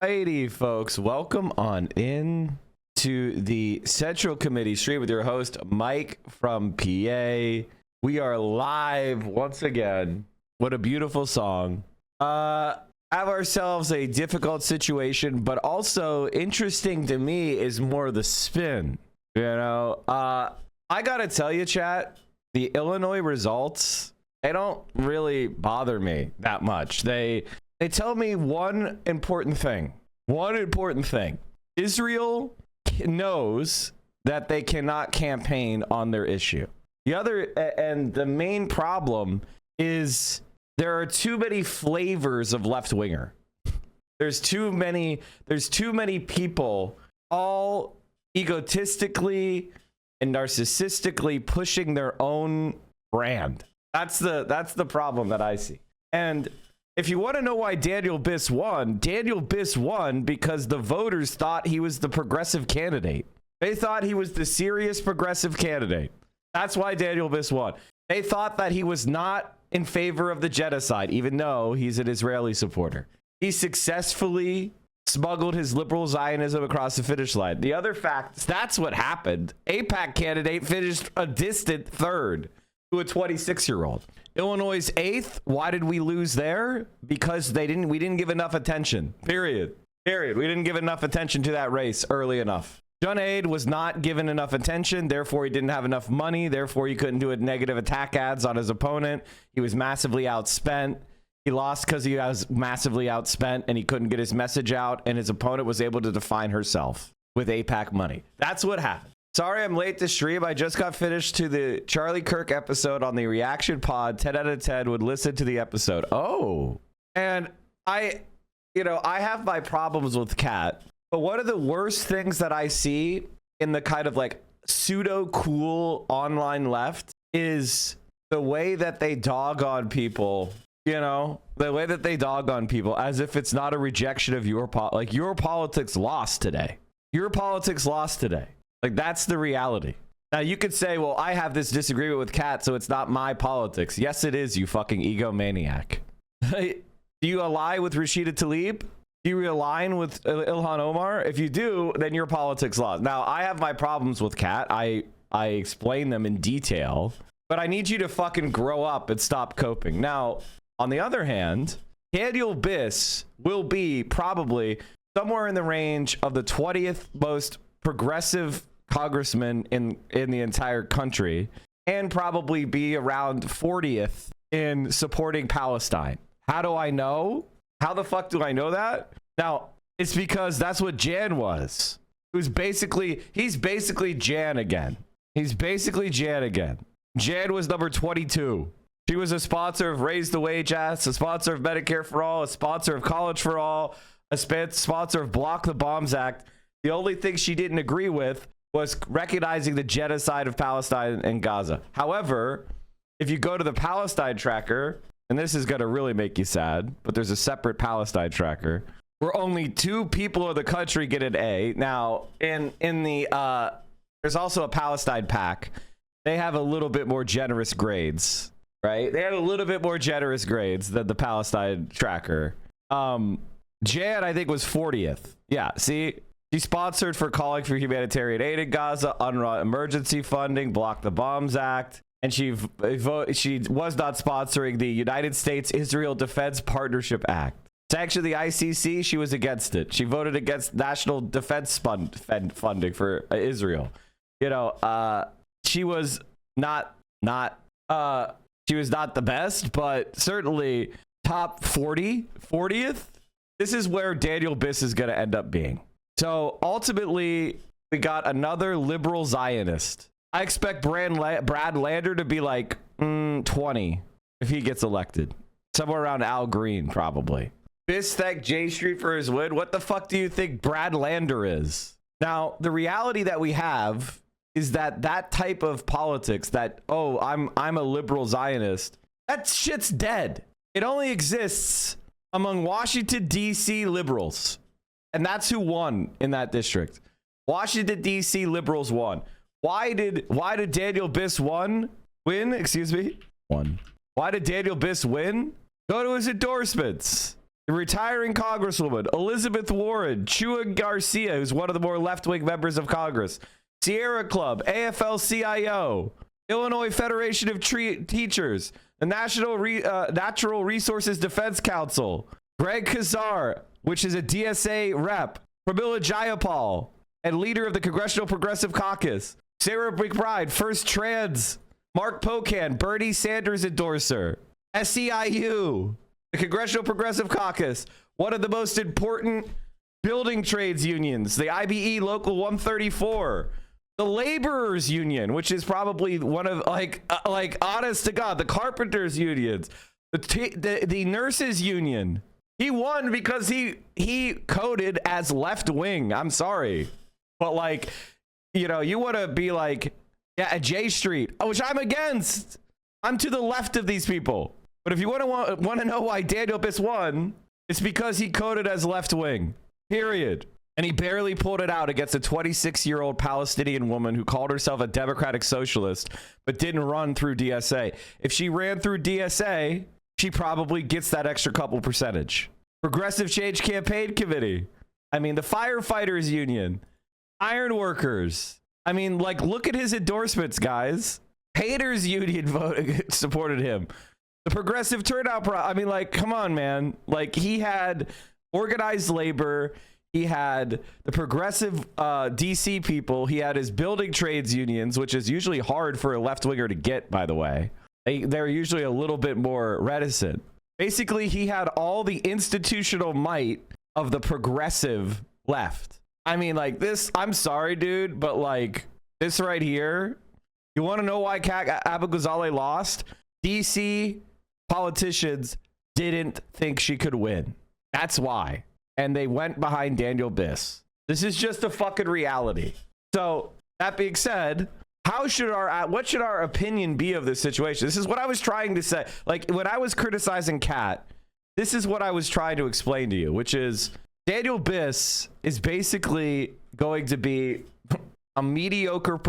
Alrighty, folks, welcome on in to the Central Committee stream with your host Mike from PA. We are live once again. What a beautiful song. Have ourselves a difficult situation, but also interesting to me is more the spin. You know, I gotta tell you, chat, the Illinois results, they don't really bother me that much. They tell me one important thing. Israel knows that they cannot campaign on their issue. The main problem is there are too many flavors of left-winger. There's too many people all egotistically and narcissistically pushing their own brand. That's the problem that I see. And if you want to know why Daniel Biss won because the voters thought he was the progressive candidate. They thought he was the serious progressive candidate. That's why Daniel Biss won. They thought that he was not in favor of the genocide, even though he's an Israeli supporter. He successfully smuggled his liberal Zionism across the finish line. The other fact, that's what happened. AIPAC candidate finished a distant third to a 26-year-old. Illinois' 8th. Why did we lose there? Because we didn't give enough attention. Period. We didn't give enough attention to that race early enough. Junaid was not given enough attention, therefore he didn't have enough money, therefore he couldn't do a negative attack ads on his opponent. He was massively outspent. He lost because he was massively outspent and he couldn't get his message out, and his opponent was able to define herself with AIPAC money. That's what happened. Sorry I'm late to stream. I just got finished to the Charlie Kirk episode on the reaction pod. 10 out of 10 would listen to the episode. Oh, and I have my problems with Cat. But one of the worst things that I see in the kind of like pseudo cool online left is the way that they dog on people, the way that they dog on people as if it's not a rejection of your politics lost today. Your politics lost today. Like, that's the reality. Now you could say, well, I have this disagreement with Kat, so it's not my politics. Yes, it is, you fucking egomaniac. Do you ally with Rashida Tlaib? Do you align with Ilhan Omar? If you do, then your politics lost. Now, I have my problems with Kat. I explain them in detail, but I need you to fucking grow up and stop coping. Now, on the other hand, Daniel Biss will be probably somewhere in the range of the 20th most progressive congressman in the entire country, and probably be around 40th in supporting Palestine. How do I know? How the fuck do I know that? Now, it's because that's what Jan was. He's basically Jan again. Jan was number 22. She was a sponsor of Raise the Wage Act, a sponsor of Medicare for All, a sponsor of College for All, a sponsor of Block the Bombs Act. The only thing she didn't agree with was recognizing the genocide of Palestine and Gaza. However, if you go to the Palestine tracker, and this is going to really make you sad, but there's a separate Palestine tracker where only 2 people of the country get an A. Now, in the there's also a Palestine pack. They have a little bit more generous grades, right? They have a little bit more generous grades than the Palestine tracker. Jan, I think, was 40th. Yeah, see? She sponsored for calling for humanitarian aid in Gaza, UNRWA emergency funding, Block the Bombs Act, and she was not sponsoring the United States-Israel Defense Partnership Act. Sanction the ICC, she was against it. She voted against national defense funding for Israel. She was not the best, but certainly top 40th. This is where Daniel Biss is going to end up being. So ultimately, we got another liberal Zionist. I expect Brad Lander to be like 20 if he gets elected. Somewhere around Al Green, probably. Biss thanked J Street for his win. What the fuck do you think Brad Lander is? Now, the reality that we have is that type of politics, that, oh, I'm a liberal Zionist, that shit's dead. It only exists among Washington, D.C. liberals. And that's who won in that district. Washington, D.C. liberals won. Why did Daniel Biss win? Excuse me? Won. Why did Daniel Biss win? Go to his endorsements. the retiring Congresswoman, Elizabeth Warren, Chua Garcia, who's one of the more left-wing members of Congress, Sierra Club, AFL-CIO, Illinois Federation of Teachers, the Natural Resources Defense Council, Greg Kazar, which is a DSA rep, Pramila Jayapal, and leader of the Congressional Progressive Caucus, Sarah McBride, first trans, Mark Pocan, Bernie Sanders endorser, SEIU, the Congressional Progressive Caucus, one of the most important building trades unions, the IBE Local 134, the Laborers Union, which is probably one of like honest to God, the Carpenters Unions, the Nurses Union. He won because he coded as left wing. I'm sorry, but like, you know, you want to be like, yeah, a J Street, which I'm against. I'm to the left of these people. But if you want to know why Daniel Biss won, it's because he coded as left wing. Period. And he barely pulled it out against a 26-year-old Palestinian woman who called herself a democratic socialist, but didn't run through DSA. If she ran through DSA, she probably gets that extra couple percentage. Progressive Change Campaign Committee. I mean, the Firefighters Union, Ironworkers. I mean, like, look at his endorsements, guys. Haters Union supported him. The Progressive Turnout I mean, like, come on, man. Like, he had organized labor. He had the progressive DC people. He had his building trades unions, which is usually hard for a left-winger to get, by the way. They're usually a little bit more reticent. Basically, he had all the institutional might of the progressive left. I mean, like this, I'm sorry, dude, but like this right here, you want to know why Kat Abu-Ghazaleh lost? DC politicians didn't think she could win. That's why. And they went behind Daniel Biss. This is just a fucking reality. So that being said, what should our opinion be of this situation? This is what I was trying to say. Like when I was criticizing Kat, this is what I was trying to explain to you, which is Daniel Biss is basically going to be a mediocre.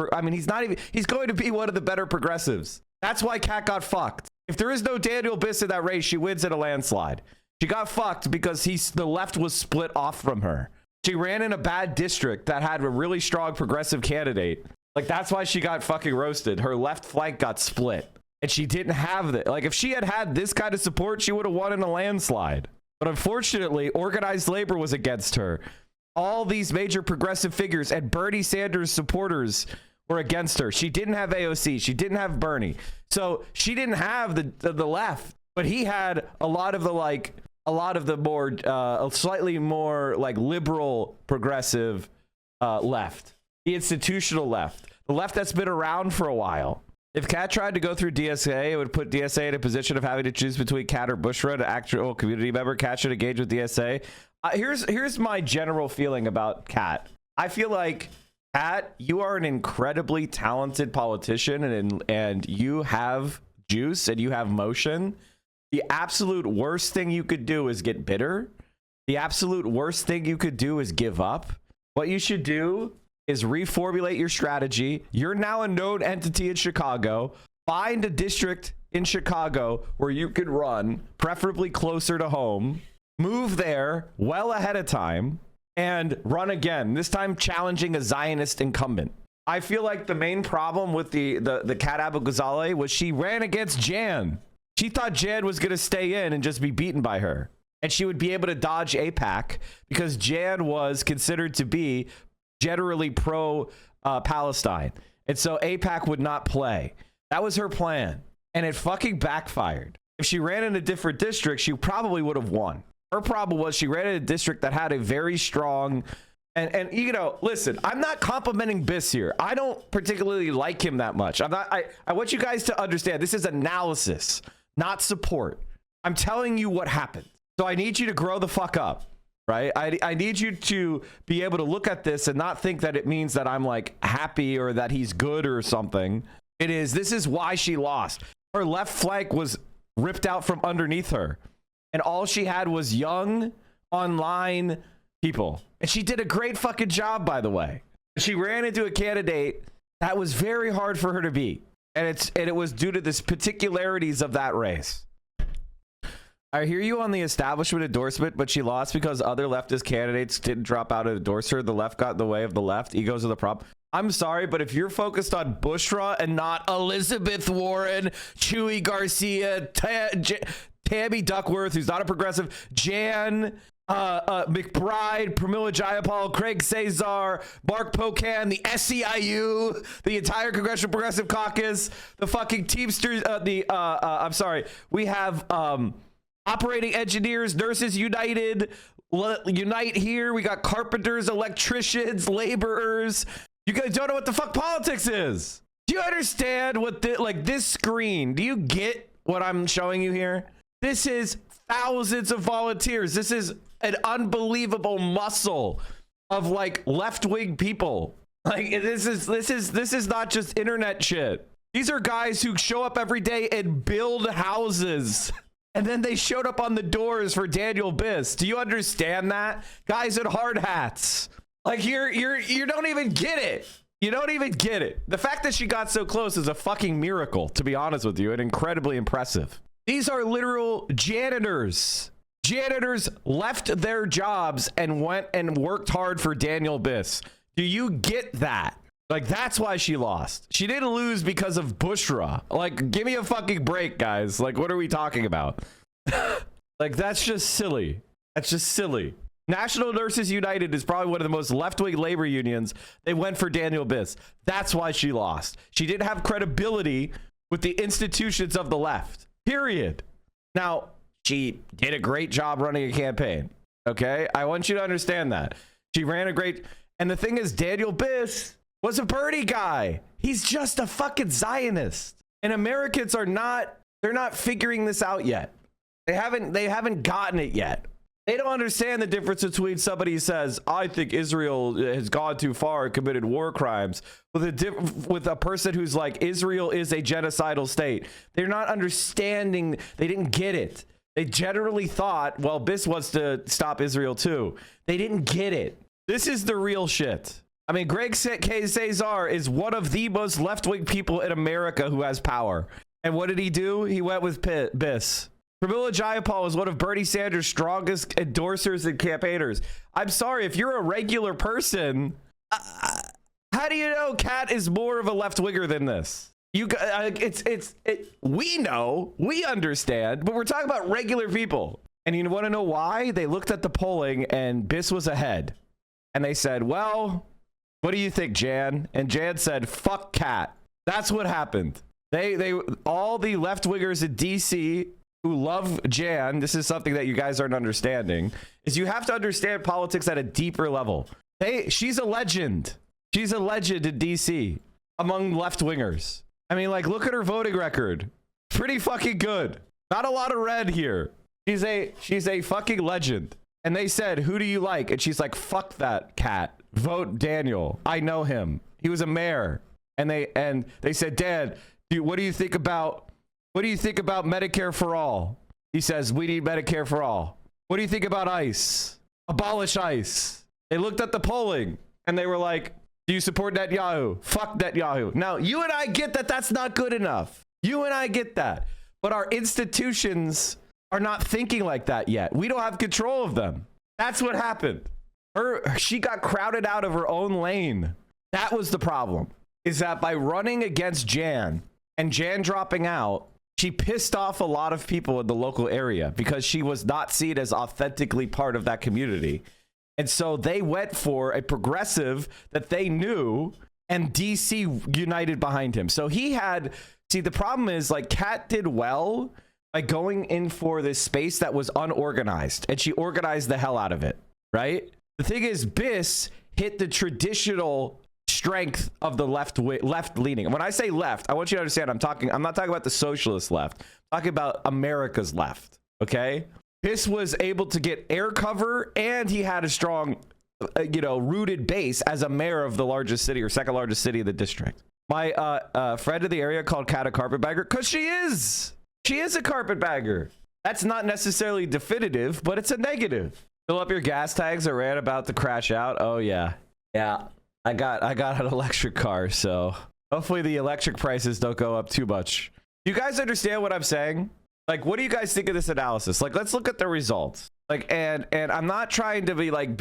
He's going to be one of the better progressives. That's why Kat got fucked. If there is no Daniel Biss in that race, she wins in a landslide. She got fucked because the left was split off from her. She ran in a bad district that had a really strong progressive candidate. Like, that's why she got fucking roasted. Her left flank got split. And she didn't have that. Like, if she had had this kind of support, she would have won in a landslide. But unfortunately, organized labor was against her. All these major progressive figures and Bernie Sanders supporters were against her. She didn't have AOC. She didn't have Bernie. So she didn't have the left. But he had a lot of the more, slightly more like liberal progressive left. The institutional left. The left that's been around for a while. If Kat tried to go through DSA, it would put DSA in a position of having to choose between Kat or Bushra, an actual community member. Kat should engage with DSA. Here's my general feeling about Kat. I feel like, Kat, you are an incredibly talented politician and you have juice and you have motion. The absolute worst thing you could do is get bitter. The absolute worst thing you could do is give up. What you should do is reformulate your strategy. You're now a known entity in Chicago. Find a district in Chicago where you could run, preferably closer to home. Move there well ahead of time and run again, this time challenging a Zionist incumbent. I feel like the main problem with the Kat Abu-Ghazaleh was she ran against Jan. She thought Jan was going to stay in and just be beaten by her. And she would be able to dodge AIPAC because Jan was considered to be generally pro-Palestine. And so AIPAC would not play. That was her plan. And it fucking backfired. If she ran in a different district, she probably would have won. Her problem was she ran in a district that had a very strong... And you know, listen, I'm not complimenting Biss here. I don't particularly like him that much. I want you guys to understand this is analysis, not support. I'm telling you what happened. So I need you to grow the fuck up, right? I need you to be able to look at this and not think that it means that I'm like happy or that he's good or something. This is why she lost. Her left flank was ripped out from underneath her. And all she had was young online people. And she did a great fucking job, by the way. She ran into a candidate that was very hard for her to beat. And it was due to the particularities of that race. I hear you on the establishment endorsement, but she lost because other leftist candidates didn't drop out and endorse her. The left got in the way of the left. Egos are the problem. I'm sorry, but if you're focused on Bushra and not Elizabeth Warren, Chewy Garcia, Tammy Duckworth, who's not a progressive, Jan McBride, Pramila Jayapal, Craig Cesar, Mark Pocan, the SEIU, the entire Congressional Progressive Caucus, the fucking Teamsters, I'm sorry, we have operating engineers, Nurses United, Unite here. We got carpenters, electricians, laborers. You guys don't know what the fuck politics is. Do you understand what this screen? Do you get what I'm showing you here? This is thousands of volunteers. This is an unbelievable muscle of like left-wing people. Like this is not just internet shit. These are guys who show up every day and build houses. And then they showed up on the doors for Daniel Biss. Do you understand that? Guys in hard hats. Like you don't even get it. You don't even get it. The fact that she got so close is a fucking miracle, to be honest with you, and incredibly impressive. These are literal janitors. Janitors left their jobs and went and worked hard for Daniel Biss. Do you get that? Like, that's why she lost. She didn't lose because of Bushra. Like, give me a fucking break, guys. Like, what are we talking about? Like, that's just silly. That's just silly. National Nurses United is probably one of the most left-wing labor unions. They went for Daniel Biss. That's why she lost. She didn't have credibility with the institutions of the left. Period. Now, she did a great job running a campaign. Okay? I want you to understand that. She ran a great... And the thing is, Daniel Biss was a Bernie guy. He's just a fucking Zionist. And Americans are not... They're not figuring this out yet. They haven't gotten it yet. They don't understand the difference between somebody who says, I think Israel has gone too far and committed war crimes, with a person who's like, Israel is a genocidal state. They're not understanding. They didn't get it. They generally thought, well, Biss wants to stop Israel too. They didn't get it. This is the real shit. I mean, Greg K. Cesar is one of the most left-wing people in America who has power. And what did he do? He went with Biss. Pramila Jayapal was one of Bernie Sanders' strongest endorsers and campaigners. I'm sorry, if you're a regular person, how do you know Kat is more of a left-winger than this? We know, we understand, but we're talking about regular people. And you want to know why? They looked at the polling and Biss was ahead. And they said, well, what do you think, Jan? And Jan said, fuck Kat. That's what happened. All the left-wingers in DC who love Jan, this is something that you guys aren't understanding, is you have to understand politics at a deeper level. She's a legend. She's a legend in DC among left-wingers. I mean, like, look at her voting record. Pretty fucking good. Not a lot of red here. She's a fucking legend. And they said, who do you like? And she's like, fuck that Cat. Vote Daniel. I know him. He was a mayor. And they said, Dad, what do you think about Medicare for all? He says, we need Medicare for all. What do you think about ICE? Abolish ICE. They looked at the polling and they were like, do you support Netanyahu? Fuck Netanyahu. Now, you and I get that that's not good enough. You and I get that. But our institutions are not thinking like that yet. We don't have control of them. That's what happened. She got crowded out of her own lane. That was the problem. Is that by running against Jan and Jan dropping out, she pissed off a lot of people in the local area because she was not seen as authentically part of that community. And so they went for a progressive that they knew, and DC united behind him. So the problem is, like, Kat did well by going in for this space that was unorganized, and she organized the hell out of it, right? The thing is, Biss hit the traditional strength of the left leaning. And when I say left, I want you to understand, I'm not talking about the socialist left. I'm talking about America's left, okay? Biss was able to get air cover, and he had a strong, rooted base as a mayor of the largest city or second largest city of the district. My friend in the area called Kat a carpetbagger because she is a carpetbagger. That's not necessarily definitive, but it's a negative. Fill up your gas tanks. I ran about to crash out. Oh yeah. I got an electric car, so hopefully the electric prices don't go up too much. You guys understand what I'm saying? Like, what do you guys think of this analysis? Like, let's look at the results. Like, and I'm not trying to be like,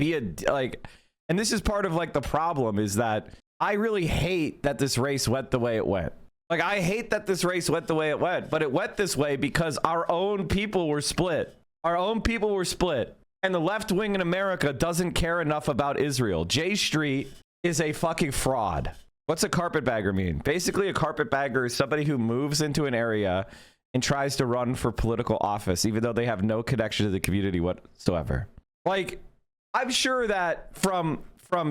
and this is part of like the problem is that I really hate that this race went the way it went. Like, I hate that this race went the way it went, but it went this way because our own people were split. Our own people were split. And the left wing in America doesn't care enough about Israel. J Street is a fucking fraud. What's a carpetbagger mean? Basically, a carpetbagger is somebody who moves into an area and tries to run for political office, even though they have no connection to the community whatsoever. Like, I'm sure that from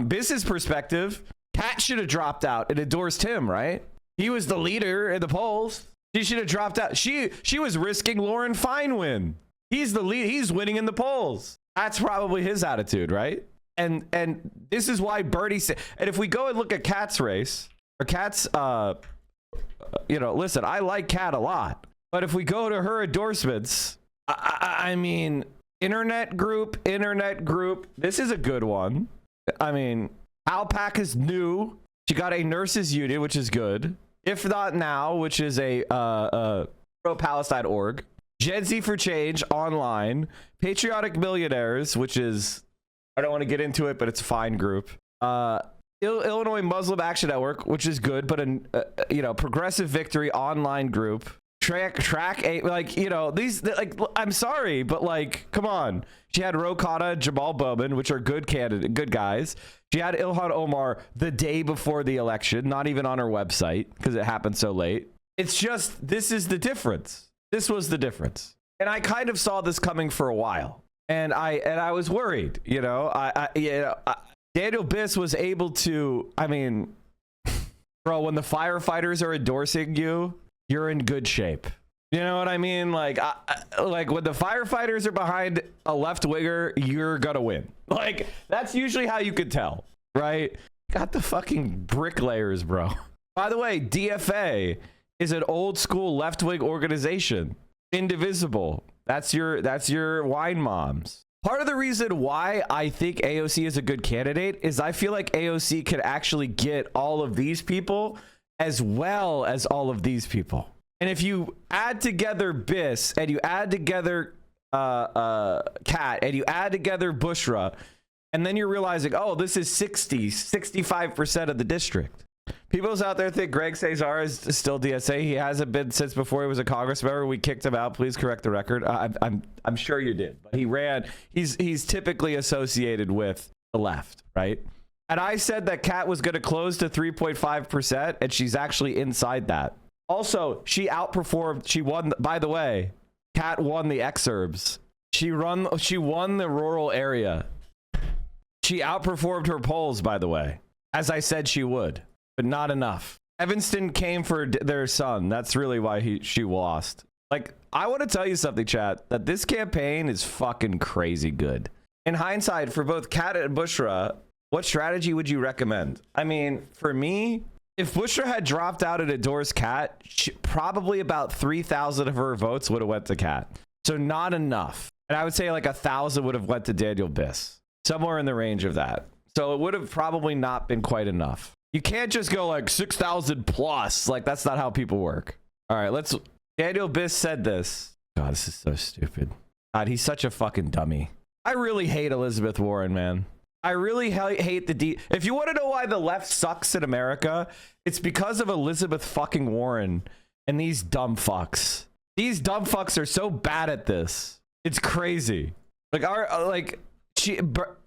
business perspective, Kat should have dropped out and endorsed him, right? He was the leader in the polls. She should have dropped out. She was risking Lauren Fine win. He's the lead. He's winning in the polls. That's probably his attitude, right? And this is why Bernie said. And if we go and look at Kat's race, or Kat's, you know, listen, I like Kat a lot, but if we go to her endorsements, I mean, internet group. This is a good one. I mean, Alpac is new. She got a nurses union, which is good. If Not Now, which is a pro-Palestine org. Gen Z for Change online. Patriotic Millionaires, which is, I don't want to get into it, but it's a fine group. Illinois Muslim Action Network, which is good, but you know, Progressive Victory online group. Track eight, like, you know, these, like, I'm sorry, but like, come on. She had Ro Khanna, Jamal Bowman, which are good guys. She had Ilhan Omar the day before the election, not even on her website because it happened so late. It's just, this is the difference. This was the difference. And I kind of saw this coming for a while. And I was worried, you know, Daniel Biss was able to, I mean, bro, when the firefighters are endorsing you, you're in good shape. You know what I mean? Like, like when the firefighters are behind a left winger, you're gonna win. Like, that's usually how you could tell, right? Got the fucking bricklayers, bro. By the way, DFA is an old school left wing organization. Indivisible. That's your wine moms. Part of the reason why I think AOC is a good candidate is I feel like AOC could actually get all of these people as well as all of these people. And if you add together Biss and you add together Kat and you add together Bushra, and then you're realizing, oh, this is 65% of the district. People's out there think Greg Cesar is still DSA. He hasn't been since before he was a Congress member. We kicked him out. Please correct the record. I'm sure you did. But he ran. He's typically associated with the left, right? And I said that Kat was going to close to 3.5%, and she's actually inside that. Also, she outperformed. She won. By the way, Kat won the exurbs. She won the rural area. She outperformed her polls, by the way, as I said she would, but not enough. Evanston came for their son. That's really why she lost. Like, I want to tell you something, chat, that this campaign is fucking crazy good. In hindsight, for both Kat and Bushra, what strategy would you recommend? I mean, for me, if Bushra had dropped out and endorsed Kat, probably about 3,000 of her votes would have went to Kat. So not enough. And I would say like 1,000 would have went to Daniel Biss. Somewhere in the range of that. So it would have probably not been quite enough. You can't just go like 6,000 plus. Like, that's not how people work. All right, Daniel Biss said this. God, this is so stupid. God, he's such a fucking dummy. I really hate Elizabeth Warren, man. I really hate if you want to know why the left sucks in America, it's because of Elizabeth fucking Warren and these dumb fucks. These dumb fucks are so bad at this. It's crazy. Like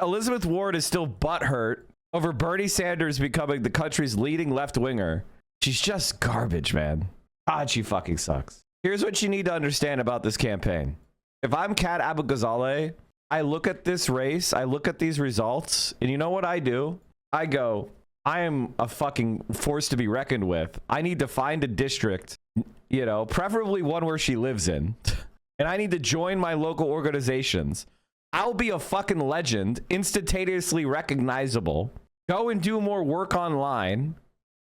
Elizabeth Warren is still butthurt over Bernie Sanders becoming the country's leading left winger. She's just garbage, man. God, she fucking sucks. Here's what you need to understand about this campaign. If I'm Kat Abu-Ghazaleh, I look at this race, I look at these results, and you know what I do? I go, I am a fucking force to be reckoned with. I need to find a district, you know, preferably one where she lives in, and I need to join my local organizations. I'll be a fucking legend, instantaneously recognizable. Go and do more work online.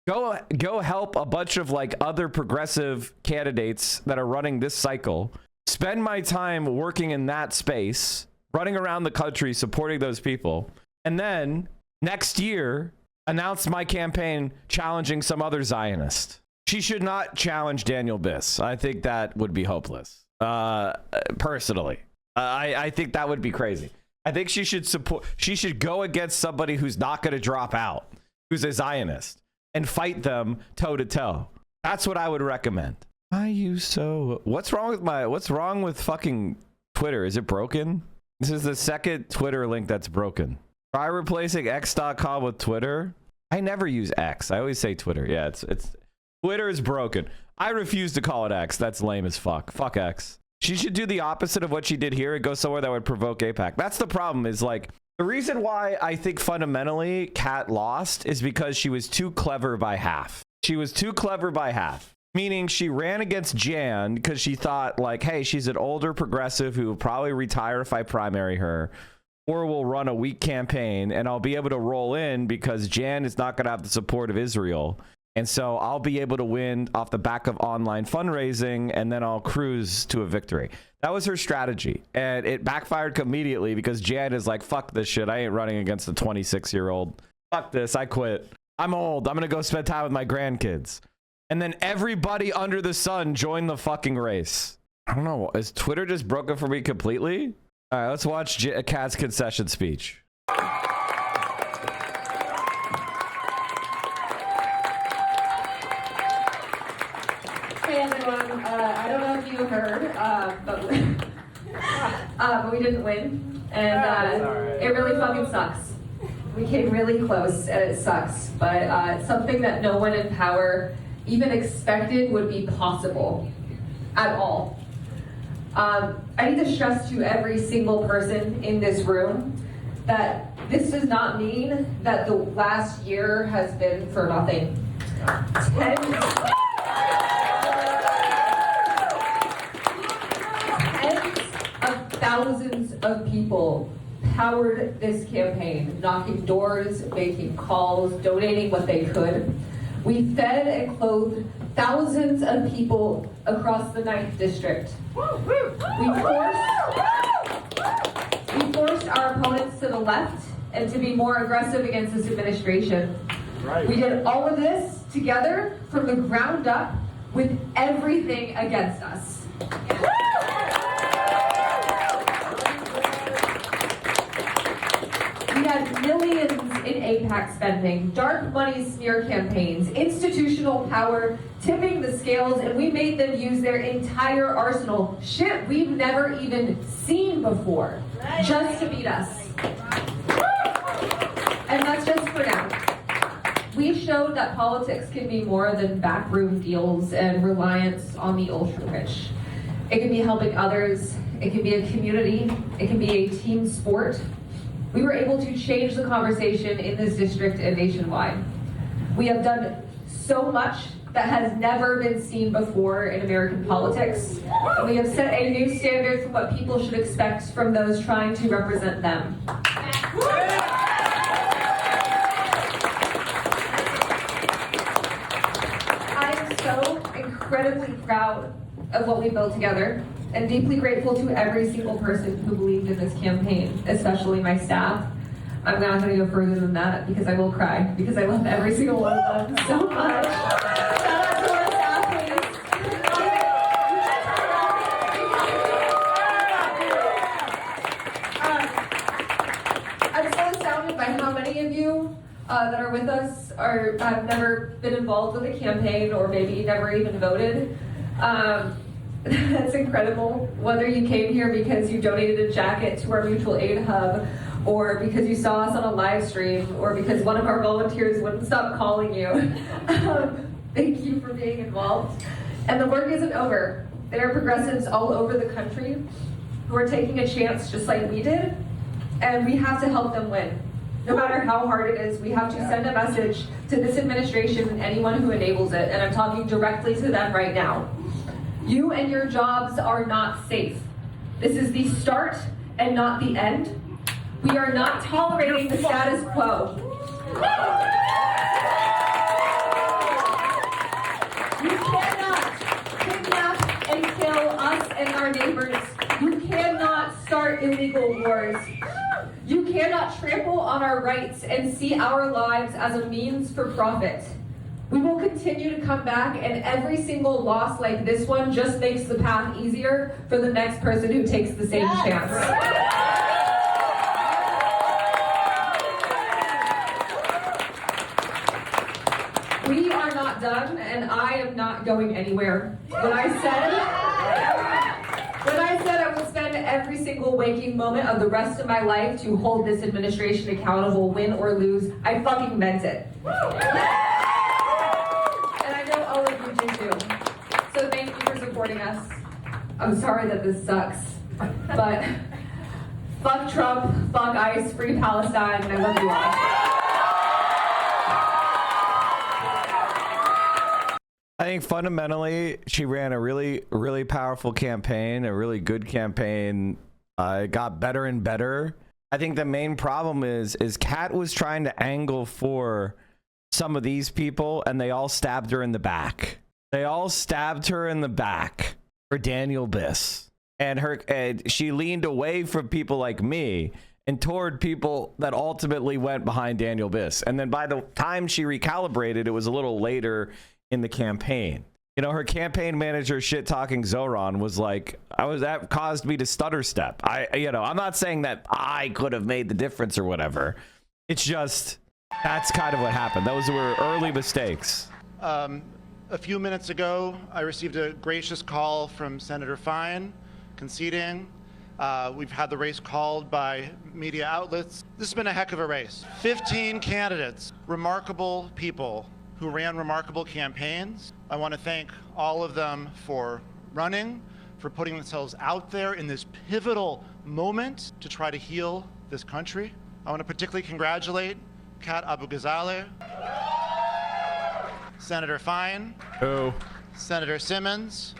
Go help a bunch of like other progressive candidates that are running this cycle. Spend my time working in that space, running around the country, supporting those people. And then next year, announce my campaign challenging some other Zionist. She should not challenge Daniel Biss. I think that would be hopeless. personally. I think that would be crazy. I think she should go against somebody who's not going to drop out, who's a Zionist, and fight them toe to toe. That's what I would recommend. Why you so? What's wrong with fucking Twitter? Is it broken? This is the second Twitter link that's broken. Try replacing x.com with Twitter. I never use X. I always say Twitter. Yeah, it's Twitter is broken. I refuse to call it X. That's lame as fuck. Fuck X. She should do the opposite of what she did here and go somewhere that would provoke AIPAC. That's the problem, is like, the reason why I think fundamentally Kat lost is because she was too clever by half. She was too clever by half. Meaning she ran against Jan because she thought like, hey, she's an older progressive who will probably retire if I primary her, or will run a weak campaign and I'll be able to roll in because Jan is not going to have the support of Israel. And so I'll be able to win off the back of online fundraising, and then I'll cruise to a victory. That was her strategy. And it backfired immediately because Jan is like, fuck this shit. I ain't running against a 26-year-old. Fuck this. I quit. I'm old. I'm going to go spend time with my grandkids. And then everybody under the sun joined the fucking race. I don't know. Is Twitter just broken for me completely? All right, let's watch Kat's concession speech. Hey everyone, I don't know if you heard, but we didn't win, and it really fucking sucks. We came really close, and it sucks, but something that no one in power even expected would be possible at all. I need to stress to every single person in this room that this does not mean that the last year has been for nothing. Tens of thousands of people powered this campaign, knocking doors, making calls, donating what they could. We fed and clothed thousands of people across the 9th District. We forced our opponents to the left and to be more aggressive against this administration. Right. We did all of this together from the ground up with everything against us. We had millions in AIPAC spending, dark money smear campaigns, institutional power, tipping the scales, and we made them use their entire arsenal, shit we've never even seen before, just to beat us. And that's just for now. We showed that politics can be more than backroom deals and reliance on the ultra-rich. It can be helping others, it can be a community, it can be a team sport. We were able to change the conversation in this district and nationwide. We have done so much that has never been seen before in American politics. And we have set a new standard for what people should expect from those trying to represent them. I am so incredibly proud of what we built together, and deeply grateful to every single person who believed in this campaign, especially my staff. I'm not going to go further than that because I will cry, because I love every single one of them so much. Shout out to our staff, please. I'm so astounded by how many of you that are with us have never been involved with a campaign, or maybe never even voted. That's incredible. Whether you came here because you donated a jacket to our mutual aid hub, or because you saw us on a live stream, or because one of our volunteers wouldn't stop calling you. Thank you for being involved. And the work isn't over. There are progressives all over the country who are taking a chance just like we did, and we have to help them win. No matter how hard it is, we have to send a message to this administration and anyone who enables it, and I'm talking directly to them right now. You and your jobs are not safe. This is the start and not the end. We are not tolerating the status quo. You cannot kidnap and kill us and our neighbors. You cannot start illegal wars. You cannot trample on our rights and see our lives as a means for profit. We will continue to come back, and every single loss like this one just makes the path easier for the next person who takes the same chance. We are not done, and I am not going anywhere. When I said I would spend every single waking moment of the rest of my life to hold this administration accountable, win or lose, I fucking meant it. And I know all of you do too. So thank you for supporting us. I'm sorry that this sucks, but fuck Trump, fuck ICE, free Palestine, and I love you all. I think fundamentally, she ran a really, really powerful campaign, a really good campaign. It got better and better. I think the main problem is Kat was trying to angle for some of these people, and they all stabbed her in the back. They all stabbed her in the back for Daniel Biss. And she leaned away from people like me and toward people that ultimately went behind Daniel Biss. And then by the time she recalibrated, it was a little later in the campaign. You know, her campaign manager shit talking Zoran was like, that caused me to stutter step. I'm not saying that I could have made the difference or whatever. It's just, that's kind of what happened. Those were early mistakes. A few minutes ago, I received a gracious call from Senator Fine conceding. We've had the race called by media outlets. This has been a heck of a race. 15 candidates, remarkable people who ran remarkable campaigns. I want to thank all of them for running, for putting themselves out there in this pivotal moment to try to heal this country. I want to particularly congratulate Kat Abu-Ghazaleh, Senator Fine, Senator Simmons,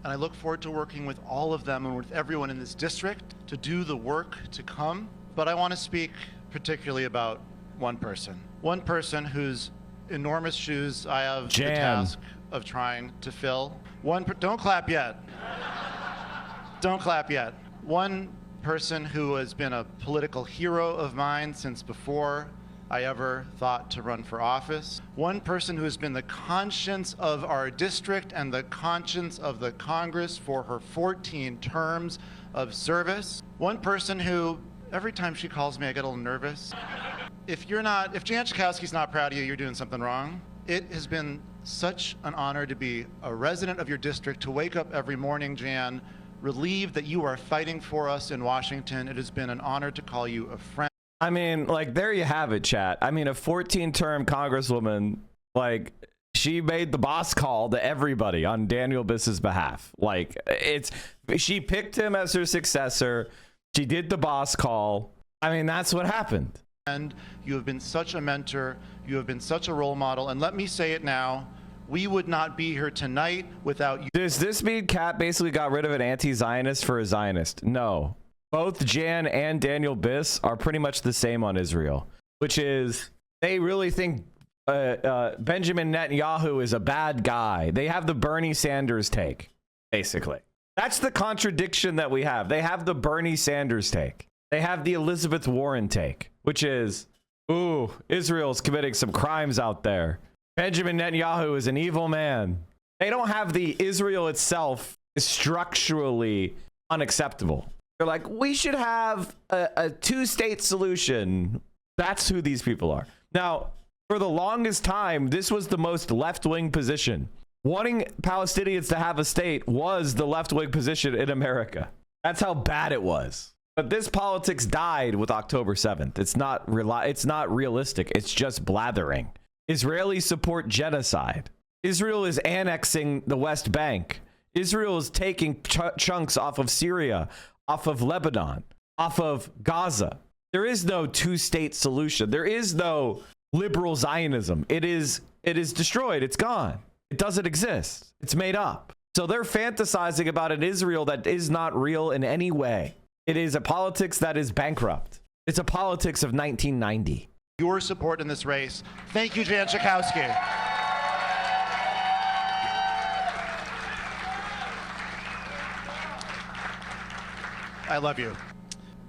and I look forward to working with all of them and with everyone in this district to do the work to come. But I want to speak particularly about one person whose enormous shoes I have the task of trying to fill. Don't clap yet. Don't clap yet. One person who has been a political hero of mine since before I ever thought to run for office. One person who has been the conscience of our district and the conscience of the Congress for her 14 terms of service. One person who, every time she calls me, I get a little nervous. If Jan Schakowsky's not proud of you, you're doing something wrong. It has been such an honor to be a resident of your district, to wake up every morning, Jan, relieved that you are fighting for us in Washington. It has been an honor to call you a friend. I mean, like, there you have it, chat. I mean, a 14-term congresswoman, like, she made the boss call to everybody on Daniel Biss's behalf. Like, she picked him as her successor. She did the boss call. I mean, that's what happened. And you have been such a mentor. You have been such a role model. And let me say it now. We would not be here tonight without you. Does this mean Kat basically got rid of an anti-Zionist for a Zionist? No. Both Jan and Daniel Biss are pretty much the same on Israel, which is they really think Benjamin Netanyahu is a bad guy. They have the Bernie Sanders take, basically. That's the contradiction that we have. They have the Bernie Sanders take. They have the Elizabeth Warren take, which is, ooh, Israel's committing some crimes out there. Benjamin Netanyahu is an evil man. They don't have the Israel itself is structurally unacceptable. They're like, we should have a two-state solution. That's who these people are. Now, for the longest time, this was the most left-wing position. Wanting Palestinians to have a state was the left-wing position in America. That's how bad it was. But this politics died with October 7th. It's not realistic. It's just blathering. Israelis support genocide. Israel is annexing the West Bank. Israel is taking chunks off of Syria, off of Lebanon, off of Gaza. There is no two-state solution. There is no liberal Zionism. It is destroyed. It's gone. It doesn't exist. It's made up. So they're fantasizing about an Israel that is not real in any way. It is a politics that is bankrupt. It's a politics of 1990. Your support in this race. Thank you, Jan Schakowsky. I love you.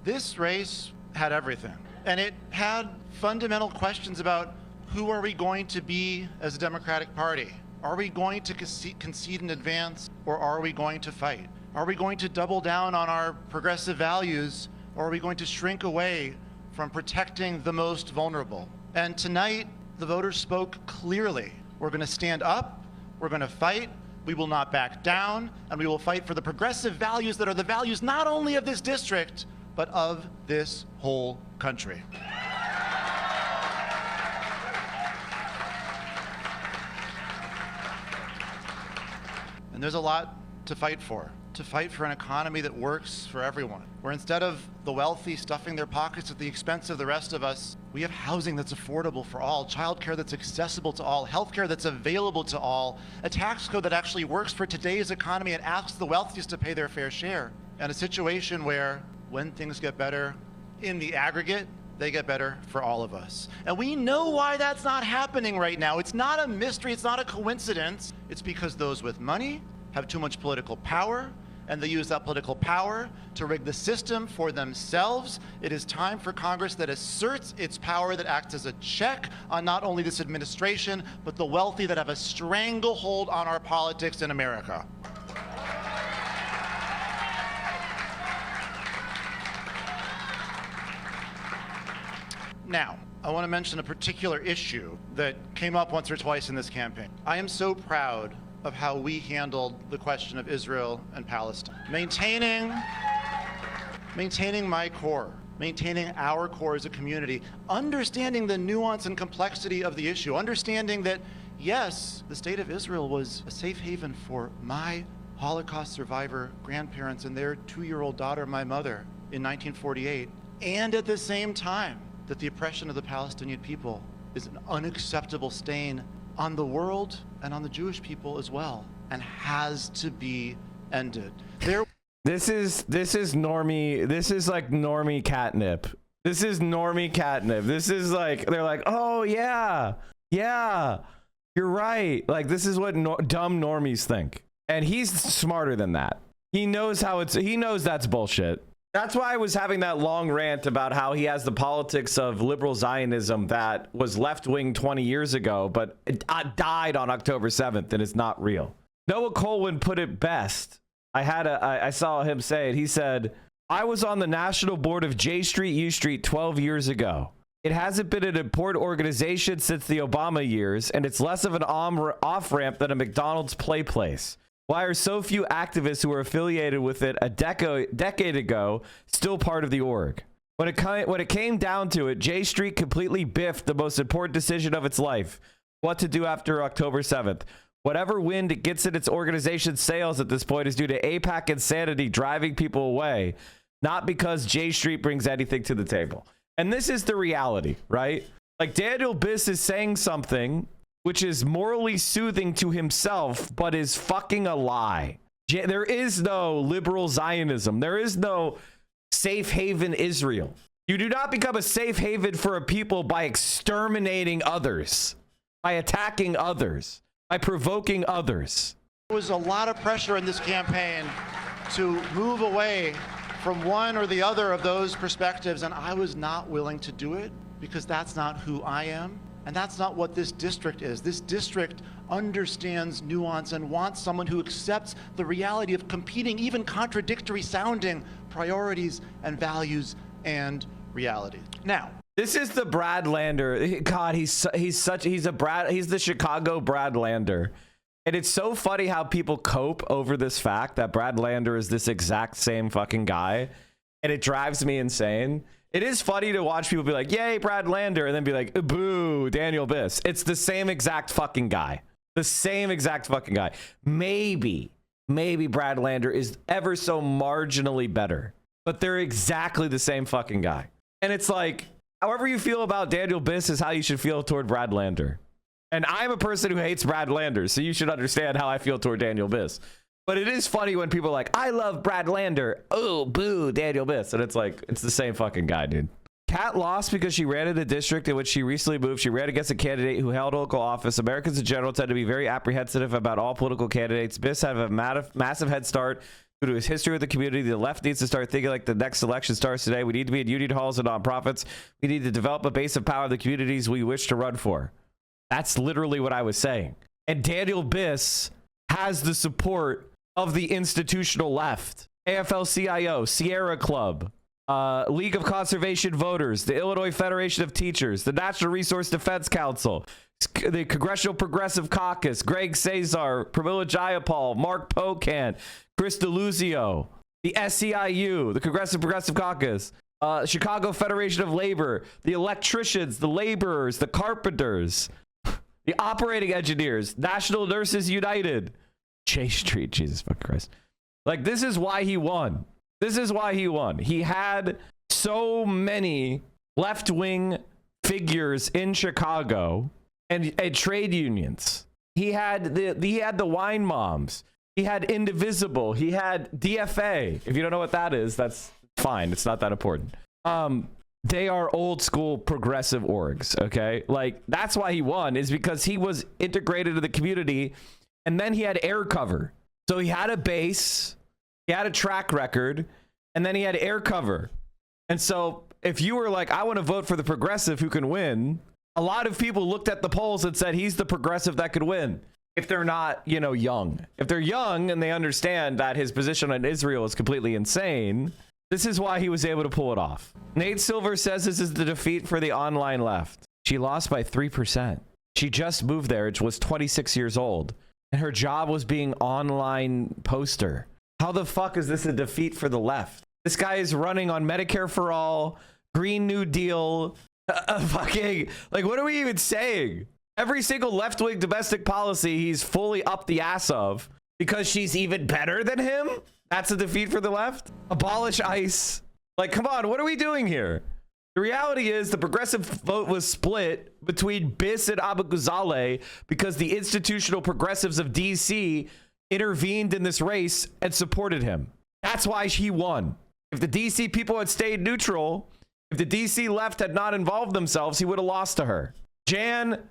This race had everything. And it had fundamental questions about who are we going to be as a Democratic Party? Are we going to concede in advance, or are we going to fight? Are we going to double down on our progressive values, or are we going to shrink away from protecting the most vulnerable? And tonight, the voters spoke clearly. We're going to stand up, we're going to fight, we will not back down, and we will fight for the progressive values that are the values not only of this district, but of this whole country. And there's a lot to fight for an economy that works for everyone, where instead of the wealthy stuffing their pockets at the expense of the rest of us, we have housing that's affordable for all, childcare that's accessible to all, healthcare that's available to all, a tax code that actually works for today's economy and asks the wealthiest to pay their fair share, and a situation where, when things get better, in the aggregate, they get better for all of us. And we know why that's not happening right now. It's not a mystery, it's not a coincidence. It's because those with money have too much political power, and they use that political power to rig the system for themselves. It is time for Congress that asserts its power, that acts as a check on not only this administration, but the wealthy that have a stranglehold on our politics in America. Now, I want to mention a particular issue that came up once or twice in this campaign. I am so proud of how we handled the question of Israel and Palestine. Maintaining my core, maintaining our core as a community, understanding the nuance and complexity of the issue, understanding that, yes, the state of Israel was a safe haven for my Holocaust survivor grandparents and their 2-year-old daughter, my mother, in 1948, and at the same time, that the oppression of the Palestinian people is an unacceptable stain on the world and on the Jewish people as well, and has to be ended. This is normie. This is like normie catnip. This is normie catnip. This is like, they're like, oh yeah, you're right. Like, this is what dumb normies think, and he's smarter than that. He knows he knows that's bullshit. That's why I was having that long rant about how he has the politics of liberal Zionism that was left-wing 20 years ago, but it died on October 7th and it's not real. Noah Colwin put it best. I saw him say it. He said, I was on the national board of J Street, U Street 12 years ago. It hasn't been an important organization since the Obama years, and it's less of an off-ramp than a McDonald's play place. Why are so few activists who were affiliated with it a decade ago still part of the org? When it came down to it, J Street completely biffed the most important decision of its life: what to do after October 7th. Whatever wind it gets in its organization's sails at this point is due to AIPAC insanity driving people away, not because J Street brings anything to the table. And this is the reality, right? Like, Daniel Biss is saying something which is morally soothing to himself, but is fucking a lie. There is no liberal Zionism. There is no safe haven Israel. You do not become a safe haven for a people by exterminating others, by attacking others, by provoking others. There was a lot of pressure in this campaign to move away from one or the other of those perspectives, and I was not willing to do it because that's not who I am. And that's not what this district is. This district understands nuance and wants someone who accepts the reality of competing, even contradictory sounding priorities and values and realities. Now, this is the Brad Lander. God, he's the Chicago Brad Lander. And it's so funny how people cope over this fact that Brad Lander is this exact same fucking guy. And it drives me insane. It is funny to watch people be like, yay, Brad Lander, and then be like, boo, Daniel Biss. It's the same exact fucking guy. The same exact fucking guy. Maybe Brad Lander is ever so marginally better, but they're exactly the same fucking guy. And it's like, however you feel about Daniel Biss is how you should feel toward Brad Lander. And I'm a person who hates Brad Lander, so you should understand how I feel toward Daniel Biss. But it is funny when people are like, I love Brad Lander. Oh, boo, Daniel Biss. And it's like, it's the same fucking guy, dude. Kat lost because she ran in the district in which she recently moved. She ran against a candidate who held local office. Americans in general tend to be very apprehensive about all political candidates. Biss had a massive head start Due to his history with the community, the left needs to start thinking like the next election starts today. We need to be in union halls and nonprofits. We need to develop a base of power in the communities we wish to run for. That's literally what I was saying. And Daniel Biss has the support of the institutional left. AFL-CIO, Sierra Club, League of Conservation Voters, the Illinois Federation of Teachers, the National Resource Defense Council, the Congressional Progressive Caucus, Greg Cesar, Pramila Jayapal, Mark Pocan, Chris DeLuzio, the SEIU, the Progressive Caucus, Chicago Federation of Labor, the electricians, the laborers, the carpenters, the operating engineers, National Nurses United, Chase Street, Jesus fucking Christ. Like, this is why he won. This is why he won. He had so many left-wing figures in Chicago and trade unions. He had the wine moms. He had Indivisible. He had DFA. If you don't know what that is, that's fine. It's not that important. They are old school progressive orgs, okay? Like, that's why he won, is because he was integrated to the community, and then he had air cover. So he had a base, he had a track record, and then he had air cover. And so if you were like, I want to vote for the progressive who can win, a lot of people looked at the polls and said he's the progressive that could win. If they're not, you know, young. If they're young and they understand that his position on Israel is completely insane, this is why he was able to pull it off. Nate Silver says this is the defeat for the online left. She lost by 3%. She just moved there. She was 26 years old. And her job was being online poster. How the fuck is this a defeat for the left? This guy is running on Medicare for all, Green New Deal, fucking, like, what are we even saying? Every single left-wing domestic policy he's fully up the ass of because she's even better than him. That's a defeat for the left. Abolish ICE. Like, come on, what are we doing here? The reality is the progressive vote was split between Biss and Abu Ghazaleh because the institutional progressives of DC intervened in this race and supported him. That's why he won. If the DC people had stayed neutral, if the DC left had not involved themselves, he would have lost to her. Jan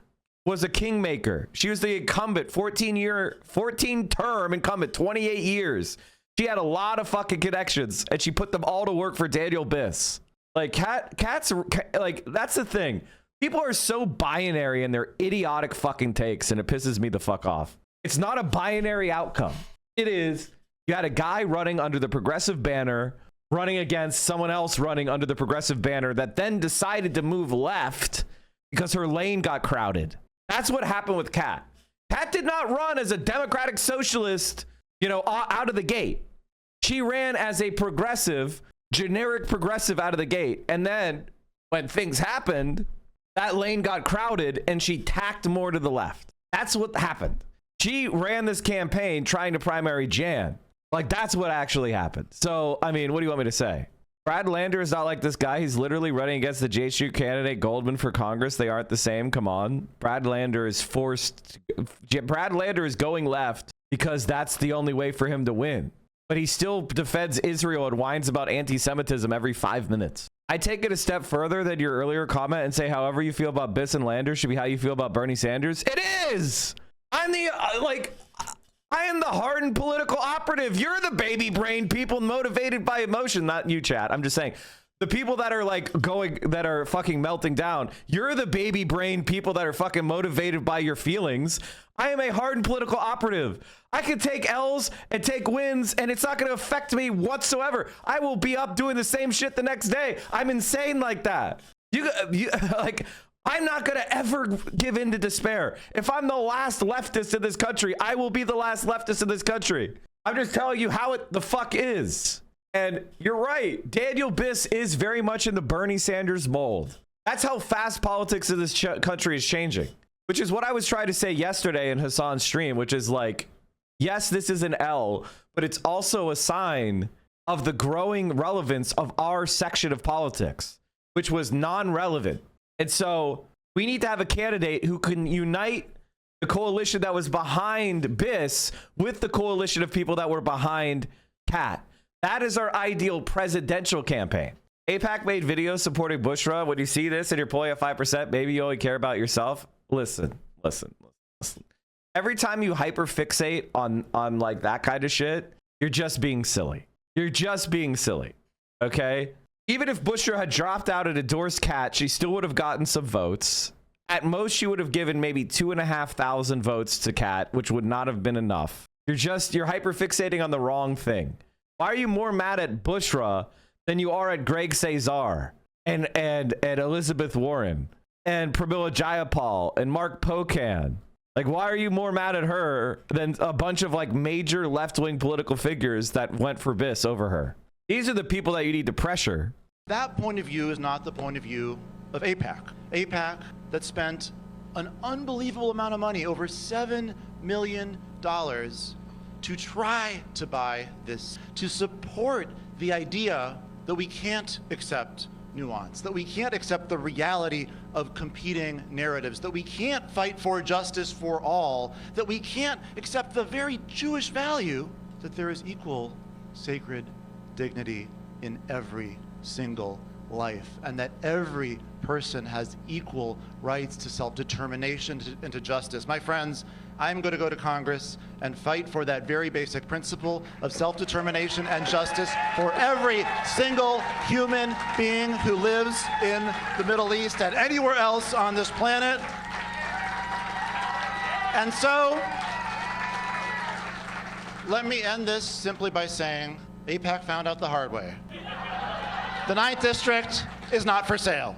was a kingmaker. She was the incumbent, 14-term incumbent, 28 years. She had a lot of fucking connections, and she put them all to work for Daniel Biss. Like, Kat's, like, that's the thing. People are so binary in their idiotic fucking takes, and it pisses me the fuck off. It's not a binary outcome. It is, you had a guy running under the progressive banner, running against someone else running under the progressive banner that then decided to move left because her lane got crowded. That's what happened with Kat. Kat did not run as a democratic socialist, you know, out of the gate. She ran as a progressive, generic progressive out of the gate. And then when things happened, that lane got crowded and she tacked more to the left. That's what happened. She ran this campaign trying to primary Jan. Like, that's what actually happened. So, I mean, what do you want me to say? Brad Lander is not like this guy. He's literally running against the JSU candidate Goldman for Congress. They aren't the same. Come on. Brad Lander is Brad Lander is going left because that's the only way for him to win. But he still defends Israel and whines about anti-Semitism every 5 minutes. I take it a step further than your earlier comment and say however you feel about Biss and Lander should be how you feel about Bernie Sanders. It is! I'm the, I am the hardened political operative. You're the baby brain people motivated by emotion. Not you, chat. I'm just saying. The people that are like that are fucking melting down. You're the baby brain people that are fucking motivated by your feelings. I am a hardened political operative. I can take L's and take wins and it's not going to affect me whatsoever. I will be up doing the same shit the next day. I'm insane like that. You like, I'm not going to ever give in to despair. If I'm the last leftist in this country, I will be the last leftist in this country. I'm just telling you how it the fuck is. And you're right. Daniel Biss is very much in the Bernie Sanders mold. That's how fast politics in this country is changing, which is what I was trying to say yesterday in Hassan's stream, which is like, yes, this is an L, but it's also a sign of the growing relevance of our section of politics, which was non-relevant. And so we need to have a candidate who can unite the coalition that was behind Biss with the coalition of people that were behind Kat. That is our ideal presidential campaign. AIPAC made videos supporting Bushra. When you see this and you're pulling at 5%, maybe you only care about yourself. Listen. Every time you hyper fixate on like that kind of shit, You're just being silly. You're just being silly. Okay? Even if Bushra had dropped out and endorsed Kat, she still would have gotten some votes. At most, she would have given maybe 2,500 votes to Kat, which would not have been enough. You're hyperfixating on the wrong thing. Why are you more mad at Bushra than you are at Greg Cesar and Elizabeth Warren and Pramila Jayapal and Mark Pocan? Like, why are you more mad at her than a bunch of like major left-wing political figures that went for Biss over her? These are the people that you need to pressure. That point of view is not the point of view of AIPAC. AIPAC that spent an unbelievable amount of money, over $7 million, to try to buy this, to support the idea that we can't accept nuance, that we can't accept the reality of competing narratives, that we can't fight for justice for all, that we can't accept the very Jewish value that there is equal sacred dignity in every single life, and that every person has equal rights to self-determination and to justice. My friends, I'm going to go to Congress and fight for that very basic principle of self-determination and justice for every single human being who lives in the Middle East and anywhere else on this planet. And so, let me end this simply by saying, AIPAC found out the hard way. The 9th District is not for sale.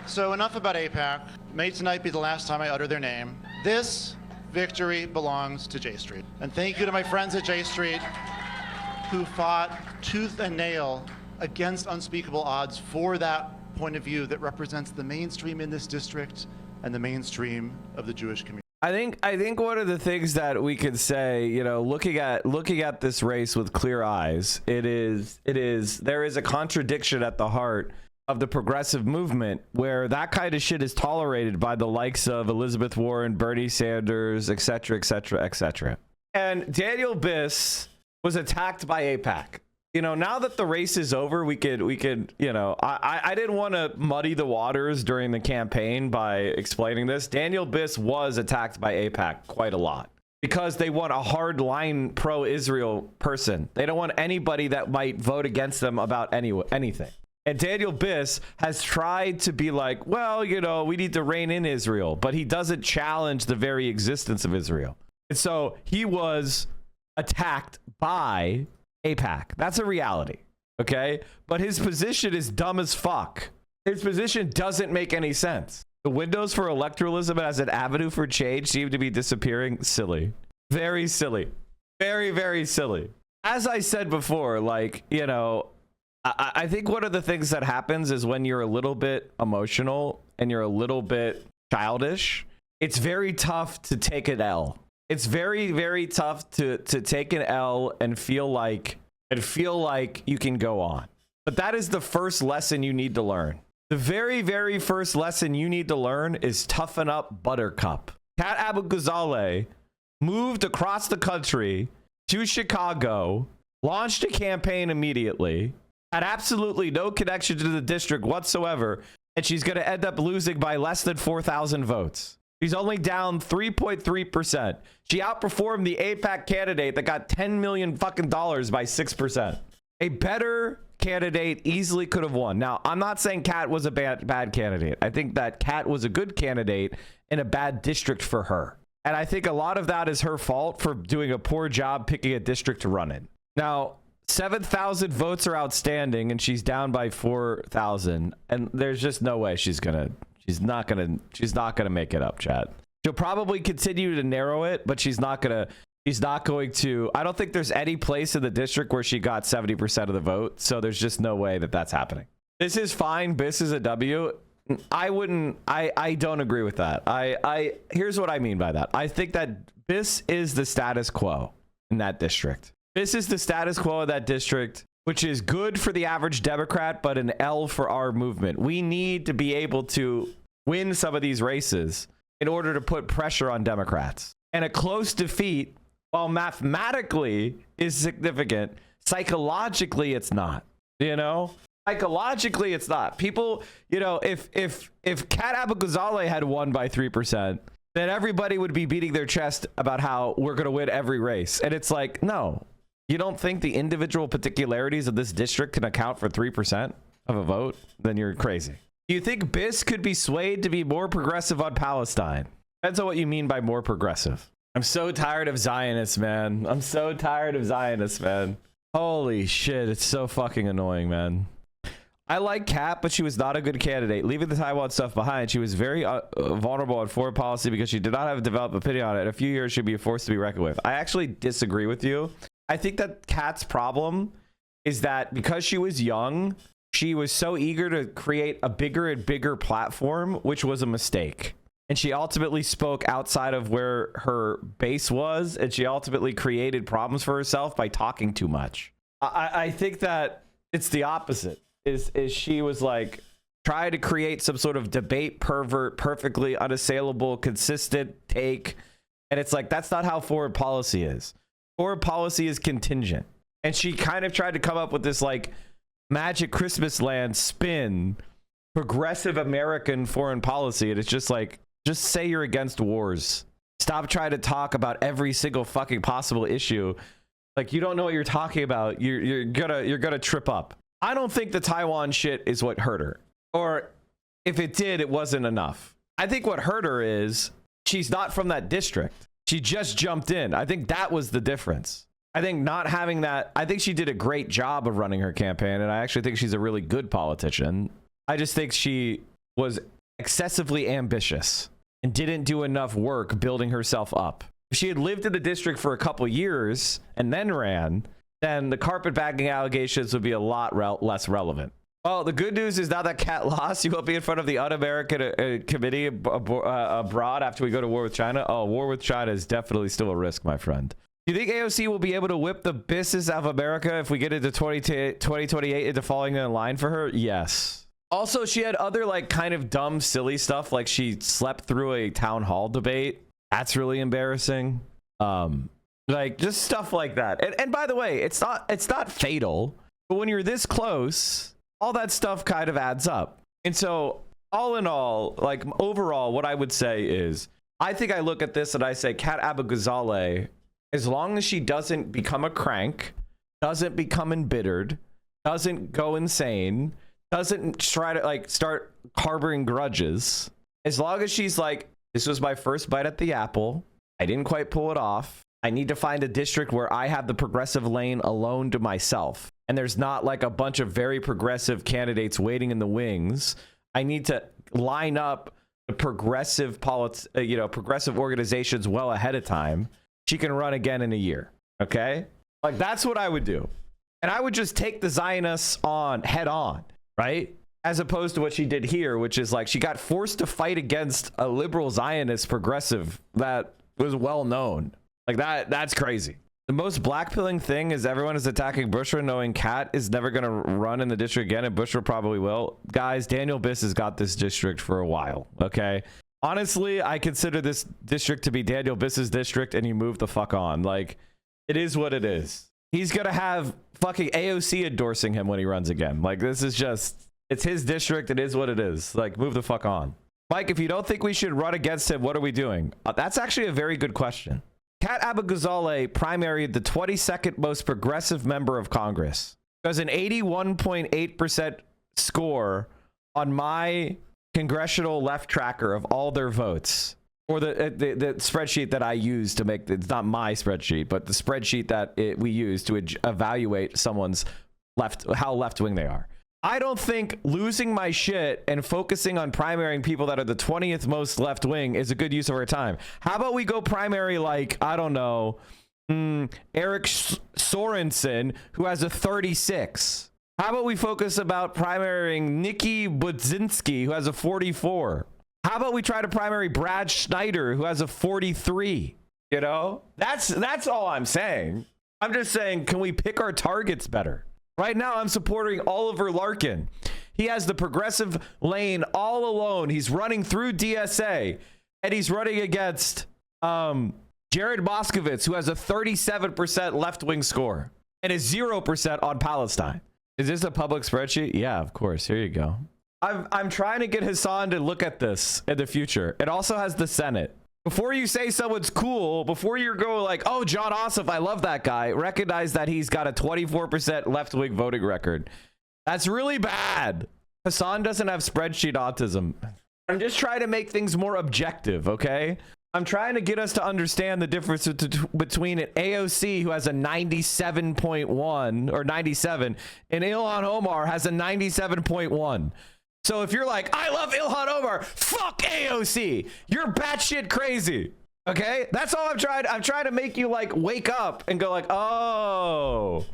So enough about AIPAC. May tonight be the last time I utter their name. This victory belongs to J Street. And thank you to my friends at J Street who fought tooth and nail against unspeakable odds for that point of view that represents the mainstream in this district and the mainstream of the Jewish community. I think one of the things that we could say, you know, looking at this race with clear eyes, there is a contradiction at the heart of the progressive movement where that kind of shit is tolerated by the likes of Elizabeth Warren, Bernie Sanders, etc., etc., etc. And Daniel Biss was attacked by AIPAC. You know, now that the race is over, we could, you know, I didn't want to muddy the waters during the campaign by explaining this. Daniel Biss was attacked by AIPAC quite a lot because they want a hardline pro-Israel person. They don't want anybody that might vote against them about anything. And Daniel Biss has tried to be like, well, you know, we need to rein in Israel, but he doesn't challenge the very existence of Israel. And so he was attacked by AIPAC. That's a reality. Okay. But his position is dumb as fuck. His position doesn't make any sense. The windows for electoralism as an avenue for change seem to be disappearing. Silly. Very silly. Very, very silly. As I said before, like, you know, I think one of the things that happens is when you're a little bit emotional and you're a little bit childish, it's very tough to take an L. It's very, very tough to take an L and feel like you can go on. But that is the first lesson you need to learn. The very, very first lesson you need to learn is toughen up, Buttercup. Kat Abu-Ghazaleh moved across the country to Chicago, launched a campaign immediately, had absolutely no connection to the district whatsoever, and she's going to end up losing by less than 4,000 votes. She's only down 3.3%. She outperformed the AIPAC candidate that got $10 million fucking dollars by 6%. A better candidate easily could have won. Now, I'm not saying Kat was a bad candidate. I think that Kat was a good candidate in a bad district for her. And I think a lot of that is her fault for doing a poor job picking a district to run in. Now, 7,000 votes are outstanding and she's down by 4,000. And there's just no way she's not gonna make it up, chat. She'll probably continue to narrow it, but she's not going to. I don't think there's any place in the district where she got 70% of the vote. So there's just no way that that's happening. This is fine. Biss is a W. I don't agree with that. Here's what I mean by that. I think that Biss is the status quo in that district. This is the status quo of that district, which is good for the average Democrat, but an L for our movement. We need to be able to win some of these races in order to put pressure on Democrats. And a close defeat, while mathematically is significant, psychologically it's not. You know, Psychologically, it's not. People, you know, if Kat Abou-Ghazaleh had won by 3%, then everybody would be beating their chest about how we're going to win every race. And it's like, no, you don't think the individual particularities of this district can account for 3% of a vote? Then you're crazy. Do you think BIS could be swayed to be more progressive on Palestine? Depends on what you mean by more progressive. I'm so tired of Zionists, man. I'm so tired of Zionists, man. Holy shit, it's so fucking annoying, man. I like Kat, but she was not a good candidate. Leaving the Taiwan stuff behind, she was very vulnerable on foreign policy because she did not have a developed opinion on it. In a few years, she'd be a force to be reckoned with. I actually disagree with you. I think that Kat's problem is that because she was young, she was so eager to create a bigger and bigger platform, which was a mistake. And she ultimately spoke outside of where her base was, and she ultimately created problems for herself by talking too much. I think that it's the opposite. Is she was like trying to create some sort of debate pervert, perfectly unassailable, consistent take. And it's like, that's not how foreign policy is. Foreign policy is contingent. And she kind of tried to come up with this like magic Christmas land spin, progressive American foreign policy. And it's just like, just say you're against wars. Stop trying to talk about every single fucking possible issue. Like, you don't know what you're talking about. You're gonna trip up. I don't think the Taiwan shit is what hurt her. Or if it did, it wasn't enough. I think what hurt her is she's not from that district. She just jumped in. I think that was the difference. I think not having that, I think she did a great job of running her campaign, and I actually think she's a really good politician. I just think she was excessively ambitious and didn't do enough work building herself up. If she had lived in the district for a couple years and then ran, then the carpetbagging allegations would be a lot less relevant. Well, the good news is now that Kat lost, you won't be in front of the Un-American Committee abroad after we go to war with China. Oh, war with China is definitely still a risk, my friend. Do you think AOC will be able to whip the business of America if we get into 2028 into falling in line for her? Yes. Also, she had other like kind of dumb, silly stuff. Like she slept through a town hall debate. That's really embarrassing. Like just stuff like that. And by the way, it's not fatal, but when you're this close, all that stuff kind of adds up. And so all in all, like overall, what I would say is, I think I look at this and I say, Kat Abou-Ghazaleh, as long as she doesn't become a crank, doesn't become embittered, doesn't go insane, doesn't try to like start harboring grudges, as long as she's like, this was my first bite at the apple, I didn't quite pull it off, I need to find a district where I have the progressive lane alone to myself. And there's not like a bunch of very progressive candidates waiting in the wings. I need to line up the progressive progressive organizations well ahead of time. She can run again in a year. Okay? Like that's what I would do. And I would just take the Zionists on head on, right? As opposed to what she did here, which is like she got forced to fight against a liberal Zionist progressive that was well known. Like that's crazy. The most blackpilling thing is everyone is attacking Bushra knowing Kat is never going to run in the district again, and Bushra probably will. Guys, Daniel Biss has got this district for a while, okay? Honestly, I consider this district to be Daniel Biss's district, and you move the fuck on. Like, it is what it is. He's going to have fucking AOC endorsing him when he runs again. Like, this is just, it's his district. It is what it is. Like, move the fuck on. Mike, if you don't think we should run against him, what are we doing? That's actually a very good question. Kat Abou-Ghazaleh primaried the 22nd most progressive member of Congress. There's an 81.8% score on my congressional left tracker of all their votes, or the spreadsheet that I use to make, it's not my spreadsheet, but the spreadsheet that we use to evaluate someone's how left-wing they are. I don't think losing my shit and focusing on primarying people that are the 20th most left wing is a good use of our time. How about we go primary like, I don't know, Eric Sorensen, who has a 36. How about we focus about primarying Nikki Budzinski, who has a 44. How about we try to primary Brad Schneider, who has a 43? You know, that's all I'm saying. I'm just saying, can we pick our targets better? Right now, I'm supporting Oliver Larkin. He has the progressive lane all alone. He's running through DSA, and he's running against Jared Moskowitz, who has a 37% left-wing score and a 0% on Palestine. Is this a public spreadsheet? Yeah, of course. Here you go. I'm trying to get Hassan to look at this in the future. It also has the Senate. Before you say someone's cool, before you go like, oh, John Ossoff, I love that guy, recognize that he's got a 24% left-wing voting record. That's really bad. Hassan doesn't have spreadsheet autism. I'm just trying to make things more objective, okay? I'm trying to get us to understand the difference between an AOC who has a 97.1 or 97 and Ilhan Omar has a 97.1. So if you're like, I love Ilhan Omar, fuck AOC, you're batshit crazy. Okay? That's all I'm trying to make you like wake up and go like, oh,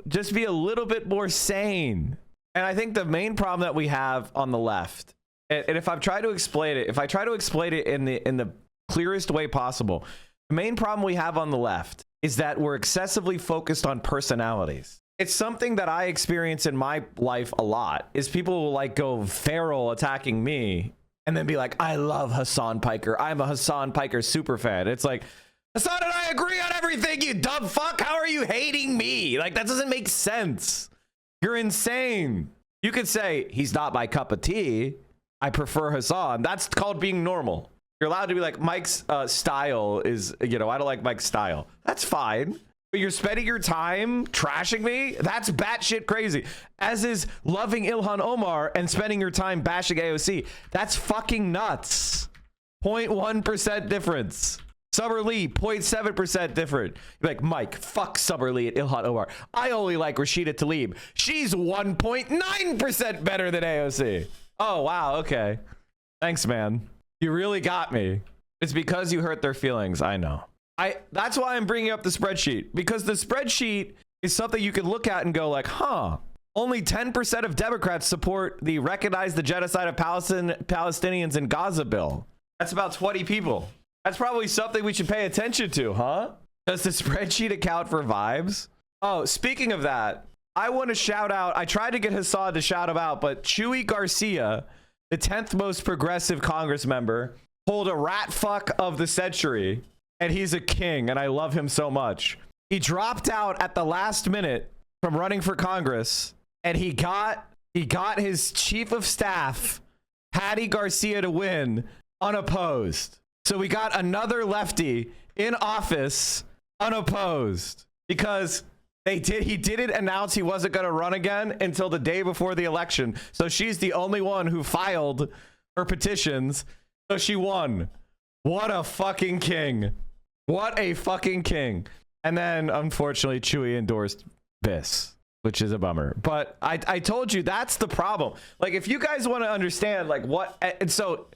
just be a little bit more sane. And I think the main problem that we have on the left, and if I try to explain it, in the clearest way possible, the main problem we have on the left is that we're excessively focused on personalities. It's something that I experience in my life a lot, is people will like go feral attacking me and then be like, I love Hassan Piker. I'm a Hassan Piker super fan. It's like, Hassan and I agree on everything, you dumb fuck. How are you hating me? Like, that doesn't make sense. You're insane. You could say, he's not my cup of tea. I prefer Hassan. That's called being normal. You're allowed to be like, Mike's style is, I don't like Mike's style. That's fine. But you're spending your time trashing me? That's batshit crazy. As is loving Ilhan Omar and spending your time bashing AOC. That's fucking nuts. 0.1% difference. Summer Lee, 0.7% different. You're like, Mike, fuck Summer Lee and Ilhan Omar. I only like Rashida Tlaib. She's 1.9% better than AOC. Oh, wow. Okay. Thanks, man. You really got me. It's because you hurt their feelings. I know. That's why I'm bringing up the spreadsheet, because the spreadsheet is something you can look at and go like, huh, only 10% of Democrats support the Recognize the Genocide of Palestinians in Gaza bill. That's about 20 people. That's probably something we should pay attention to, huh? Does the spreadsheet account for vibes? Oh, speaking of that, I want to shout out, I tried to get Hassan to shout him out, but Chuy Garcia, the 10th most progressive Congress member, pulled a rat fuck of the century. And he's a king, and I love him so much. He dropped out at the last minute from running for Congress, and he got his chief of staff, Patty Garcia, to win unopposed. So we got another lefty in office unopposed, because he didn't announce he wasn't going to run again until the day before the election. So she's the only one who filed her petitions. So she won. What a fucking king. What a fucking king. And then, unfortunately, Chewy endorsed this, which is a bummer. But I told you, that's the problem. Like, if you guys want to understand, like, what... And so,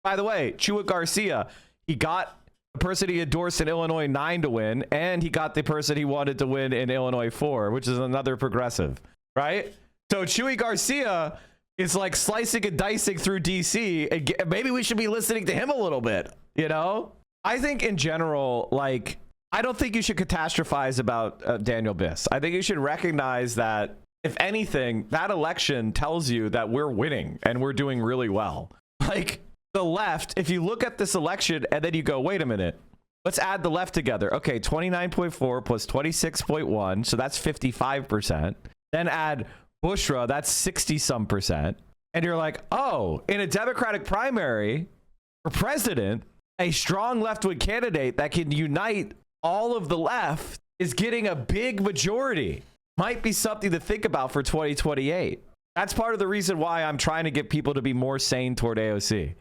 by the way, Chuy Garcia, he got the person he endorsed in Illinois 9 to win, and he got the person he wanted to win in Illinois 4, which is another progressive, right? So Chuy Garcia is, like, slicing and dicing through D.C., and maybe we should be listening to him a little bit, you know? I think in general, like, I don't think you should catastrophize about Daniel Biss. I think you should recognize that, if anything, that election tells you that we're winning and we're doing really well. Like, the left, if you look at this election and then you go, wait a minute, let's add the left together. Okay, 29.4 plus 26.1, so that's 55%. Then add Bushra, that's 60-some%. And you're like, oh, in a Democratic primary for president, a strong left-wing candidate that can unite all of the left is getting a big majority. Might be something to think about for 2028. That's part of the reason why I'm trying to get people to be more sane toward AOC.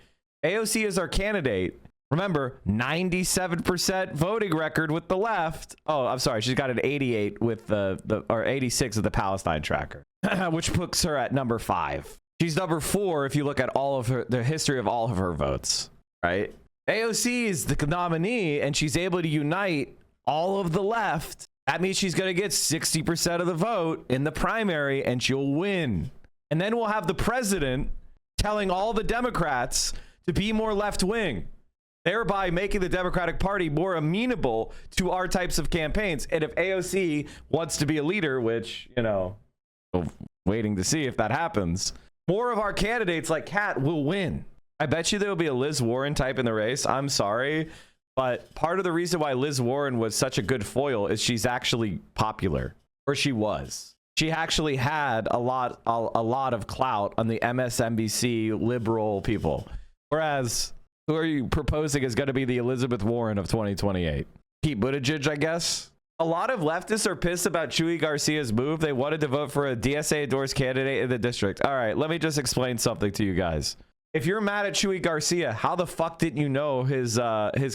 AOC is our candidate. Remember, 97% voting record with the left. Oh, I'm sorry. She's got an 88 with or 86 of the Palestine tracker, which puts her at number 5. She's number 4 if you look at all of the history of all of her votes, right? AOC is the nominee, and she's able to unite all of the left. That means she's going to get 60% of the vote in the primary, and she'll win. And then we'll have the president telling all the Democrats to be more left-wing, thereby making the Democratic Party more amenable to our types of campaigns. And if AOC wants to be a leader, which, you know, waiting to see if that happens, more of our candidates like Kat will win. I bet you there will be a Liz Warren type in the race. I'm sorry, But part of the reason why Liz Warren was such a good foil is she's actually popular, or she was. She actually had a lot of clout on the MSNBC liberal people. Whereas, who are you proposing is going to be the Elizabeth Warren of 2028? Pete Buttigieg, I guess. A lot of leftists are pissed about Chuy Garcia's move. They wanted to vote for a DSA endorsed candidate in the district. All right, let me just explain something to you guys. If you're mad at Chuy Garcia, how the fuck didn't you know his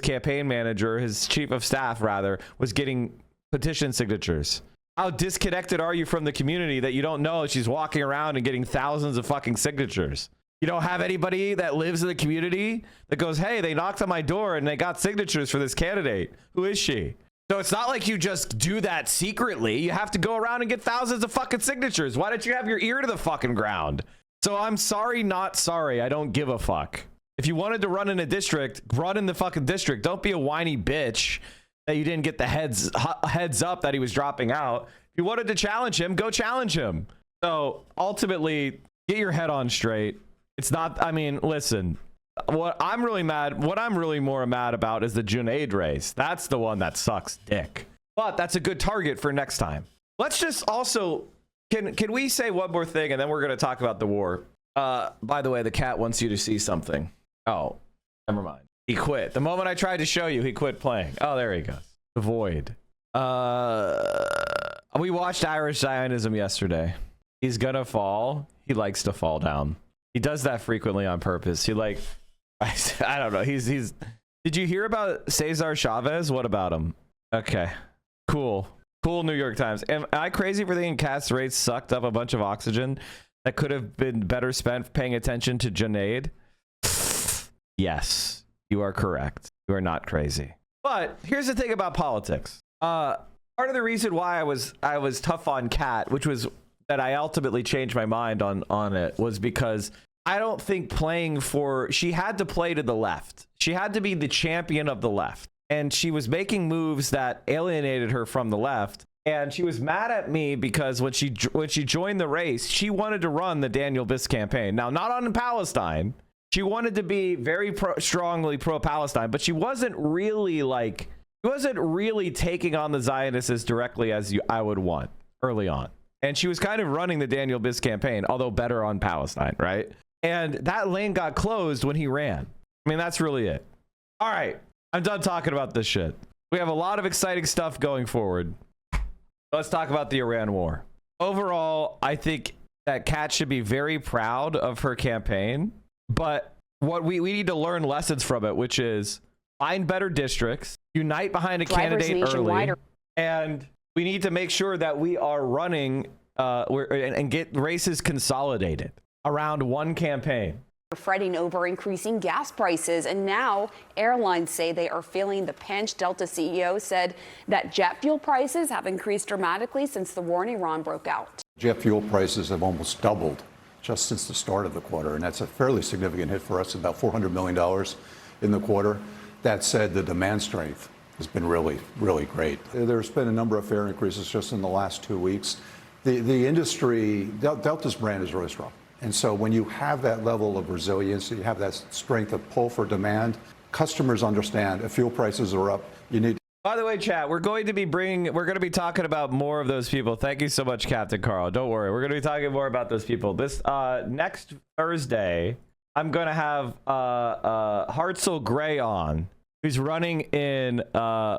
campaign manager, his chief of staff rather, was getting petition signatures? How disconnected are you from the community that you don't know she's walking around and getting thousands of fucking signatures? You don't have anybody that lives in the community that goes, hey, they knocked on my door and they got signatures for this candidate. Who is she? So it's not like you just do that secretly. You have to go around and get thousands of fucking signatures. Why don't you have your ear to the fucking ground? So I'm sorry, not sorry. I don't give a fuck. If you wanted to run in a district, run in the fucking district. Don't be a whiny bitch that you didn't get the heads up that he was dropping out. If you wanted to challenge him, go challenge him. So ultimately, get your head on straight. It's not, I mean, listen, what I'm really more mad about is the Junaid race. That's the one that sucks dick. But that's a good target for next time. Let's just also, can we say one more thing and then we're going to talk about the war. By the way, the cat wants you to see something. Oh, never mind. He quit. The moment I tried to show you, he quit playing. Oh, there he goes. The void. We watched Irish Zionism yesterday. He's gonna fall. He likes to fall down. He does that frequently on purpose. He like, I don't know. He's. Did you hear about Cesar Chavez? What about him? Okay, cool. New York Times. Am I crazy for thinking Cat's rates sucked up a bunch of oxygen that could have been better spent paying attention to Junaid? Yes, you are correct. You are not crazy. But here's the thing about politics. Part of the reason why I was tough on Cat, which was that I ultimately changed my mind on it, was because I don't think she had to play to the left. She had to be the champion of the left. And she was making moves that alienated her from the left. And she was mad at me because when she joined the race, she wanted to run the Daniel Biss campaign. Now, not on Palestine. She wanted to be very strongly pro-Palestine, but she wasn't really taking on the Zionists directly as I would want early on. And she was kind of running the Daniel Biss campaign, although better on Palestine, right? And that lane got closed when he ran. I mean, that's really it. All right, I'm done talking about this shit. We have a lot of exciting stuff going forward. Let's talk about the Iran war. Overall, I think that Kat should be very proud of her campaign. But what we need to learn lessons from it, which is find better districts, unite behind a candidate early, and we need to make sure that we are running and get races consolidated around one campaign. Fretting over increasing gas prices, and now airlines say they are feeling the pinch. Delta CEO said that jet fuel prices have increased dramatically since the war in Iran broke out. Jet fuel prices have almost doubled just since the start of the quarter, and that's a fairly significant hit for us, about $400 million in the quarter. That said, the demand strength has been really, really great. There's been a number of fare increases just in the last 2 weeks. The industry, Delta's brand is really strong. And so when you have that level of resiliency, you have that strength of pull for demand, customers understand if fuel prices are up, you need. By the way, chat, we're going to be talking about more of those people. Thank you so much, Captain Carl. Don't worry. We're going to be talking more about those people. This next Thursday, I'm going to have Hartzell Gray on, who's running in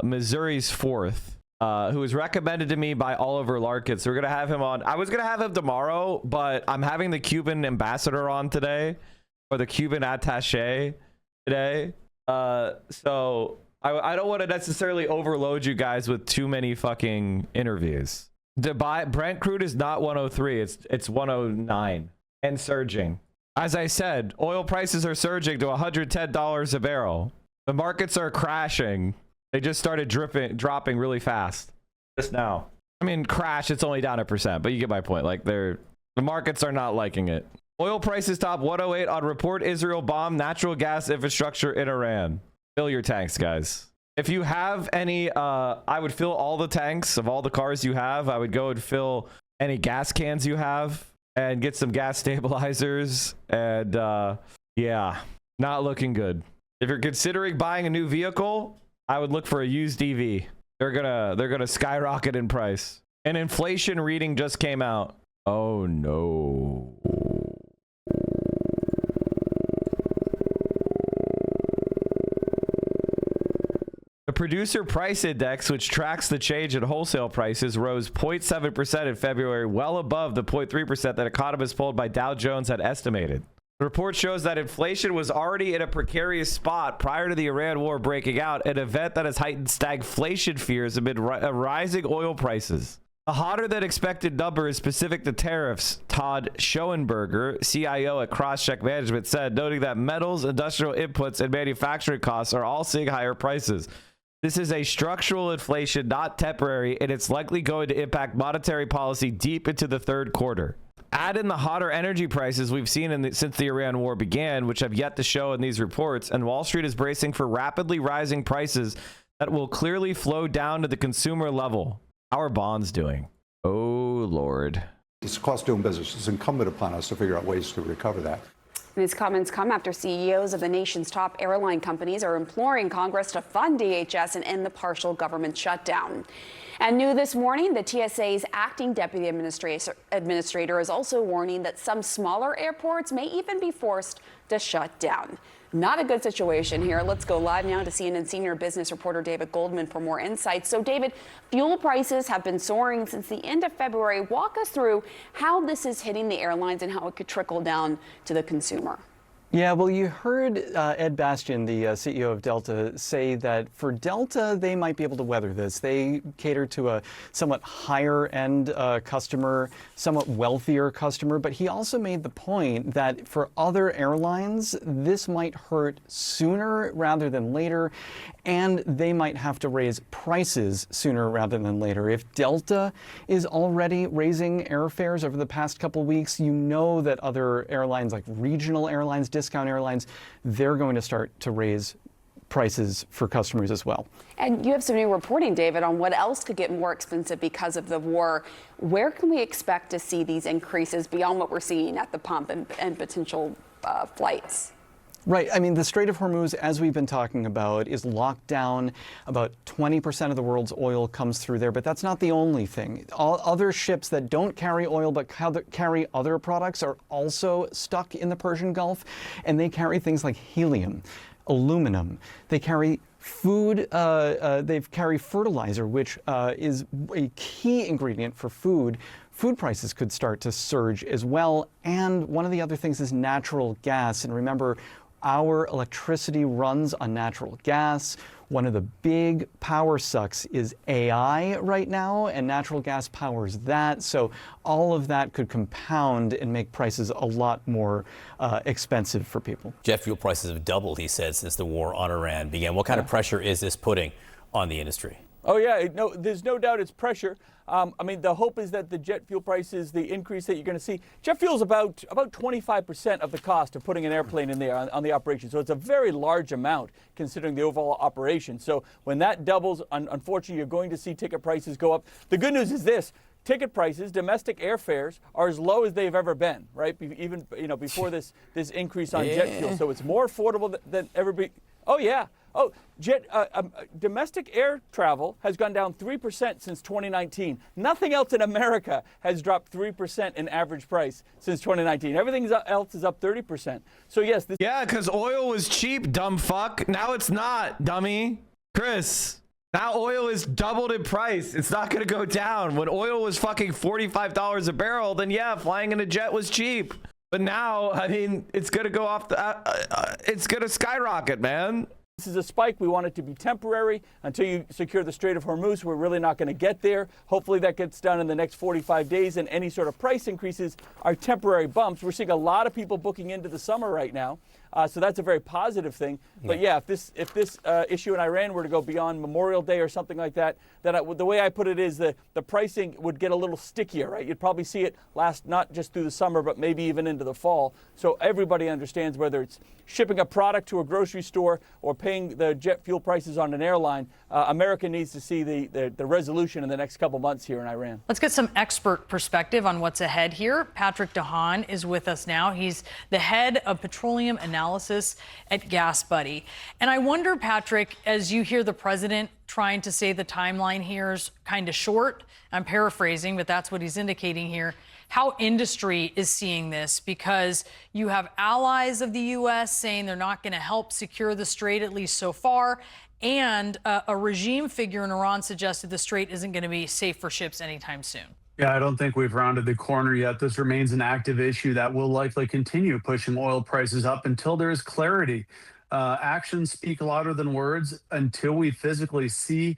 Missouri's 4th. Who was recommended to me by Oliver Larkin. So we're going to have him on. I was going to have him tomorrow, but I'm having the Cuban ambassador on today, or the Cuban attaché today. So I don't want to necessarily overload you guys with too many fucking interviews. Brent crude is not 103. It's 109 and surging. As I said, oil prices are surging to $110 a barrel. The markets are crashing. They just started dropping really fast just now. I mean, crash, it's only down 1%, but you get my point. Like, the markets are not liking it. Oil prices top 108 on report Israel bomb natural gas infrastructure in Iran. Fill your tanks, guys. If you have any, I would fill all the tanks of all the cars you have. I would go and fill any gas cans you have and get some gas stabilizers. And yeah, not looking good. If you're considering buying a new vehicle, I would look for a used EV. They're gonna skyrocket in price. An inflation reading just came out. Oh no. The producer price index, which tracks the change in wholesale prices, rose 0.7% in February, well above the 0.3% that economists polled by Dow Jones had estimated. The report shows that inflation was already in a precarious spot prior to the Iran war breaking out, an event that has heightened stagflation fears amid rising oil prices. A hotter than expected number is specific to tariffs, Todd Schoenberger, CIO at Crosscheck Management, said, noting that metals, industrial inputs, and manufacturing costs are all seeing higher prices. This is a structural inflation, not temporary, and it's likely going to impact monetary policy deep into the third quarter. Add in the hotter energy prices we've seen since the Iran war began, which have yet to show in these reports, and Wall Street is bracing for rapidly rising prices that will clearly flow down to the consumer level. How are bonds doing? Oh, Lord. It's a cost doing business. It's incumbent upon us to figure out ways to recover that. These comments come after CEOs of the nation's top airline companies are imploring Congress to fund DHS and end the partial government shutdown. And new this morning, the TSA's acting deputy administrator is also warning that some smaller airports may even be forced to shut down. Not a good situation here. Let's go live now to CNN senior business reporter David Goldman for more insights. So, David, fuel prices have been soaring since the end of February. Walk us through how this is hitting the airlines and how it could trickle down to the consumer. Yeah, well, you heard Ed Bastian, the CEO of Delta, say that for Delta, they might be able to weather this. They cater to a somewhat higher-end customer, somewhat wealthier customer. But he also made the point that for other airlines, this might hurt sooner rather than later, and they might have to raise prices sooner rather than later. If Delta is already raising airfares over the past couple weeks, you know that other airlines like regional airlines, discount airlines, they're going to start to raise prices for customers as well. And you have some new reporting, David, on what else could get more expensive because of the war. Where can we expect to see these increases beyond what we're seeing at the pump and potential flights? Right. I mean, the Strait of Hormuz, as we've been talking about, is locked down. About 20% of the world's oil comes through there, but that's not the only thing. All other ships that don't carry oil but carry other products are also stuck in the Persian Gulf, and they carry things like helium, aluminum. They carry food, they carry fertilizer, which is a key ingredient for food. Food prices could start to surge as well. And one of the other things is natural gas. And remember, our electricity runs on natural gas. One of the big power sucks is AI right now, and natural gas powers that. So all of that could compound and make prices a lot more expensive for people. Jet fuel prices have doubled, he said, since the war on Iran began. What kind of pressure is this putting on the industry? Oh, yeah, no, there's no doubt it's pressure. I mean, the hope is that the jet fuel prices, the increase that you're going to see, jet fuel is about 25% of the cost of putting an airplane in there on the operation. So it's a very large amount considering the overall operation. So when that doubles, unfortunately, you're going to see ticket prices go up. The good news is this. Ticket prices, domestic airfares, are as low as they've ever been, right? Even before this increase on jet fuel. So it's more affordable than ever be. Oh, yeah. Oh, domestic air travel has gone down 3% since 2019. Nothing else in America has dropped 3% in average price since 2019. Everything else is up 30%. So, yes. Yeah, because oil was cheap, dumb fuck. Now it's not, dummy. Chris, now oil is doubled in price. It's not going to go down. When oil was fucking $45 a barrel, then yeah, flying in a jet was cheap. But now, I mean, it's going to go off it's going to skyrocket, man. This is a spike. We want it to be temporary until you secure the Strait of Hormuz. We're really not going to get there. Hopefully that gets done in the next 45 days, and any sort of price increases are temporary bumps. We're seeing a lot of people booking into the summer right now. So that's a very positive thing. But yeah, if this issue in Iran were to go beyond Memorial Day or something like that, then the way I put it is the pricing would get a little stickier, right? You'd probably see it last not just through the summer, but maybe even into the fall. So everybody understands, whether it's shipping a product to a grocery store or paying the jet fuel prices on an airline, America needs to see the resolution in the next couple months here in Iran. Let's get some expert perspective on what's ahead here. Patrick DeHaan is with us now. He's the head of petroleum analysis analysis at Gas Buddy. And I wonder, Patrick, as you hear the president trying to say the timeline here is kind of short, I'm paraphrasing, but that's what he's indicating here, how industry is seeing this, because you have allies of the U.S. saying they're not going to help secure the strait, at least so far, and a regime figure in Iran suggested the strait isn't going to be safe for ships anytime soon. Yeah, I don't think we've rounded the corner yet. This remains an active issue that will likely continue pushing oil prices up until there is clarity. Actions speak louder than words. Until we physically see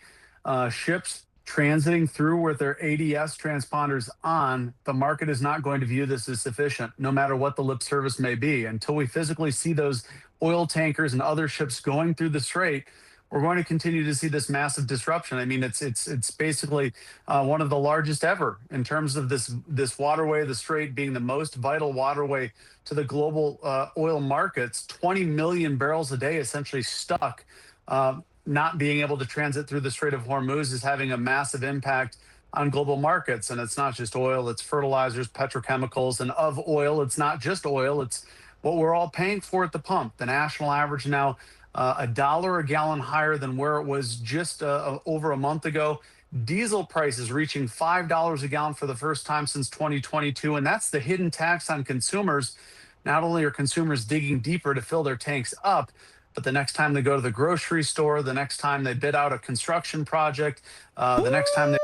ships transiting through with their ADS transponders on, the market is not going to view this as sufficient, no matter what the lip service may be. Until we physically see those oil tankers and other ships going through the strait, we're going to continue to see this massive disruption. I mean, it's basically one of the largest ever in terms of this waterway, the strait being the most vital waterway to the global oil markets. 20 million barrels a day essentially stuck. Not being able to transit through the Strait of Hormuz is having a massive impact on global markets. And it's not just oil, it's fertilizers, petrochemicals, and of oil, it's not just oil, it's what we're all paying for at the pump. The national average now $1 a gallon higher than where it was just over a month ago. Diesel prices reaching $5 a gallon for the first time since 2022. And that's the hidden tax on consumers. Not only are consumers digging deeper to fill their tanks up, but the next time they go to the grocery store, the next time they bid out a construction project, the next time they...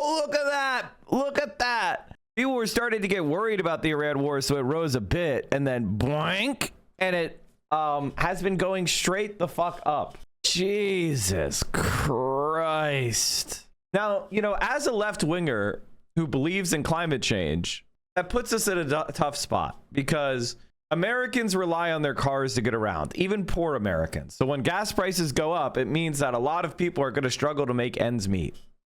Look at that. Look at that. People were starting to get worried about the Iran war, so it rose a bit, and then blank, and it has been going straight the fuck up. Jesus Christ. Now, you know, as a left-winger who believes in climate change, that puts us in a tough spot because Americans rely on their cars to get around, even poor Americans. So when gas prices go up, it means that a lot of people are going to struggle to make ends meet,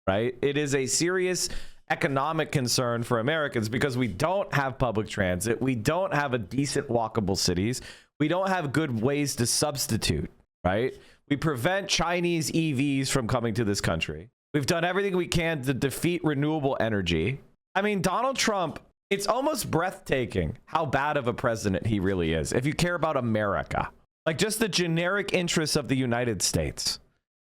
right? It is a serious economic concern for Americans because we don't have public transit. We don't have a decent walkable cities. We don't have good ways to substitute, right? We prevent Chinese EVs from coming to this country. We've done everything we can to defeat renewable energy. I mean, Donald Trump, it's almost breathtaking how bad of a president he really is. If you care about America, like just the generic interests of the United States,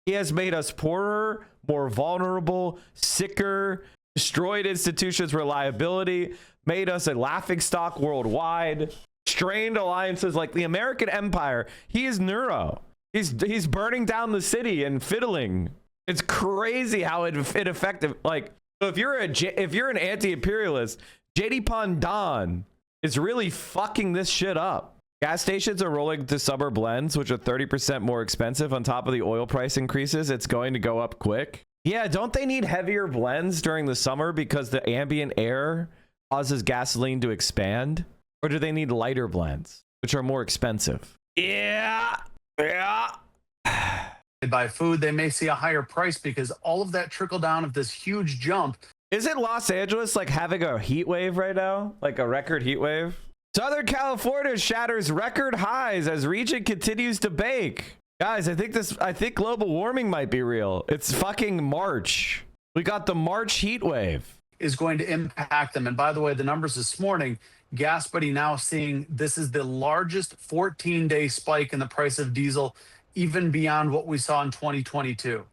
he has made us poorer, more vulnerable, sicker, destroyed institutions' reliability, made us a laughingstock worldwide, strained alliances like the American empire. He is neuro. He's burning down the city and fiddling. It's crazy how it effective. Like, if you're an anti-imperialist, JD Pandan is really fucking this shit up. Gas stations are rolling to summer blends, which are 30% more expensive on top of the oil price increases. It's going to go up quick. Yeah, don't they need heavier blends during the summer because the ambient air causes gasoline to expand? Or do they need lighter blends, which are more expensive? Yeah. They buy food, they may see a higher price because all of that trickle down of this huge jump. Isn't Los Angeles like having a heat wave right now? Like a record heat wave? Southern California shatters record highs as region continues to bake. Guys, I think global warming might be real. It's fucking March. We got the March heat wave. Is going to impact them. And by the way, the numbers this morning, Gas Buddy now seeing this is the largest 14-day spike in the price of diesel, even beyond what we saw in 2022.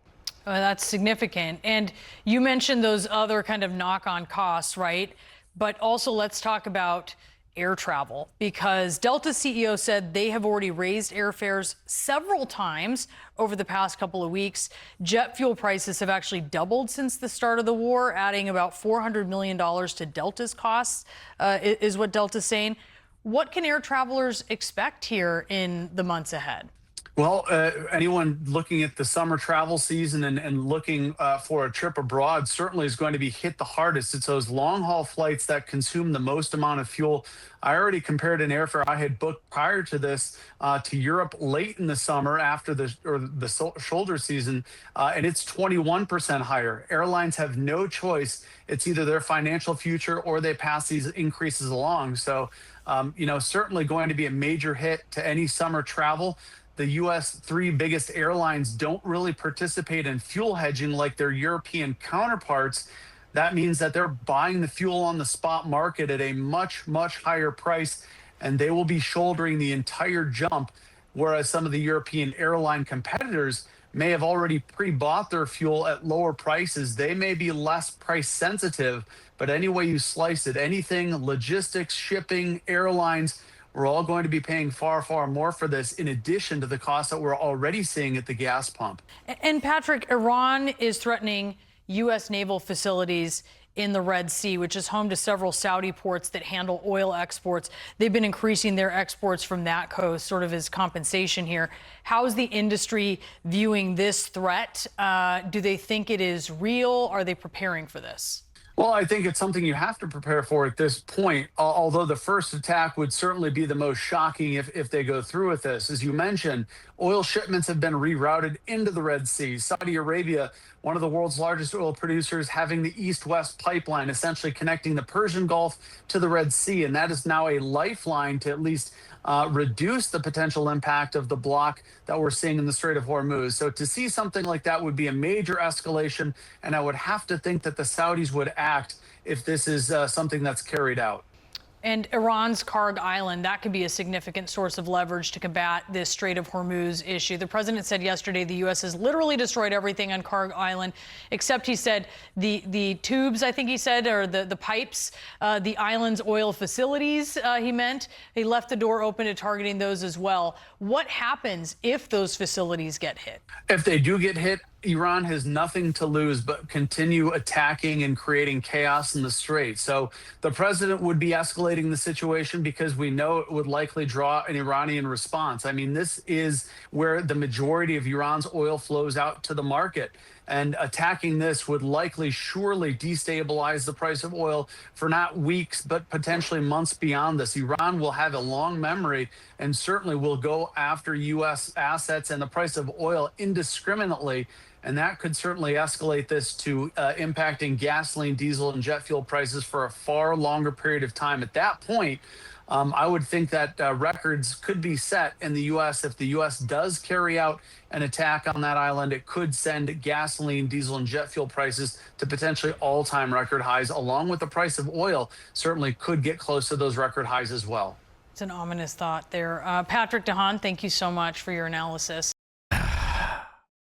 That's significant. And you mentioned those other kind of knock-on costs, right? But also let's talk about air travel, because Delta CEO said they have already raised airfares several times over the past couple of weeks. Jet fuel prices have actually doubled since the start of the war, adding about $400 million to Delta's costs, is what Delta's saying. What can air travelers expect here in the months ahead? Well, anyone looking at the summer travel season and looking for a trip abroad certainly is going to be hit the hardest. It's those long-haul flights that consume the most amount of fuel. I already compared an airfare I had booked prior to this to Europe late in the summer after the shoulder season, and it's 21% higher. Airlines have no choice. It's either their financial future or they pass these increases along. So, certainly going to be a major hit to any summer travel. The U.S. three biggest airlines don't really participate in fuel hedging like their European counterparts. That means that they're buying the fuel on the spot market at a much, much higher price. and they will be shouldering the entire jump, whereas some of the European airline competitors may have already pre-bought their fuel at lower prices. They may be less price sensitive, but any way you slice it, anything, logistics, shipping, airlines, we're all going to be paying far, far more for this, in addition to the costs that we're already seeing at the gas pump. And Patrick, Iran is threatening U.S. naval facilities in the Red Sea, which is home to several Saudi ports that handle oil exports. They've been increasing their exports from that coast, sort of as compensation here. How is the industry viewing this threat? Do they think it is real? Are they preparing for this? Well, I think it's something you have to prepare for at this point, although the first attack would certainly be the most shocking if they go through with this. As you mentioned, oil shipments have been rerouted into the Red Sea. Saudi Arabia, one of the world's largest oil producers, having the east-west pipeline essentially connecting the Persian Gulf to the Red Sea, and that is now a lifeline to at least reduce the potential impact of the block that we're seeing in the Strait of Hormuz. So to see something like that would be a major escalation, and I would have to think that the Saudis would act if this is something that's carried out. And Iran's Karg Island, that could be a significant source of leverage to combat this Strait of Hormuz issue. The president said yesterday the U.S. has literally destroyed everything on Karg Island, except, he said, the tubes, I think he said, or the pipes, the island's oil facilities, he meant. He left the door open to targeting those as well. What happens if those facilities get hit? If they do get hit, Iran has nothing to lose but continue attacking and creating chaos in the Strait. So the president would be escalating the situation because we know it would likely draw an Iranian response. I mean, this is where the majority of Iran's oil flows out to the market. And attacking this would likely surely destabilize the price of oil for not weeks, but potentially months beyond this. Iran will have a long memory and certainly will go after U.S. assets and the price of oil indiscriminately. And that could certainly escalate this to impacting gasoline, diesel, and jet fuel prices for a far longer period of time. At that point, I would think that records could be set in the U.S. If the U.S. does carry out an attack on that island. It could send gasoline, diesel, and jet fuel prices to potentially all-time record highs, along with the price of oil certainly could get close to those record highs as well. It's an ominous thought there. Patrick DeHaan, thank you so much for your analysis.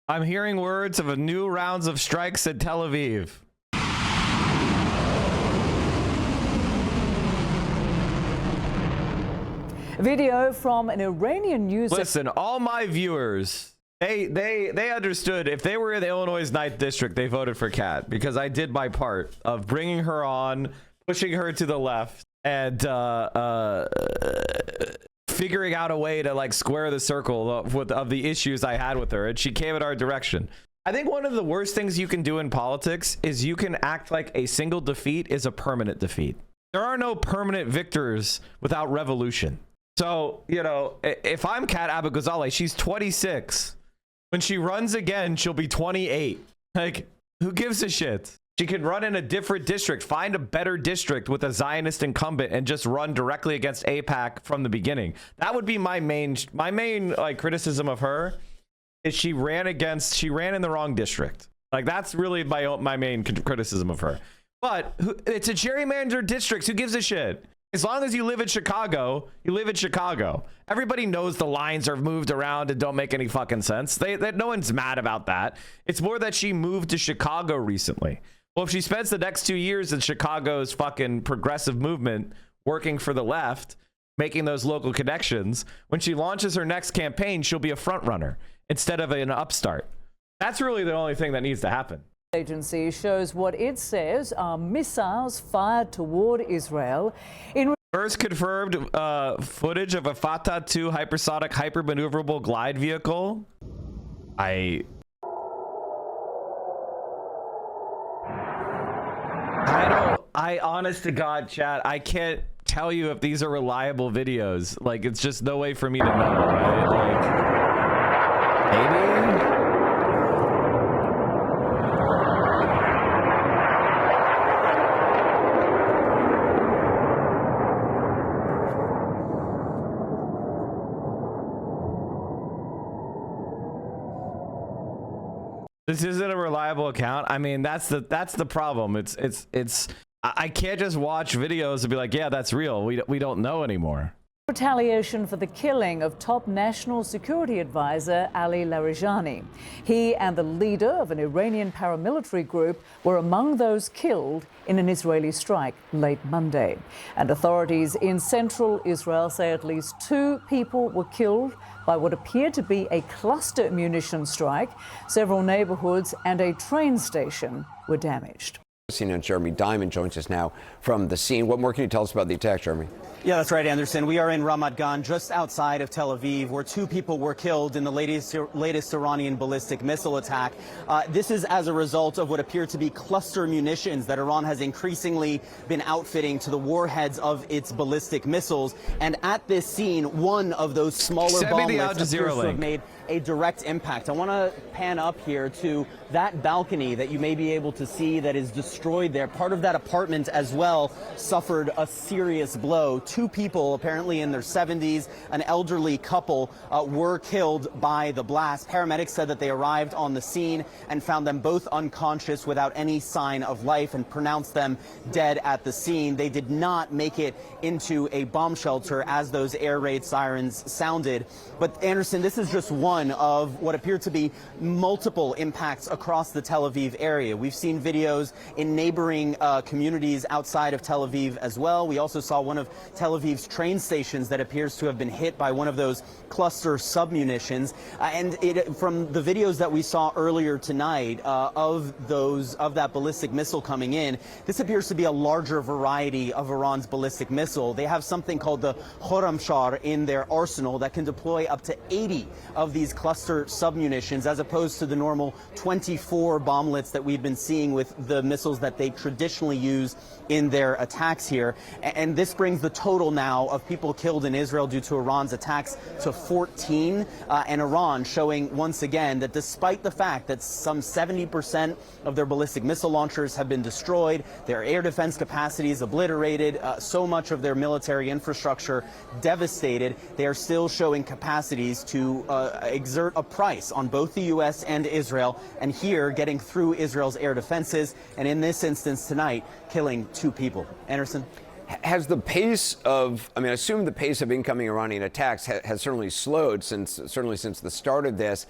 I'm hearing words of a new rounds of strikes at Tel Aviv. Video from an Iranian news. Listen, all my viewers, they understood. If they were in the Illinois 9th district, they voted for Kat because I did my part of bringing her on, pushing her to the left, and figuring out a way to like square the circle of the issues I had with her, and she came in our direction. I think one of the worst things you can do in politics is you can act like a single defeat is a permanent defeat. There are no permanent victors without revolution. So, you know, if I'm Kat Abou-Ghazaleh, she's 26. When she runs again, she'll be 28. Like, who gives a shit? She could run in a different district, find a better district with a Zionist incumbent, and just run directly against AIPAC from the beginning. That would be my main like criticism of her. Is she ran in the wrong district. Like, that's really my main criticism of her. But it's a gerrymandered district. Who gives a shit? As long as you live in Chicago, you live in Chicago. Everybody knows the lines are moved around and don't make any fucking sense. No one's mad about that. It's more that she moved to Chicago recently. Well, if she spends the next 2 years in Chicago's fucking progressive movement, working for the left, making those local connections, when she launches her next campaign, she'll be a front runner instead of an upstart. That's really the only thing that needs to happen. Agency shows what it says are missiles fired toward Israel. First confirmed footage of a Fatah 2 hypersonic hypermaneuverable glide vehicle. I honest to God, chat, I can't tell you if these are reliable videos. Like, it's just no way for me to know, right? Like, maybe? This isn't a reliable account. I mean, that's the problem. I can't just watch videos and be like, yeah, that's real. We don't know anymore. Retaliation for the killing of top national security advisor Ali Larijani. He and the leader of an Iranian paramilitary group were among those killed in an Israeli strike late Monday. And authorities in central Israel say at least 2 people were killed by what appeared to be a cluster munition strike. Several neighborhoods and a train station were damaged. Jeremy Diamond joins us now from the scene. What more can you tell us about the attack, Jeremy? Yeah, that's right, Anderson. We are in Ramat Gan, just outside of Tel Aviv, where 2 people were killed in the latest Iranian ballistic missile attack. This is as a result of what appear to be cluster munitions that Iran has increasingly been outfitting to the warheads of its ballistic missiles. And at this scene, one of those smaller bomblets appears to have made a direct impact. I want to pan up here to that balcony that you may be able to see that is destroyed there. Part of that apartment as well suffered a serious blow. 2 people, apparently in their 70s, an elderly couple, were killed by the blast. Paramedics said that they arrived on the scene and found them both unconscious without any sign of life and pronounced them dead at the scene. They did not make it into a bomb shelter as those air raid sirens sounded. But Anderson, this is just one of what appear to be multiple impacts across the Tel Aviv area. We've seen videos in neighboring communities outside of Tel Aviv as well. We also saw one of Tel Aviv's train stations that appears to have been hit by one of those cluster submunitions. And from the videos that we saw earlier tonight of that ballistic missile coming in, this appears to be a larger variety of Iran's ballistic missile. They have something called the Khorramshahr in their arsenal that can deploy up to 80 of these cluster submunitions, as opposed to the normal 24 bomblets that we've been seeing with the missiles that they traditionally use in their attacks here. And this brings the total now of people killed in Israel due to Iran's attacks to 14, and Iran showing once again that despite the fact that some 70% of their ballistic missile launchers have been destroyed, their air defense capacities obliterated, so much of their military infrastructure devastated, they are still showing capacities to exert a price on both the U.S. and Israel, and here getting through Israel's air defenses, and in this instance tonight, killing 2 people. Anderson? Has the pace of, I assume the pace of incoming Iranian attacks has certainly slowed since the start of this.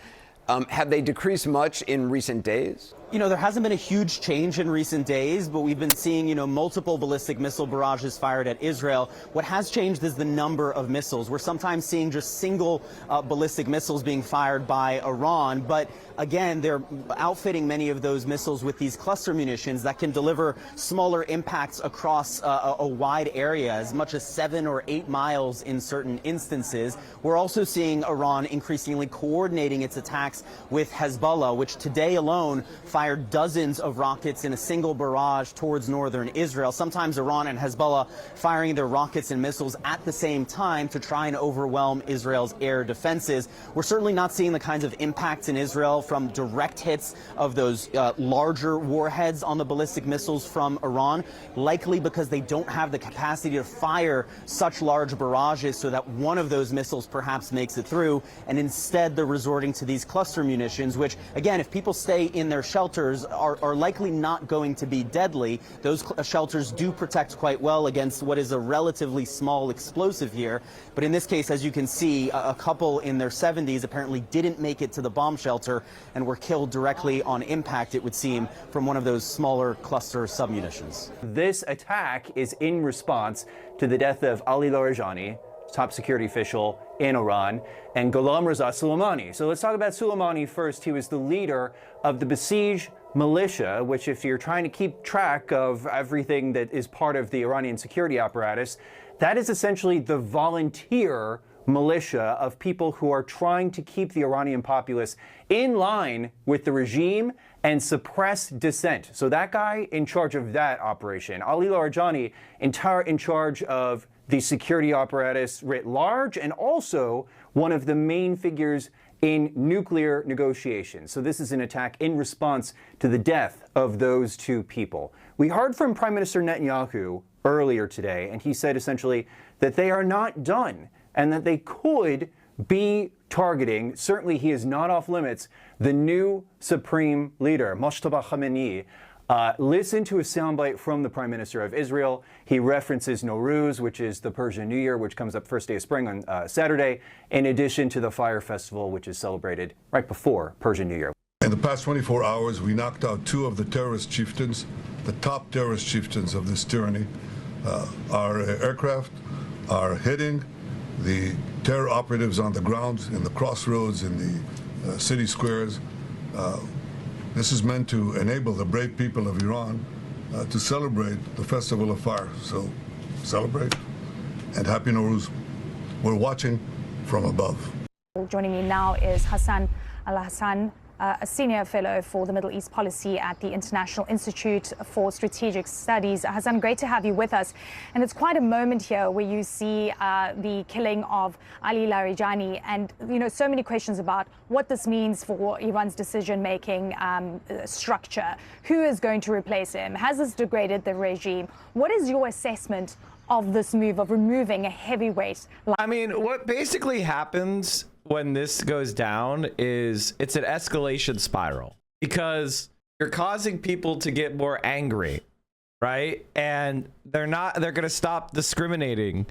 Have they decreased much in recent days? There hasn't been a huge change in recent days, but we've been seeing, multiple ballistic missile barrages fired at Israel. What has changed is the number of missiles. We're sometimes seeing just single ballistic missiles being fired by Iran, but again, they're outfitting many of those missiles with these cluster munitions that can deliver smaller impacts across a wide area, as much as 7 or 8 miles in certain instances. We're also seeing Iran increasingly coordinating its attacks with Hezbollah, which today alone fired dozens of rockets in a single barrage towards northern Israel. Sometimes Iran and Hezbollah firing their rockets and missiles at the same time to try and overwhelm Israel's air defenses. We're certainly not seeing the kinds of impacts in Israel from direct hits of those larger warheads on the ballistic missiles from Iran, likely because they don't have the capacity to fire such large barrages so that one of those missiles perhaps makes it through, and instead they're resorting to these cluster munitions, which, again, if people stay in their shelters, are likely not going to be deadly. Those shelters do protect quite well against what is a relatively small explosive here. But in this case, as you can see, a couple in their 70s apparently didn't make it to the bomb shelter and were killed directly on impact, it would seem, from one of those smaller cluster submunitions. This attack is in response to the death of Ali Larijani, top security official in Iran, and Ghulam Reza Soleimani. So let's talk about Soleimani first. He was the leader of the Basij militia, which, if you're trying to keep track of everything that is part of the Iranian security apparatus, that is essentially the volunteer militia of people who are trying to keep the Iranian populace in line with the regime and suppress dissent. So that guy in charge of that operation. Ali Larijani in charge of the security apparatus writ large, and also one of the main figures in nuclear negotiations. So this is an attack in response to the death of those 2 people. We heard from Prime Minister Netanyahu earlier today, and he said essentially that they are not done and that they could be targeting, certainly he is not off limits, the new supreme leader, Mojtaba Khamenei. Listen to a soundbite from the Prime Minister of Israel. He references Nowruz, which is the Persian New Year, which comes up first day of spring on Saturday, in addition to the Fire Festival, which is celebrated right before Persian New Year. In the past 24 hours, we knocked out 2 of the terrorist chieftains, the top terrorist chieftains of this tyranny. Our aircraft are hitting the terror operatives on the ground, in the crossroads, in the city squares. This is meant to enable the brave people of Iran to celebrate the Festival of Fire. So celebrate and Happy Nowruz. We're watching from above. Joining me now is Hassan Al-Hassan, a senior fellow for the Middle East policy at the International Institute for Strategic Studies. Hassan, great to have you with us. And it's quite a moment here where you see the killing of Ali Larijani and, so many questions about what this means for Iran's decision-making structure. Who is going to replace him? Has this degraded the regime? What is your assessment of this move of removing a heavyweight? I mean, what basically happens when this goes down is it's an escalation spiral, because you're causing people to get more angry, right? And they're going to stop discriminating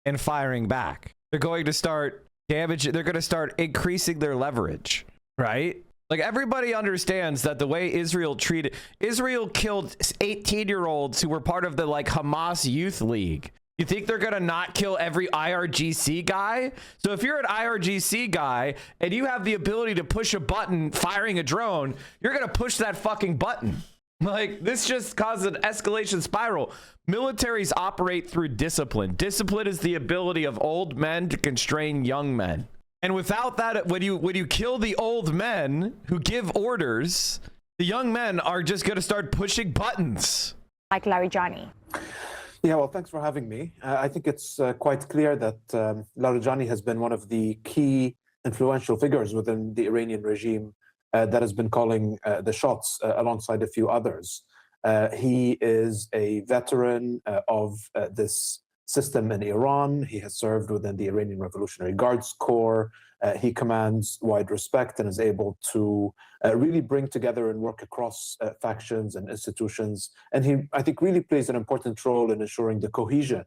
and firing back. They're going to start damaging, they're going to start increasing their leverage, right? Like, everybody understands that the way Israel killed 18-year-olds who were part of the Hamas Youth League. You think they're going to not kill every IRGC guy? So if you're an IRGC guy and you have the ability to push a button firing a drone, you're going to push that fucking button. This just causes an escalation spiral. Militaries operate through discipline. Discipline is the ability of old men to constrain young men. And without that, when you kill the old men who give orders, the young men are just going to start pushing buttons. Like Larijani. Yeah, well, thanks for having me. I think it's quite clear that Larijani has been one of the key influential figures within the Iranian regime that has been calling the shots alongside a few others. He is a veteran of this system in Iran. He has served within the Iranian Revolutionary Guards Corps. He commands wide respect and is able to really bring together and work across factions and institutions. And he, I think, really plays an important role in ensuring the cohesion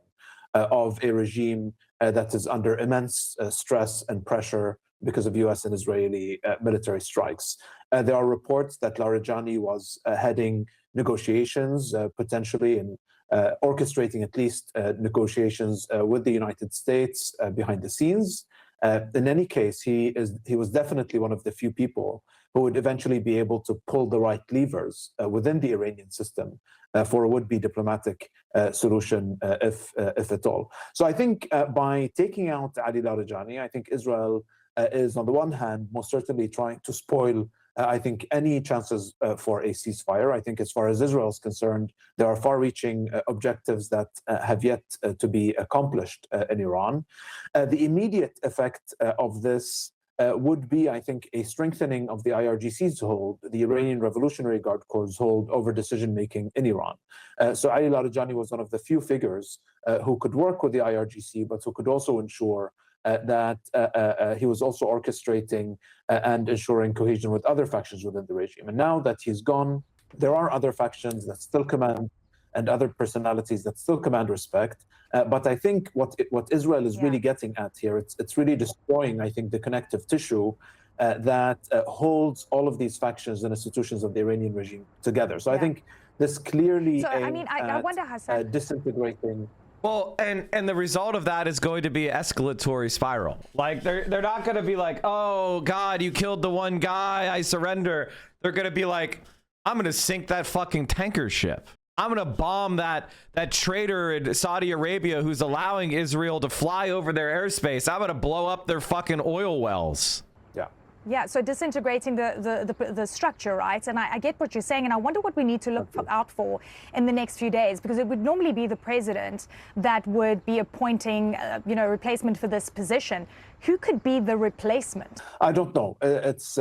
of a regime that is under immense stress and pressure because of US and Israeli military strikes. There are reports that Larijani was heading negotiations, potentially, and orchestrating at least negotiations with the United States behind the scenes. In any case, he was definitely one of the few people who would eventually be able to pull the right levers within the Iranian system for a would-be diplomatic solution, if at all. So I think by taking out Ali Larijani, I think Israel is, on the one hand, most certainly trying to spoil I think any chances for a ceasefire. I think as far as Israel is concerned, there are far-reaching objectives that have yet to be accomplished in Iran. The immediate effect of this would be, I think, a strengthening of the IRGC's hold, the Iranian Revolutionary Guard Corps' hold over decision-making in Iran. So Ali Larijani was one of the few figures who could work with the IRGC, but who could also ensure that he was also orchestrating and ensuring cohesion with other factions within the regime. And now that he's gone, there are other factions that still command, and other personalities that still command respect. But I think what Israel is really getting at here, it's really destroying, I think, the connective tissue that holds all of these factions and institutions of the Iranian regime together. So I think this clearly I wonder, Hassan, disintegrating. Well, and the result of that is going to be an escalatory spiral. Like, they're not going to be like, oh, God, you killed the one guy, I surrender. They're going to be like, I'm going to sink that fucking tanker ship. I'm going to bomb that traitor in Saudi Arabia who's allowing Israel to fly over their airspace. I'm going to blow up their fucking oil wells. Yeah, so disintegrating the structure, right? And I get what you're saying, and I wonder what we need to look out for in the next few days, because it would normally be the president that would be appointing, replacement for this position. Who could be the replacement? I don't know. It's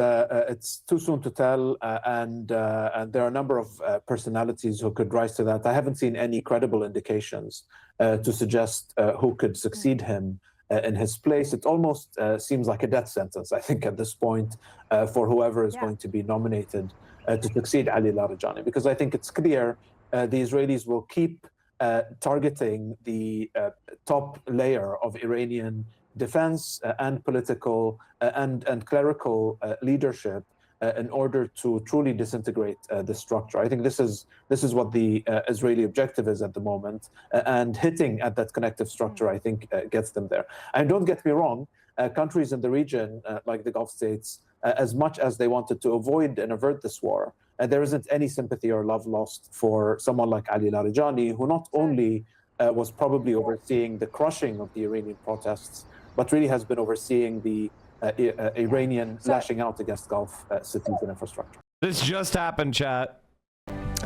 too soon to tell, and there are a number of personalities who could rise to that. I haven't seen any credible indications to suggest who could succeed him in his place. It almost seems like a death sentence, I think, at this point for whoever is going to be nominated to succeed Ali Larijani, because I think it's clear the Israelis will keep targeting the top layer of Iranian defense and political and clerical leadership in order to truly disintegrate the structure. I think this is what the Israeli objective is at the moment, and hitting at that connective structure, I think, gets them there. And don't get me wrong, countries in the region, like the Gulf states, as much as they wanted to avoid and avert this war, there isn't any sympathy or love lost for someone like Ali Larijani, who not only was probably overseeing the crushing of the Iranian protests, but really has been overseeing the Iranian lashing out against Gulf cities and infrastructure. This just happened, chat.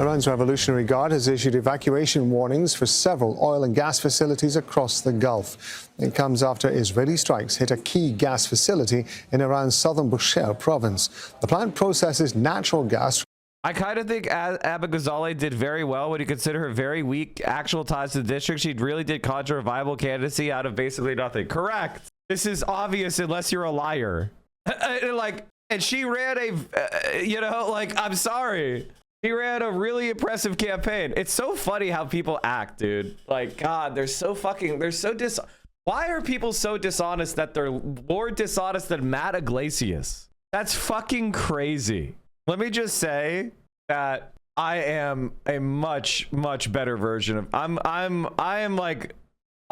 Iran's Revolutionary Guard has issued evacuation warnings for several oil and gas facilities across the Gulf. It comes after Israeli strikes hit a key gas facility in Iran's southern Bushehr province. The plant processes natural gas. I kind of think Abba Ghazali did very well when you consider her very weak actual ties to the district. She really did conjure a viable candidacy out of basically nothing. Correct. This is obvious unless you're a liar. And she ran I'm sorry. He ran a really impressive campaign. It's so funny how people act, dude. Like, God, why are people so dishonest that they're more dishonest than Matt Iglesias? That's fucking crazy. Let me just say that I am a much, much better version of I am like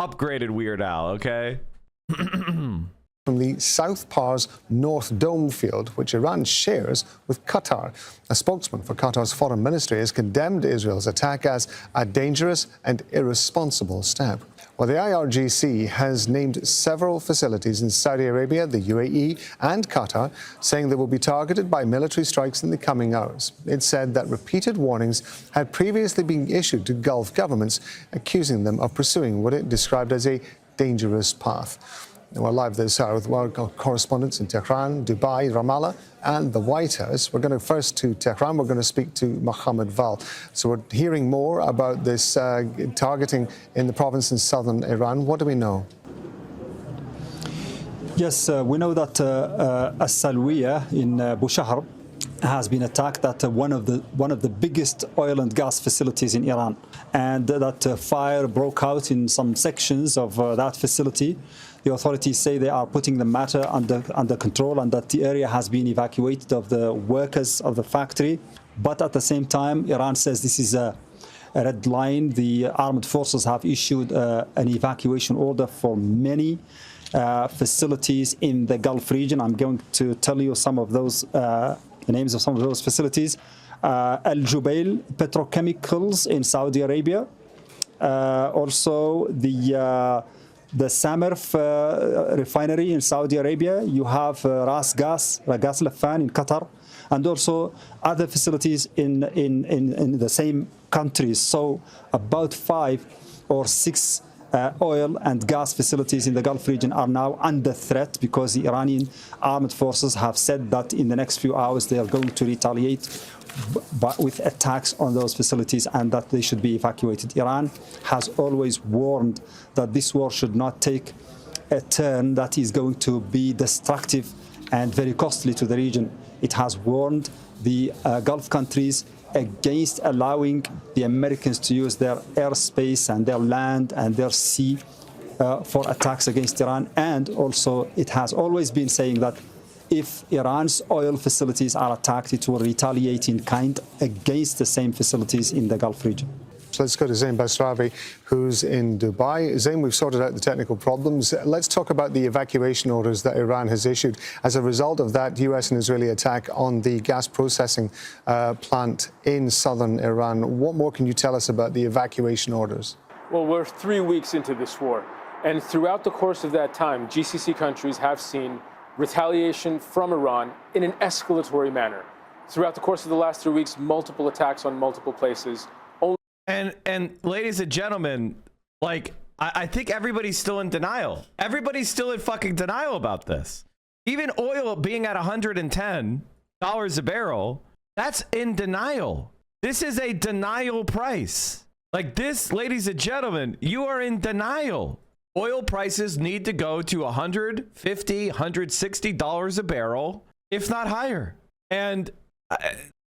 upgraded Weird Al, okay? From the South Pars North Dome field, which Iran shares with Qatar. A spokesman for Qatar's foreign ministry has condemned Israel's attack as a dangerous and irresponsible step. Well, the IRGC has named several facilities in Saudi Arabia, the UAE and Qatar, saying they will be targeted by military strikes in the coming hours. It said that repeated warnings had previously been issued to Gulf governments, accusing them of pursuing what it described as a dangerous path. We're live this hour with world correspondents in Tehran, Dubai, Ramallah, and the White House. We're going to first to Tehran. We're going to speak to Mohammed Val. So we're hearing more about this targeting in the province in southern Iran. What do we know? Yes, we know that As-Salwiya in Bushehr has been attacked at one of the biggest oil and gas facilities in Iran, and that fire broke out in some sections of that facility. The authorities say they are putting the matter under control and that the area has been evacuated of the workers of the factory. But at the same time, Iran says this is a red line. The armed forces have issued an evacuation order for many facilities in the Gulf region. I'm going to tell you some of those, the names of some of those facilities. Al Jubail Petrochemicals in Saudi Arabia. Also the Samarf refinery in Saudi Arabia. You have Ras Gas Lafan in Qatar, and also other facilities in the same countries. So about 5 or 6 oil and gas facilities in the Gulf region are now under threat because the Iranian armed forces have said that in the next few hours they are going to retaliate with attacks on those facilities and that they should be evacuated. Iran has always warned that this war should not take a turn that is going to be destructive and very costly to the region. It has warned the Gulf countries against allowing the Americans to use their airspace and their land and their sea for attacks against Iran. And also it has always been saying that if Iran's oil facilities are attacked, it will retaliate in kind against the same facilities in the Gulf region. So let's go to Zain Basravi, who's in Dubai. Zain, we've sorted out the technical problems. Let's talk about the evacuation orders that Iran has issued as a result of that US and Israeli attack on the gas processing plant in southern Iran. What more can you tell us about the evacuation orders? Well, we're 3 weeks into this war. And throughout the course of that time, GCC countries have seen retaliation from Iran in an escalatory manner. Throughout the course of the last 3 weeks, multiple attacks on multiple places. And ladies and gentlemen, like, I think everybody's still in denial. Everybody's still in fucking denial about this. Even oil being at $110 a barrel, that's in denial. This is a denial price. Like this, ladies and gentlemen, you are in denial. Oil prices need to go to $150, $160 a barrel, if not higher. And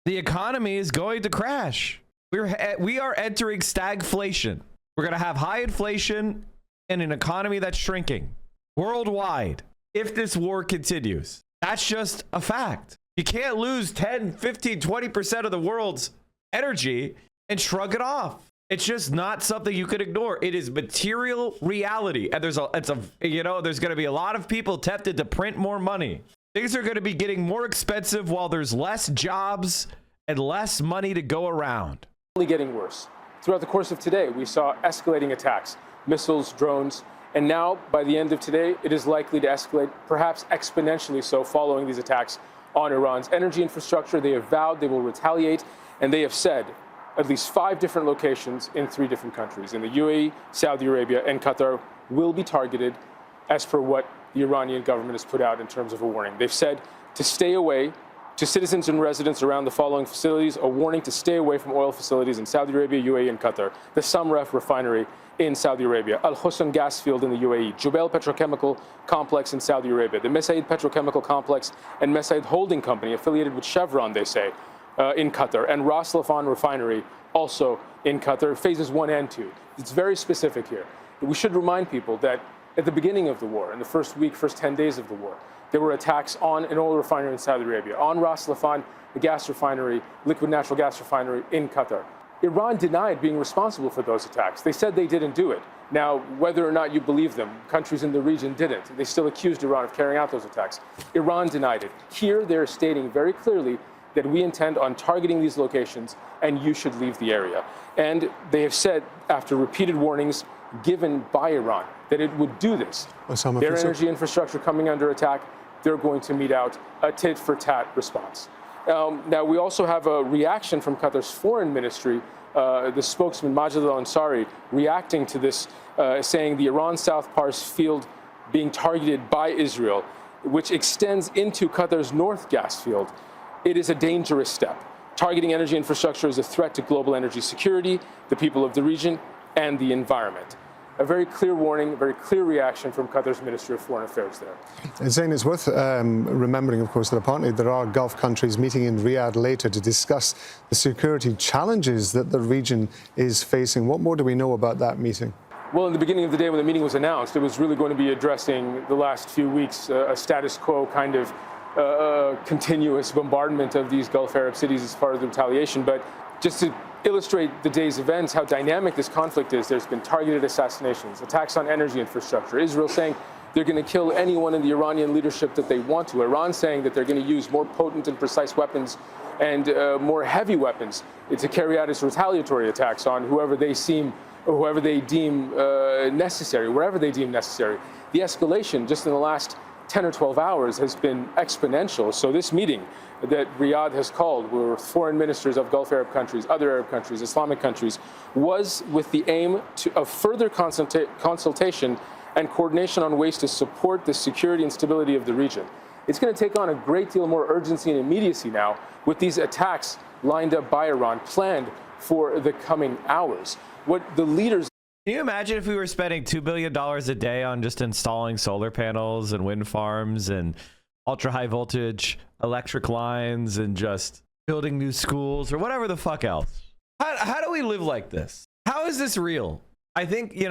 the economy is going to crash. We are entering stagflation. We're going to have high inflation and an economy that's shrinking worldwide if this war continues. That's just a fact. You can't lose 10, 15, 20% of the world's energy and shrug it off. It's just not something you could ignore. It is material reality. And there's going to be a lot of people tempted to print more money. Things are going to be getting more expensive while there's less jobs and less money to go around. Only getting worse. Throughout the course of today, we saw escalating attacks, missiles, drones, and now by the end of today, it is likely to escalate, perhaps exponentially so, following these attacks on Iran's energy infrastructure. They have vowed they will retaliate, and they have said at least 5 different locations in 3 different countries, in the UAE, Saudi Arabia, and Qatar, will be targeted as per what the Iranian government has put out in terms of a warning. They've said to stay away, to citizens and residents around the following facilities, a warning to stay away from oil facilities in Saudi Arabia, UAE, and Qatar. The Samref refinery in Saudi Arabia, Al Husn gas field in the UAE, Jubail petrochemical complex in Saudi Arabia, the Mesaid petrochemical complex and Mesaid holding company affiliated with Chevron, they say, in Qatar, and Ras Laffan refinery also in Qatar, phases 1 and 2. It's very specific here. We should remind people that at the beginning of the war, in the first 10 days of the war, there were attacks on an oil refinery in Saudi Arabia, on Ras Laffan, the gas refinery, liquid natural gas refinery in Qatar. Iran denied being responsible for those attacks. They said they didn't do it. Now, whether or not you believe them, countries in the region didn't. They still accused Iran of carrying out those attacks. Iran denied it. Here, they're stating very clearly that we intend on targeting these locations and you should leave the area. And they have said, after repeated warnings given by Iran, that it would do this. Their energy infrastructure coming under attack, they're going to mete out a tit-for-tat response. Now, we also have a reaction from Qatar's foreign ministry, the spokesman Majid al-Ansari, reacting to this, saying the Iran South Pars field being targeted by Israel, which extends into Qatar's North gas field. It is a dangerous step. Targeting energy infrastructure is a threat to global energy security, the people of the region, and the environment. A very clear warning, a very clear reaction from Qatar's Ministry of Foreign Affairs there. Zain, it's worth remembering, of course, that apparently there are Gulf countries meeting in Riyadh later to discuss the security challenges that the region is facing. What more do we know about that meeting? Well, in the beginning of the day when the meeting was announced, it was really going to be addressing the last few weeks, a status quo kind of continuous bombardment of these Gulf Arab cities as far as the retaliation. But just to illustrate the day's events, how dynamic this conflict is, there's been targeted assassinations, attacks on energy infrastructure, Israel saying they're going to kill anyone in the Iranian leadership that they want to, Iran saying that they're going to use more potent and precise weapons and more heavy weapons to carry out its retaliatory attacks on whoever they deem necessary, wherever they deem necessary. The escalation just in the last 10 or 12 hours has been exponential. So this meeting that Riyadh has called, where foreign ministers of Gulf Arab countries, other Arab countries, Islamic countries, was with the aim of further consultation and coordination on ways to support the security and stability of the region. It's going to take on a great deal more urgency and immediacy now with these attacks lined up by Iran, planned for the coming hours. What the leaders... Can you imagine if we were spending $2 billion a day on just installing solar panels and wind farms and ultra high voltage electric lines and just building new schools or whatever the fuck else? How do we live like this? How is this real? I think,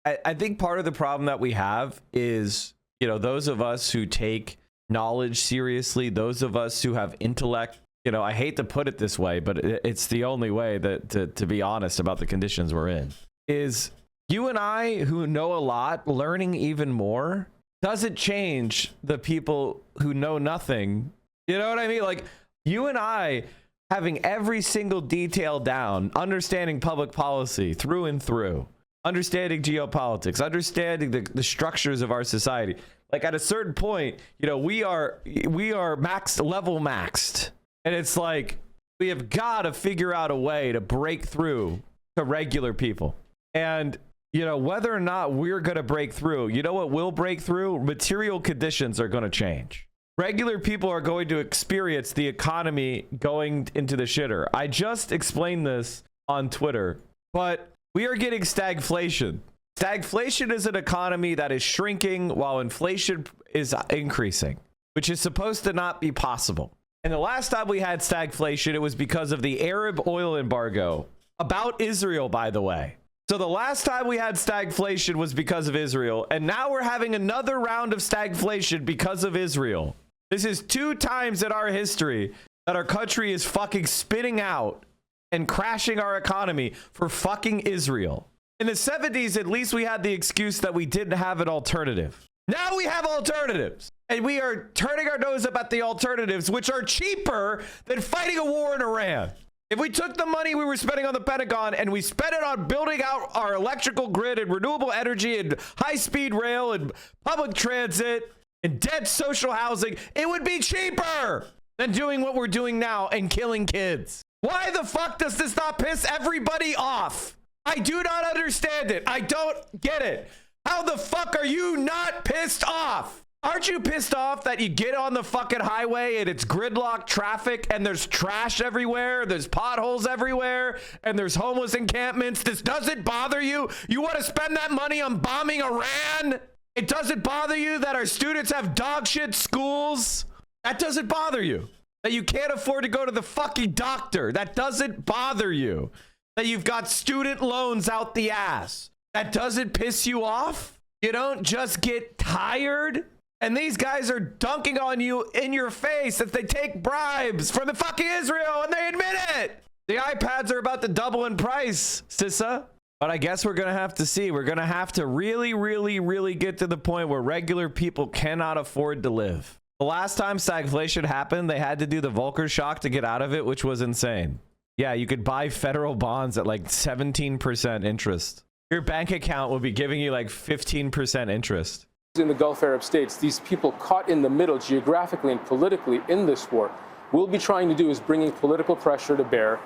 I think part of the problem that we have is, those of us who take knowledge seriously, those of us who have intellect, I hate to put it this way, but it's the only way that to be honest about the conditions we're in. Is you and I, who know a lot, learning even more doesn't change the people who know nothing. You know what I mean? Like, you and I having every single detail down, understanding public policy through and through, understanding geopolitics, understanding the structures of our society. Like, at a certain point, we are maxed. And it's like, we have got to figure out a way to break through to regular people. And, whether or not we're going to break through, what will break through? Material conditions are going to change. Regular people are going to experience the economy going into the shitter. I just explained this on Twitter, but we are getting stagflation. Stagflation is an economy that is shrinking while inflation is increasing, which is supposed to not be possible. And the last time we had stagflation, it was because of the Arab oil embargo about Israel, by the way. So the last time we had stagflation was because of Israel. And now we're having another round of stagflation because of Israel. This is 2 times in our history that our country is fucking spitting out and crashing our economy for fucking Israel. In the 70s, at least we had the excuse that we didn't have an alternative. Now we have alternatives. And we are turning our nose up at the alternatives, which are cheaper than fighting a war in Iran. If we took the money we were spending on the Pentagon and we spent it on building out our electrical grid and renewable energy and high-speed rail and public transit and dead social housing, it would be cheaper than doing what we're doing now and killing kids. Why the fuck does this not piss everybody off? I do not understand it. I don't get it. How the fuck are you not pissed off? Aren't you pissed off that you get on the fucking highway and it's gridlock traffic and there's trash everywhere, there's potholes everywhere, and there's homeless encampments? This doesn't bother you? You want to spend that money on bombing Iran? It doesn't bother you that our students have dog shit schools? That doesn't bother you. That you can't afford to go to the fucking doctor? That doesn't bother you. That you've got student loans out the ass? That doesn't piss you off? You don't just get tired? And these guys are dunking on you in your face that they take bribes from the fucking Israel, and they admit it. The iPads are about to double in price, Sissa. But I guess we're going to have to see. We're going to have to really, really, really get to the point where regular people cannot afford to live. The last time stagflation happened, they had to do the Volcker shock to get out of it, which was insane. Yeah, you could buy federal bonds at like 17% interest. Your bank account will be giving you like 15% interest. In the Gulf Arab states, these people caught in the middle geographically and politically in this war, will be trying to do is bringing political pressure to bear,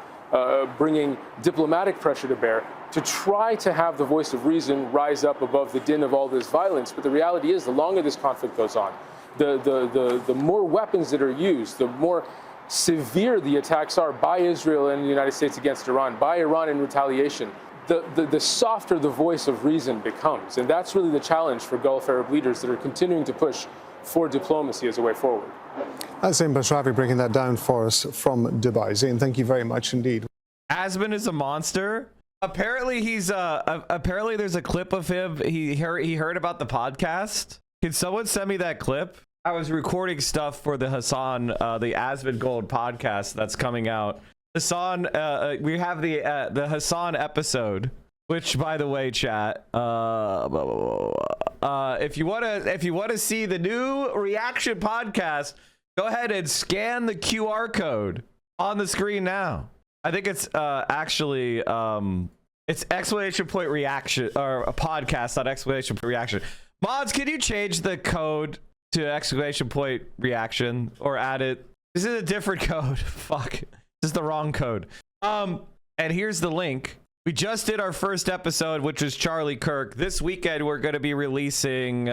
bringing diplomatic pressure to bear, to try to have the voice of reason rise up above the din of all this violence. But the reality is, the longer this conflict goes on, the more weapons that are used, the more severe the attacks are by Israel and the United States against Iran, by Iran in retaliation, the softer the voice of reason becomes. And that's really the challenge for Gulf Arab leaders that are continuing to push for diplomacy as a way forward. That's Zain Bashravi breaking that down for us from Dubai. Zain, thank you very much indeed. Asman is a monster. Apparently he's apparently there's a clip of him. He heard about the podcast. Can someone send me that clip? I was recording stuff for the Hassan, the Asmongold podcast that's coming out. Hassan, we have the Hassan episode, which, by the way, chat, if you want to see the new reaction podcast, go ahead and scan the QR code on the screen now. I think it's actually it's exclamation point reaction, or a podcast, not exclamation point reaction. Mods, can you change the code to exclamation point reaction or add it? This is a different code. Fuck. This is the wrong code. And here's the link. We just did our first episode, which was Charlie Kirk. This weekend, we're going to be releasing,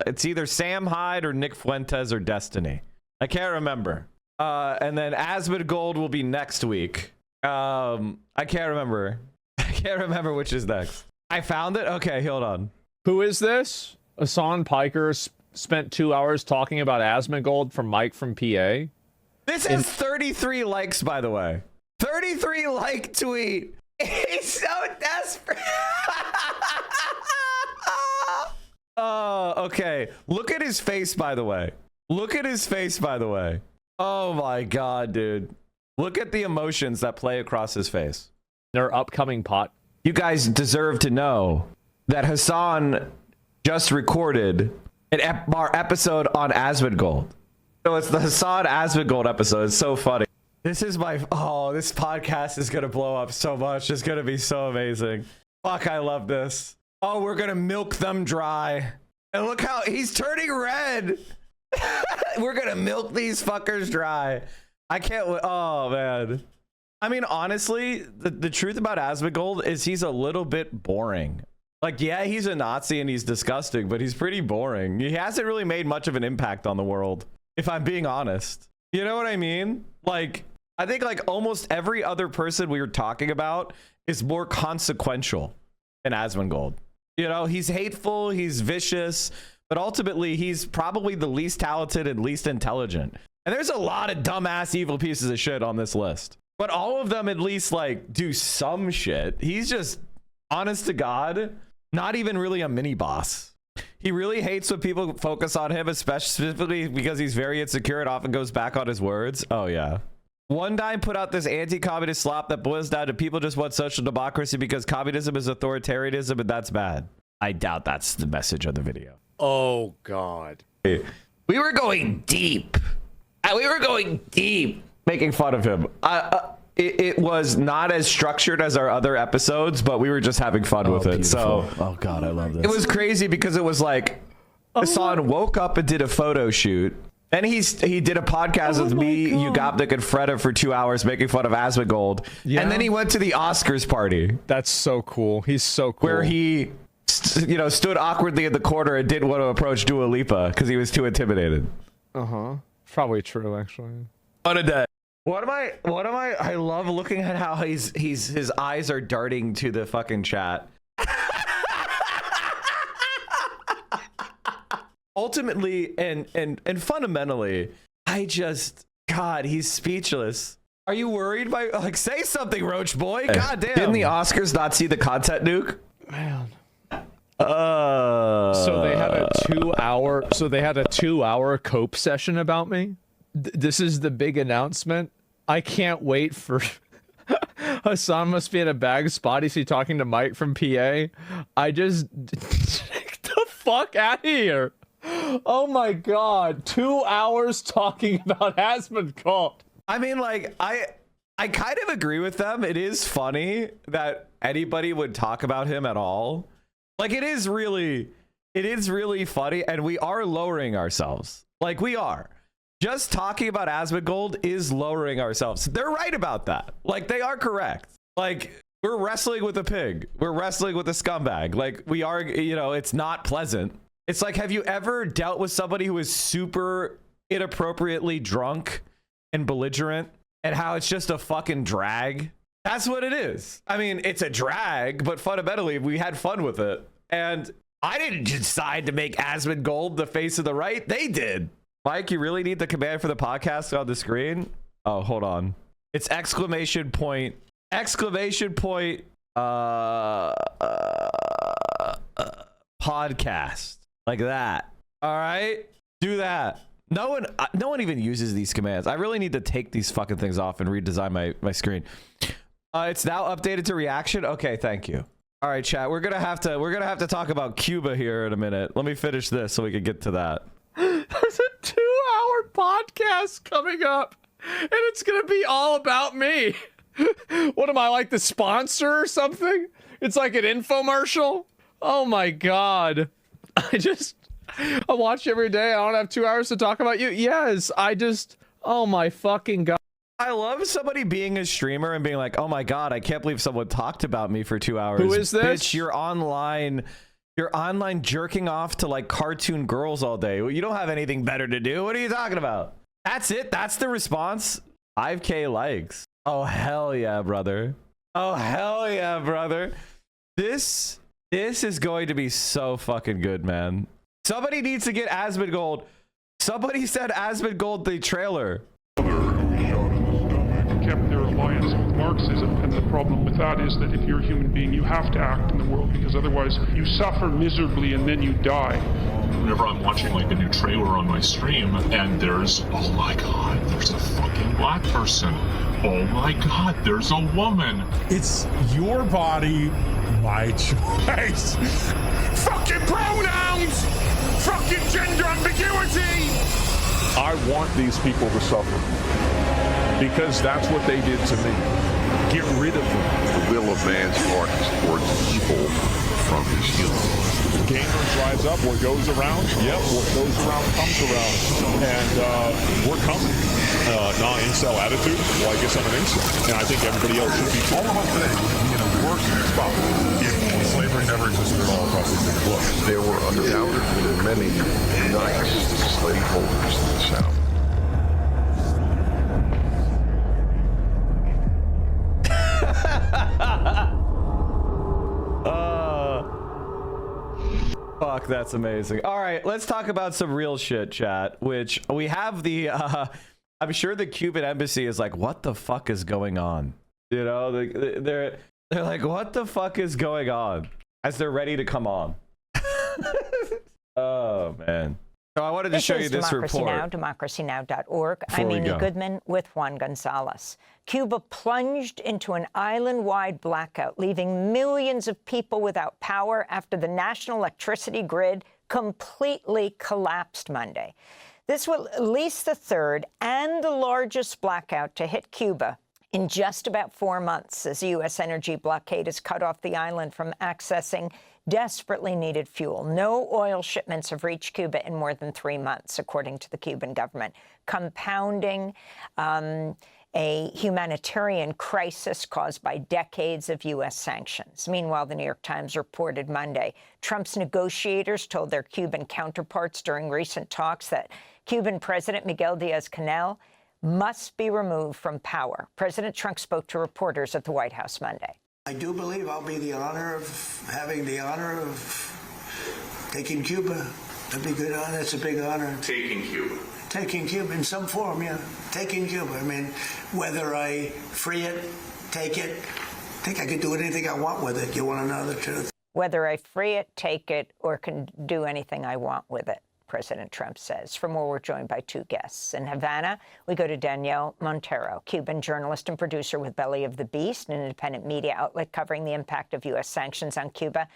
it's either Sam Hyde or Nick Fuentes or Destiny. I can't remember. And then Asmongold will be next week. I can't remember. I can't remember which is next. I found it. Okay, hold on. Who is this? Hassan Piker spent 2 hours talking about Asmongold from Mike from PA. This has 33 likes, by the way. 33 like tweet. He's so desperate. Okay. Look at his face, by the way. Look at his face, by the way. Oh my God, dude. Look at the emotions that play across his face. Their upcoming pot. You guys deserve to know that Hassan just recorded our episode on Asmongold. So it's the Hassan Asmongold episode. It's so funny. This is my, this podcast is going to blow up so much. It's going to be so amazing. Fuck, I love this. Oh, we're going to milk them dry. And look how he's turning red. We're going to milk these fuckers dry. I can't, oh man. I mean, honestly, the truth about Asmongold is he's a little bit boring. Like, yeah, he's a Nazi and he's disgusting, but he's pretty boring. He hasn't really made much of an impact on the world, if I'm being honest. You know what I mean? Like, I think like almost every other person we were talking about is more consequential than Asmongold. You know, he's hateful, he's vicious, but ultimately he's probably the least talented and least intelligent. And there's a lot of dumbass evil pieces of shit on this list, but all of them at least like do some shit. He's just, honest to God, not even really a mini boss. He really hates when people focus on him, especially because he's very insecure and often goes back on his words. Oh yeah. One Dime put out this anti-communist slop that boils down to people just want social democracy because communism is authoritarianism and that's bad. I doubt that's the message of the video. Oh God. We were going deep. We were going deep making fun of him. It was not as structured as our other episodes, but we were just having fun with it. Beautiful. So, oh God, I love this. It was crazy because it was like Hassan woke up and did a photo shoot. Then he did a podcast with me, Ugopnik, and Freda for 2 hours making fun of Asmongold. Yeah. And then he went to the Oscars party. That's so cool. He's so cool. Where he, stood awkwardly in the corner and didn't want to approach Dua Lipa because he was too intimidated. Probably true, actually. What a day. What am I? I love looking at how his eyes are darting to the fucking chat. Ultimately and fundamentally, God, he's speechless. Are you worried by, like, say something, Roach boy? God damn. Didn't the Oscars not see the content nuke? Man. So they had a 2-hour cope session about me. This is the big announcement. I can't wait for Hassan must be in a bag spot. Is he talking to Mike from PA? I just get the fuck out of here. Oh my God. 2 hours talking about Asmongold. I mean, like, I kind of agree with them. It is funny that anybody would talk about him at all. Like, it is really funny, and we are lowering ourselves. Like, we are. Just talking about Asmongold is lowering ourselves. They're right about that. Like, they are correct. Like, we're wrestling with a pig. We're wrestling with a scumbag. Like, we are, it's not pleasant. It's like, have you ever dealt with somebody who is super inappropriately drunk and belligerent and how it's just a fucking drag? That's what it is. I mean, it's a drag, but fundamentally, we had fun with it. And I didn't decide to make Asmongold the face of the right. They did. Mike, you really need the command for the podcast on the screen? Oh, hold on. It's exclamation point, podcast. Like that. All right? Do that. No one even uses these commands. I really need to take these fucking things off and redesign my screen. It's now updated to reaction. Okay, thank you. All right, chat. We're gonna have to talk about Cuba here in a minute. Let me finish this so we can get to that. There's a 2-hour podcast coming up, and it's gonna be all about me. What am I, like the sponsor or something? It's like an infomercial. Oh my God. I watch every day. I don't have 2 hours to talk about you. Yes, oh my fucking God. I love somebody being a streamer and being like, oh my God, I can't believe someone talked about me for 2 hours. Who is this? Bitch, you're online jerking off to like cartoon girls all day. You don't have anything better to do. What are you talking about? That's it. That's the response. 5K likes. Oh, hell yeah, brother. Oh, hell yeah, brother. This is going to be so fucking good, man. Somebody needs to get Asmongold. Somebody said Asmongold the trailer. Kept their alliance with Marxism, and the problem with that is that if you're a human being, you have to act in the world, because otherwise you suffer miserably and then you die. Whenever I'm watching like a new trailer on my stream and there's, oh my God, there's a fucking black person. Oh my God, there's a woman. It's your body, my choice. Fucking pronouns! Fucking gender ambiguity! I want these people to suffer because that's what they did to me. Get rid of them. The will of man sparks towards evil from his youth. Gamer drives up, what goes around, yep, what goes around comes around. And we're coming. Non-incel attitude, well, I guess I'm an incel. And I think everybody else should be too. All of us today would be in a worse spot if slavery never existed all across the country. Look, there were undoubtedly many nice slaveholders in the South. Fuck, that's amazing. All right, let's talk about some real shit, chat, which we have the, I'm sure the Cuban embassy is like, what the fuck is going on? You know, they're like, what the fuck is going on? As they're ready to come on. Oh, man. So I wanted to show you this report. DemocracyNow.org. I'm Amy Goodman with Juan Gonzalez. Cuba plunged into an island-wide blackout, leaving millions of people without power after the national electricity grid completely collapsed Monday. This was at least the third and the largest blackout to hit Cuba in just about 4 months, as the U.S. energy blockade has cut off the island from accessing desperately needed fuel. No oil shipments have reached Cuba in more than 3 months, according to the Cuban government, compounding a humanitarian crisis caused by decades of U.S. sanctions. Meanwhile, the New York Times reported Monday, Trump's negotiators told their Cuban counterparts during recent talks that Cuban President Miguel Diaz-Canel must be removed from power. President Trump spoke to reporters at the White House Monday. I do believe I'll be having the honor of taking Cuba. That'd be good. That's a big honor. Taking Cuba. Taking Cuba in some form, yeah. Taking Cuba. I mean, whether I free it, take it, I think I can do anything I want with it. You want to know the truth? Whether I free it, take it, or can do anything I want with it, President Trump says. For more, we're joined by two guests. In Havana, we go to Danielle Montero, Cuban journalist and producer with Belly of the Beast, an independent media outlet covering the impact of U.S. sanctions on Cuba.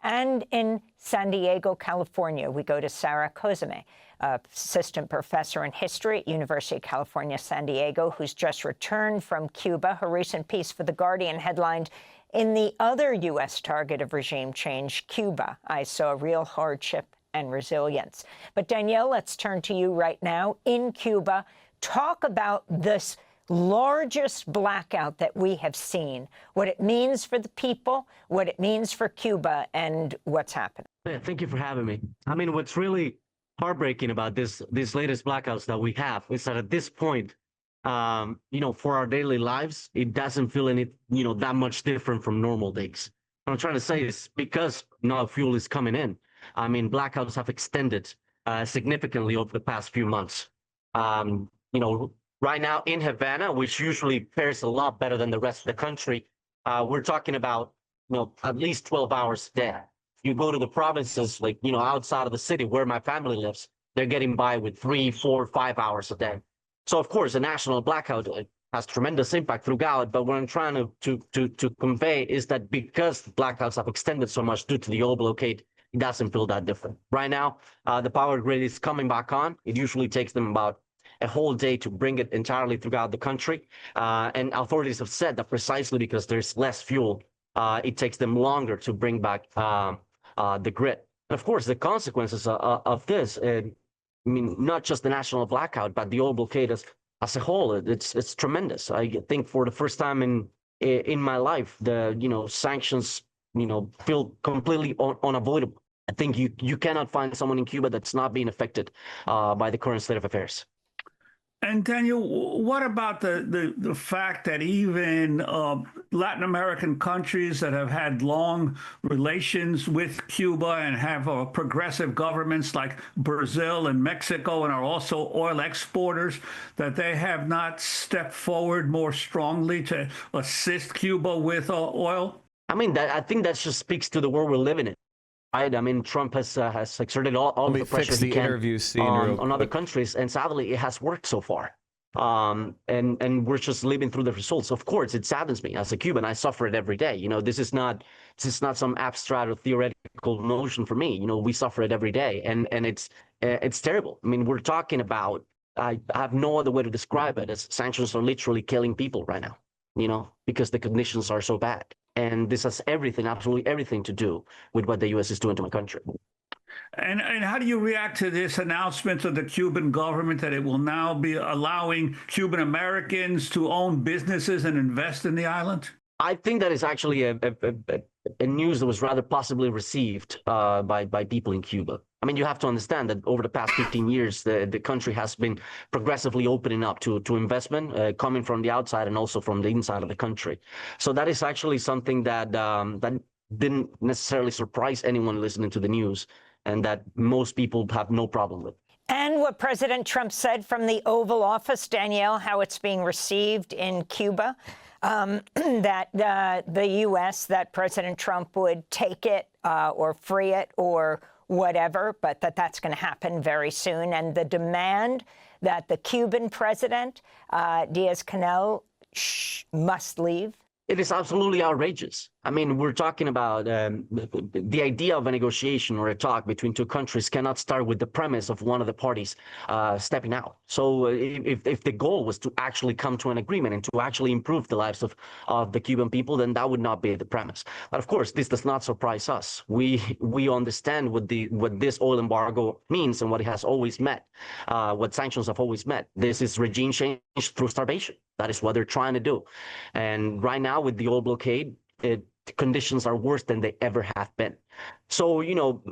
And in San Diego, California, we go to Sarah Kozame, assistant professor in history at University of California, San Diego, who's just returned from Cuba. Her recent piece for The Guardian headlined, "In the other U.S. target of regime change, Cuba, I saw real hardship and resilience." But Danielle, let's turn to you right now in Cuba. Talk about this largest blackout that we have seen, what it means for the people, what it means for Cuba, and what's happening. Yeah, thank you for having me. I mean, what's really heartbreaking about these latest blackouts that we have is that at this point, for our daily lives, it doesn't feel any, that much different from normal days. What I'm trying to say is because now fuel is coming in, I mean, blackouts have extended significantly over the past few months. Right now in Havana, which usually fares a lot better than the rest of the country, we're talking about, at least 12 hours a day. You go to the provinces, like, outside of the city where my family lives, they're getting by with 3, 4, 5 hours a day. So, of course, a national blackout has tremendous impact throughout. But what I'm trying to convey is that because the blackouts have extended so much due to the oil blockade, it doesn't feel that different. Right now, the power grid is coming back on. It usually takes them about a whole day to bring it entirely throughout the country. And authorities have said that precisely because there's less fuel, it takes them longer to bring back the grid. And of course, the consequences of this, not just the national blackout, but the oil blockade as a whole, it's tremendous. I think for the first time in my life, the sanctions feel completely unavoidable. I think you cannot find someone in Cuba that's not being affected by the current state of affairs. And Daniel, what about the fact that even Latin American countries that have had long relations with Cuba and have progressive governments like Brazil and Mexico and are also oil exporters, that they have not stepped forward more strongly to assist Cuba with oil? I mean, I think that just speaks to the world we're living in. Right? I mean, Trump has exerted all the pressure he can on other countries, and sadly, it has worked so far. And we're just living through the results. Of course, it saddens me as a Cuban. I suffer it every day. This is not some abstract or theoretical notion for me. We suffer it every day, and it's terrible. I mean, we're talking about. I have no other way to describe it. As sanctions are literally killing people right now. Because the conditions are so bad. And this has absolutely everything to do with what the U.S. is doing to my country. And how do you react to this announcement of the Cuban government that it will now be allowing Cuban Americans to own businesses and invest in the island? I think that is actually a news that was rather possibly received by people in Cuba. I mean, you have to understand that over the past 15 years, the country has been progressively opening up to investment coming from the outside and also from the inside of the country. So that is actually something that didn't necessarily surprise anyone listening to the news. and that most people have no problem with. And what President Trump said from the Oval Office, Danielle, how it's being received in Cuba, that the U.S., that President Trump would take it or free it or whatever, but that's going to happen very soon. And the demand that the Cuban president, Diaz-Canel, must leave. It is absolutely outrageous. I mean, we're talking about the idea of a negotiation or a talk between two countries cannot start with the premise of one of the parties stepping out. So if the goal was to actually come to an agreement and to actually improve the lives of the Cuban people, then that would not be the premise. But of course, this does not surprise us. We understand what this oil embargo means and what it has always met, what sanctions have always met. This is regime change through starvation. That is what they're trying to do. And right now with the oil blockade, conditions are worse than they ever have been. So, you know,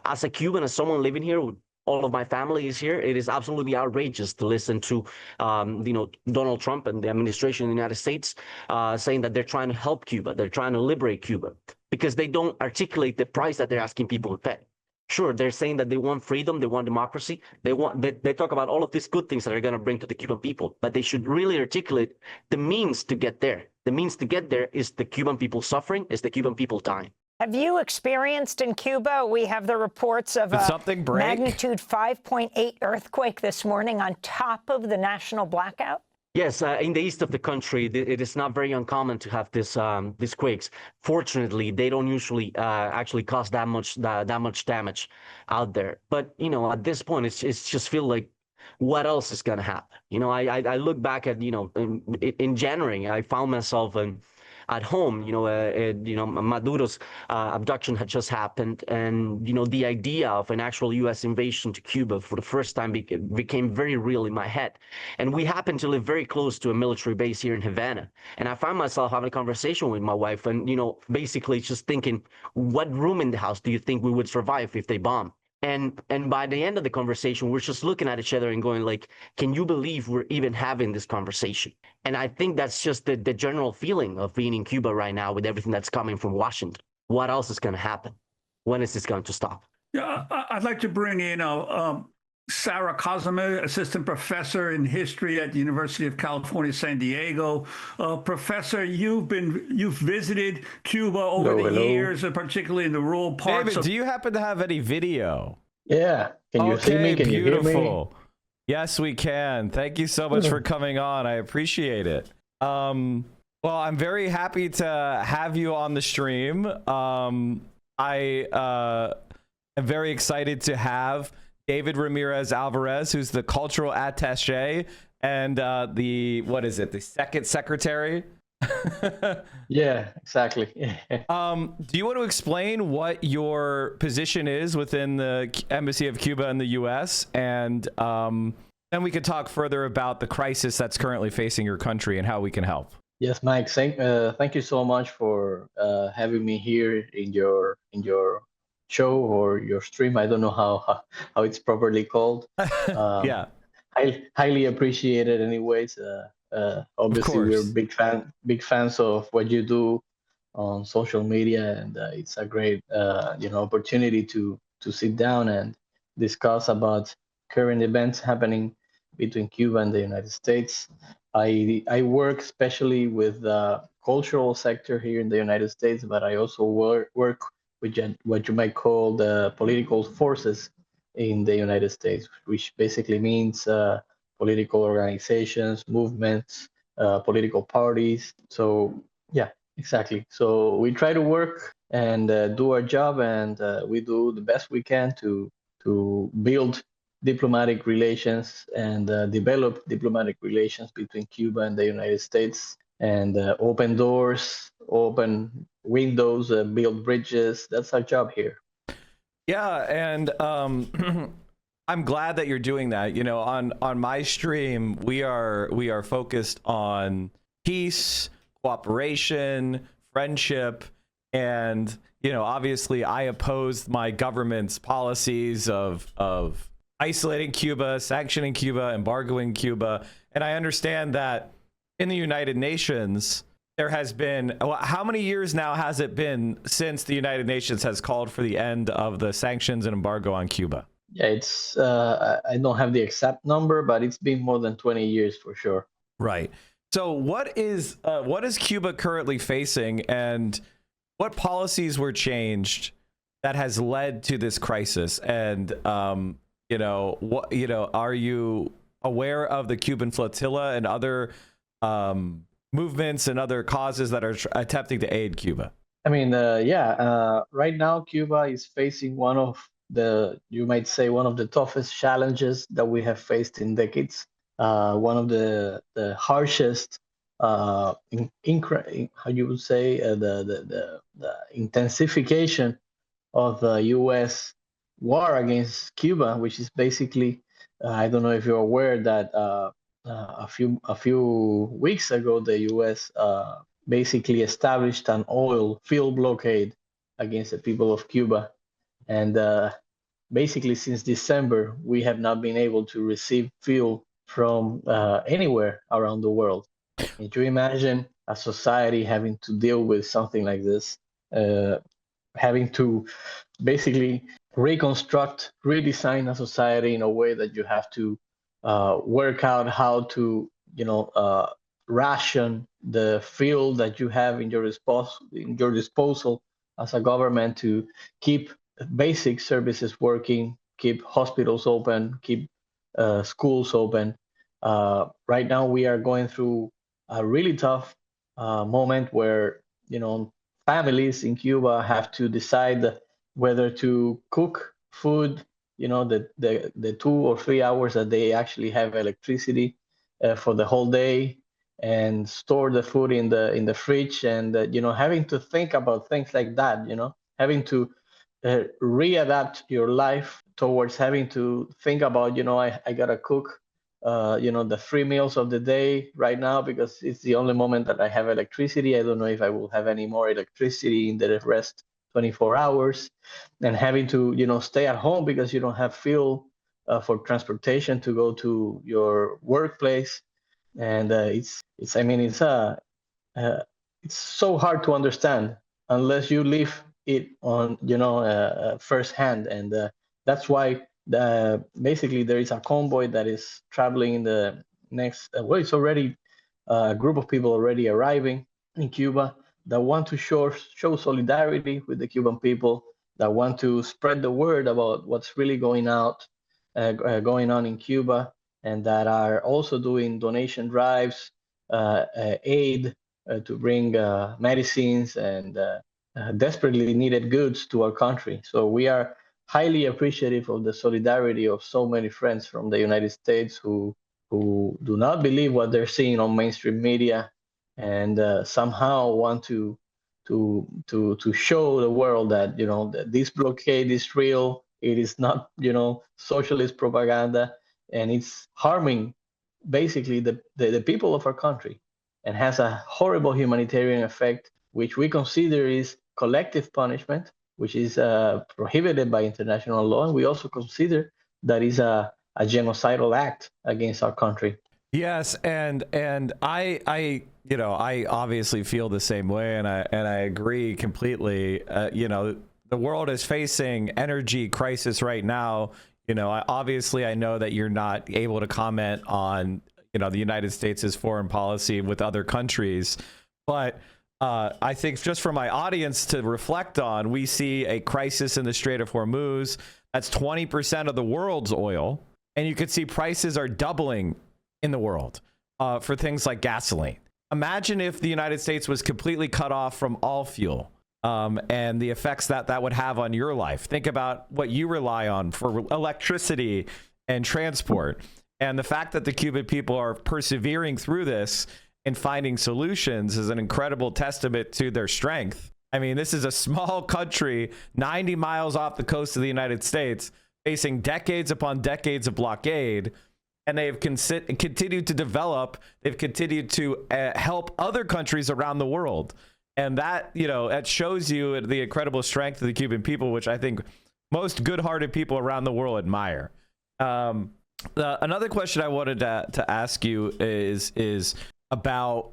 as a Cuban, as someone living here, all of my family is here, it is absolutely outrageous to listen to, you know, Donald Trump and the administration in the United States saying that they're trying to help Cuba, they're trying to liberate Cuba, because they don't articulate the price that they're asking people to pay. Sure, they're saying that they want freedom, they want democracy, they talk about all of these good things that are going to bring to the Cuban people, but they should really articulate the means to get there. The means to get there is the Cuban people suffering, is the Cuban people dying. Have you experienced in Cuba? We have the reports of a magnitude 5.8 earthquake this morning on top of the national blackout. Yes, in the east of the country, it is not very uncommon to have these quakes. Fortunately, they don't usually actually cause that much damage out there. But you know, at this point, it's just feel like, what else is going to happen? You know, I look back at, you know, in January, I found myself at home. You know, Maduro's abduction had just happened, and you know, the idea of an actual U.S. invasion to Cuba for the first time became very real in my head. And we happen to live very close to a military base here in Havana, and I found myself having a conversation with my wife, and you know, basically just thinking, what room in the house do you think we would survive if they bomb? And by the end of the conversation, we're just looking at each other and going like, can you believe we're even having this conversation? And I think that's just the general feeling of being in Cuba right now with everything that's coming from Washington. What else is going to happen? When is this going to stop? Yeah, I'd like to bring in Sarah Cosima, assistant professor in history at the University of California, San Diego. Professor, you've visited Cuba over the years, particularly in the rural parts. David, do you happen to have any video? Yeah. Can you see me? Can you hear me? Yes, we can. Thank you so much for coming on. I appreciate it. Well, I'm very happy to have you on the stream. I am very excited to have David Ramirez Alvarez, who's the cultural attaché and the second secretary. Yeah, exactly. Do you want to explain what your position is within the Embassy of Cuba in the U.S. and then we could talk further about the crisis that's currently facing your country and how we can help. Yes, Mike. Thank you so much for having me here in your show or your stream. I don't know how it's properly called. Yeah. Highly appreciated anyways. Obviously we're big fans of what you do on social media, and it's a great opportunity to sit down and discuss about current events happening between Cuba and the United States. I work especially with the cultural sector here in the United States, but I also work with what you might call the political forces in the United States, which basically means political organizations, movements, political parties. So yeah, exactly. So we try to work and do our job, and we do the best we can to build diplomatic relations and develop diplomatic relations between Cuba and the United States, and open doors, open windows, build bridges. That's our job here. Yeah, and I'm glad that you're doing that. You know, on my stream, we are focused on peace, cooperation, friendship, and you know, obviously, I opposed my government's policies of isolating Cuba, sanctioning Cuba, embargoing Cuba, and I understand that in the United Nations, there has been, how many years now has it been since the United Nations has called for the end of the sanctions and embargo on Cuba? Yeah, it's I don't have the exact number, but it's been more than 20 years for sure. Right. So what is Cuba currently facing, and what policies were changed that has led to this crisis? And are you aware of the Cuban flotilla and other movements and other causes that are attempting to aid Cuba? I mean, right now Cuba is facing one of the toughest challenges that we have faced in decades. One of the harshest, how you would say, the intensification of the U.S. war against Cuba, which is basically, I don't know if you're aware that a few weeks ago the U.S. Basically established an oil field blockade against the people of Cuba, and basically since December we have not been able to receive fuel from anywhere around the world. Can you imagine a society having to deal with something like this, having to basically reconstruct, redesign a society in a way that you have to work out how to, ration the fuel that you have in your disposal as a government to keep basic services working, keep hospitals open, keep schools open. Right now we are going through a really tough moment where, families in Cuba have to decide whether to cook food, the 2 or 3 hours that they actually have electricity for the whole day, and store the food in the fridge, and having to think about things like that, having to readapt your life towards having to think about, I gotta cook the 3 meals of the day right now because it's the only moment that I have electricity. I don't know if I will have any more electricity in the rest 24 hours, and having to stay at home because you don't have fuel for transportation to go to your workplace. And it's so hard to understand unless you live it on firsthand. And that's why basically there is a convoy that is traveling in the next it's already a group of people already arriving in Cuba that want to show solidarity with the Cuban people, that want to spread the word about what's really going on in Cuba, and that are also doing donation drives, aid to bring medicines and desperately needed goods to our country. So we are highly appreciative of the solidarity of so many friends from the United States who do not believe what they're seeing on mainstream media, and somehow want to show the world that that this blockade is real. It is not socialist propaganda, and it's harming basically the people of our country, and has a horrible humanitarian effect, which we consider is collective punishment, which is prohibited by international law, and we also consider that is a genocidal act against our country. Yes, and I obviously feel the same way, and I agree completely. The world is facing energy crisis right now. I know that you're not able to comment on the United States' foreign policy with other countries, but I think just for my audience to reflect on, we see a crisis in the Strait of Hormuz. That's 20% of the world's oil, and you could see prices are doubling in the world for things like gasoline. Imagine if the United States was completely cut off from all fuel, and the effects that would have on your life. Think about what you rely on for electricity and transport, and the fact that the Cuban people are persevering through this and finding solutions is an incredible testament to their strength. I mean, this is a small country 90 miles off the coast of the United States, facing decades upon decades of blockade, and they've continued to develop. They've continued to help other countries around the world. And that, that shows you the incredible strength of the Cuban people, which I think most good-hearted people around the world admire. Another question I wanted to ask you is about,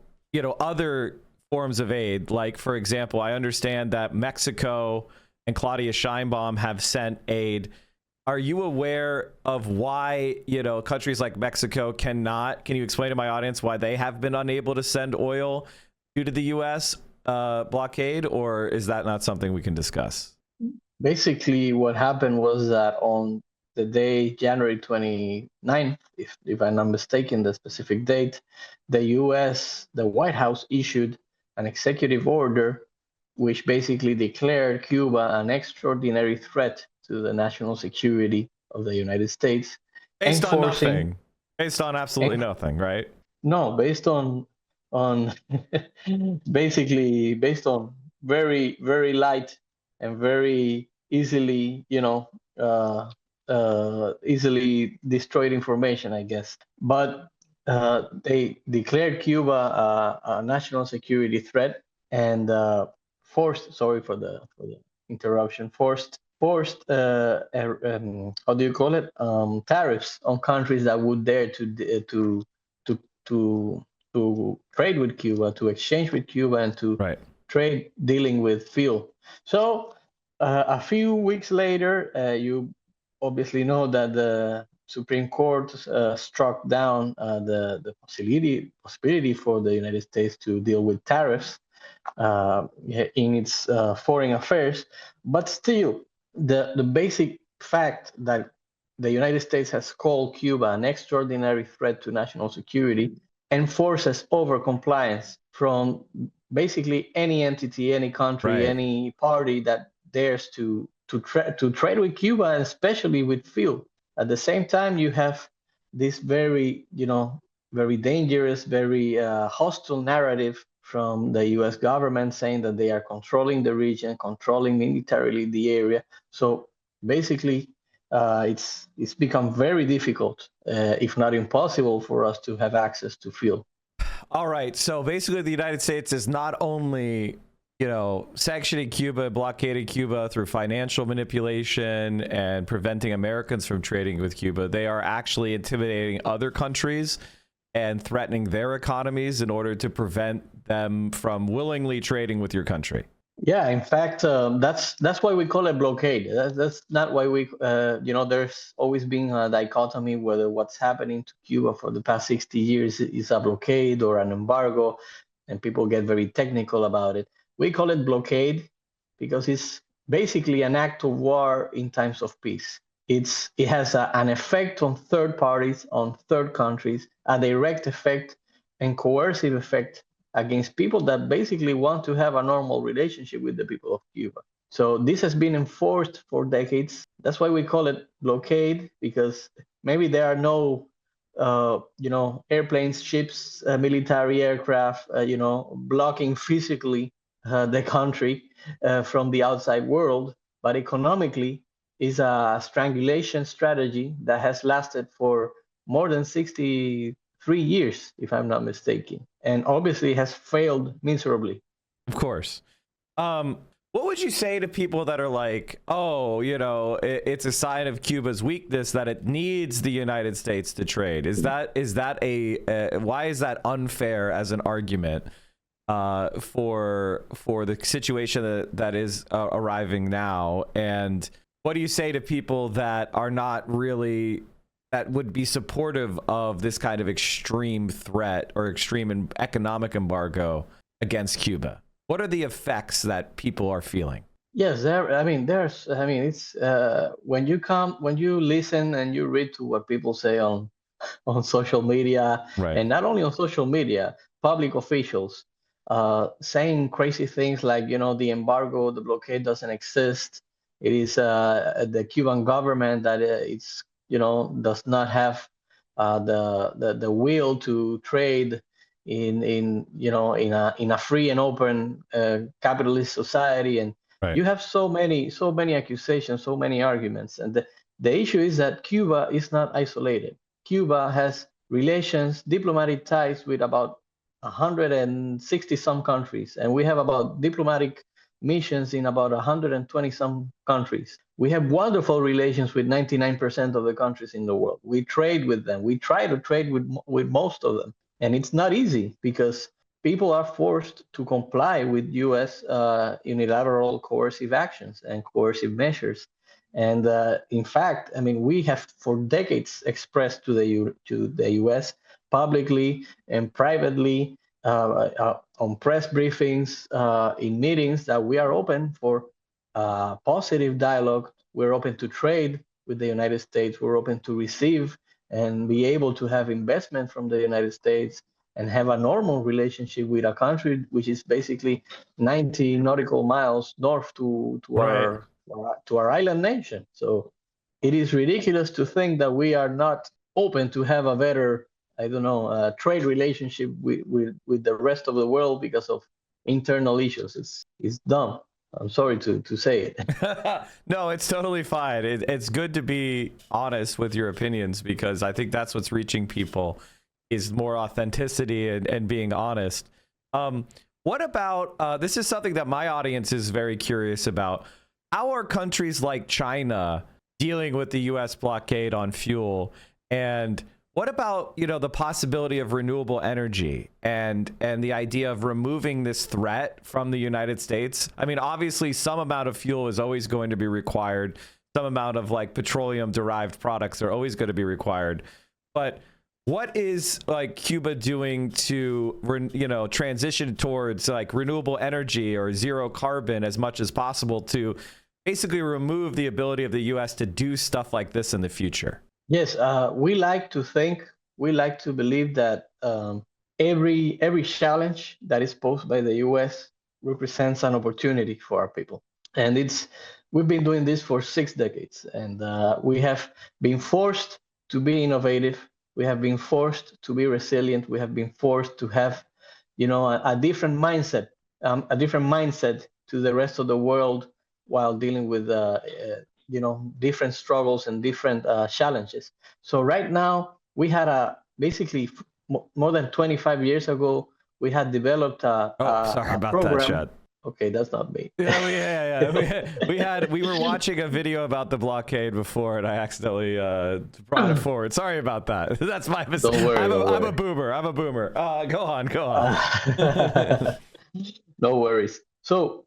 other forms of aid. Like, for example, I understand that Mexico and Claudia Sheinbaum have sent aid. Are you aware of why, countries like Mexico cannot? Can you explain to my audience why they have been unable to send oil due to the U.S. Blockade, or is that not something we can discuss? Basically, what happened was that on the day, January 29th, if I'm not mistaken, the specific date, the White House issued an executive order which basically declared Cuba an extraordinary threat to the national security of the United States. Based on nothing. Based on absolutely nothing, right? No, based on basically based on very, very light and very easily, easily destroyed information, I guess. But they declared Cuba a national security threat and forced, sorry for the interruption, forced how do you call it, tariffs on countries that would dare to trade with Cuba, to exchange with Cuba, and to trade dealing with fuel. So a few weeks later, you obviously know that the Supreme Court struck down the possibility for the United States to deal with tariffs in its foreign affairs. But still, the basic fact that the United States has called Cuba an extraordinary threat to national security enforces over-compliance from basically any entity, any country, any party that dares to trade with Cuba, and especially with fuel. At the same time, you have this very, very dangerous, very hostile narrative from the U.S. government saying that they are controlling the region, controlling militarily the area. So basically, it's become very difficult, if not impossible, for us to have access to fuel. All right. So basically, the United States is not only, sanctioning Cuba, blockading Cuba through financial manipulation and preventing Americans from trading with Cuba. They are actually intimidating other countries and threatening their economies in order to prevent them from willingly trading with your country. Yeah, in fact, that's why we call it blockade. That's not why we, there's always been a dichotomy whether what's happening to Cuba for the past 60 years is a blockade or an embargo, and people get very technical about it. We call it blockade because it's basically an act of war in times of peace. It has an effect on third parties, on third countries, a direct effect and coercive effect against people that basically want to have a normal relationship with the people of Cuba. So this has been enforced for decades. That's why we call it blockade, because maybe there are no, airplanes, ships, military aircraft, blocking physically the country from the outside world, but economically is a strangulation strategy that has lasted for more than 63 years, if I'm not mistaken, and obviously has failed miserably. Of course. What would you say to people that are like, oh, it's a sign of Cuba's weakness that it needs the United States to trade? Why is that unfair as an argument for the situation that is arriving now? And what do you say to people that are not really, that would be supportive of this kind of extreme threat or extreme economic embargo against Cuba? What are the effects that people are feeling? Yes, it's when you listen and you read to what people say on social media, and not only on social media, public officials saying crazy things like, the embargo, the blockade doesn't exist. It is the Cuban government that does not have the will to trade in a free and open capitalist society, and you have so many accusations, so many arguments, and the issue is that Cuba is not isolated. Cuba has relations, diplomatic ties with about 160 some countries, and we have about diplomatic missions in about 120 some countries. We have wonderful relations with 99% of the countries in the world. We trade with them. We try to trade with most of them. And it's not easy because people are forced to comply with U.S. Unilateral coercive actions and coercive measures. And in fact, I mean, we have for decades expressed to the U.S. publicly and privately on press briefings, in meetings, that we are open for positive dialogue. We're open to trade with the United States. We're open to receive and be able to have investment from the United States and have a normal relationship with a country which is basically 90 nautical miles north to our island nation. So it is ridiculous to think that we are not open to have a better, I don't know, trade relationship with the rest of the world because of internal issues. It's dumb. I'm sorry to say it. No, it's totally fine. It's good to be honest with your opinions, because I think that's what's reaching people, is more authenticity and being honest. What about, this is something that my audience is very curious about. How are countries like China dealing with the U.S. blockade on fuel? And what about, the possibility of renewable energy and the idea of removing this threat from the United States? I mean, obviously, some amount of fuel is always going to be required. Some amount of petroleum derived products are always going to be required. But what is Cuba doing to, transition towards renewable energy or zero carbon as much as possible to basically remove the ability of the U.S. to do stuff like this in the future? Yes, we like to believe that every challenge that is posed by the U.S. represents an opportunity for our people. And we've been doing this for 6 decades, and we have been forced to be innovative. We have been forced to be resilient. We have been forced to have, a different mindset to the rest of the world while dealing with different struggles and different challenges. So right now, we had basically more than 25 years ago, we had developed sorry about program. That, Chad. Okay, that's not me. We were watching a video about the blockade before, and I accidentally brought it forward. Sorry about that. That's my mistake. Don't worry, I'm a boomer. Go on. No worries. So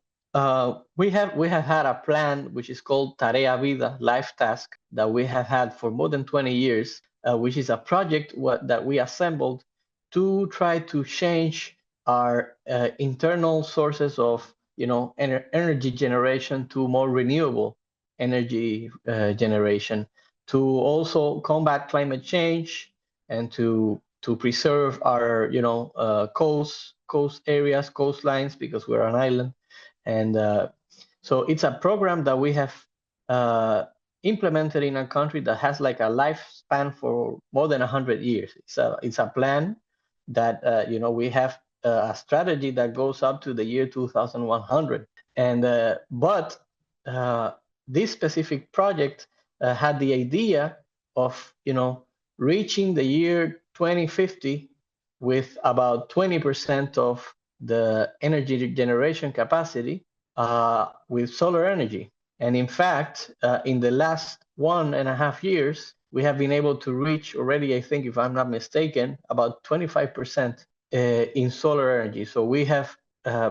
we have had a plan which is called Tarea Vida, Life Task, that we have had for more than 20 years, which is a project that we assembled to try to change our internal sources of energy generation to more renewable energy generation, to also combat climate change and to preserve our coast areas, coastlines, because we're an island. And so it's a program that we have implemented in a country that has a lifespan for more than 100 years. It's a plan that we have a strategy that goes up to the year 2100. And but this specific project had the idea of reaching the year 2050 with about 20% of the energy generation capacity with solar energy. And in fact, in the last 1.5 years, we have been able to reach already, I think, if I'm not mistaken, about 25% in solar energy. So we have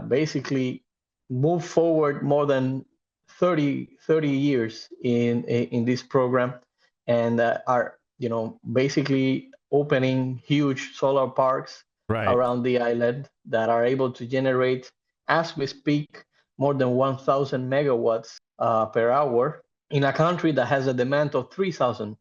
basically moved forward more than 30 years in this program, and are basically opening huge solar parks around the island that are able to generate, as we speak, more than 1,000 megawatts per hour in a country that has a demand of 3,000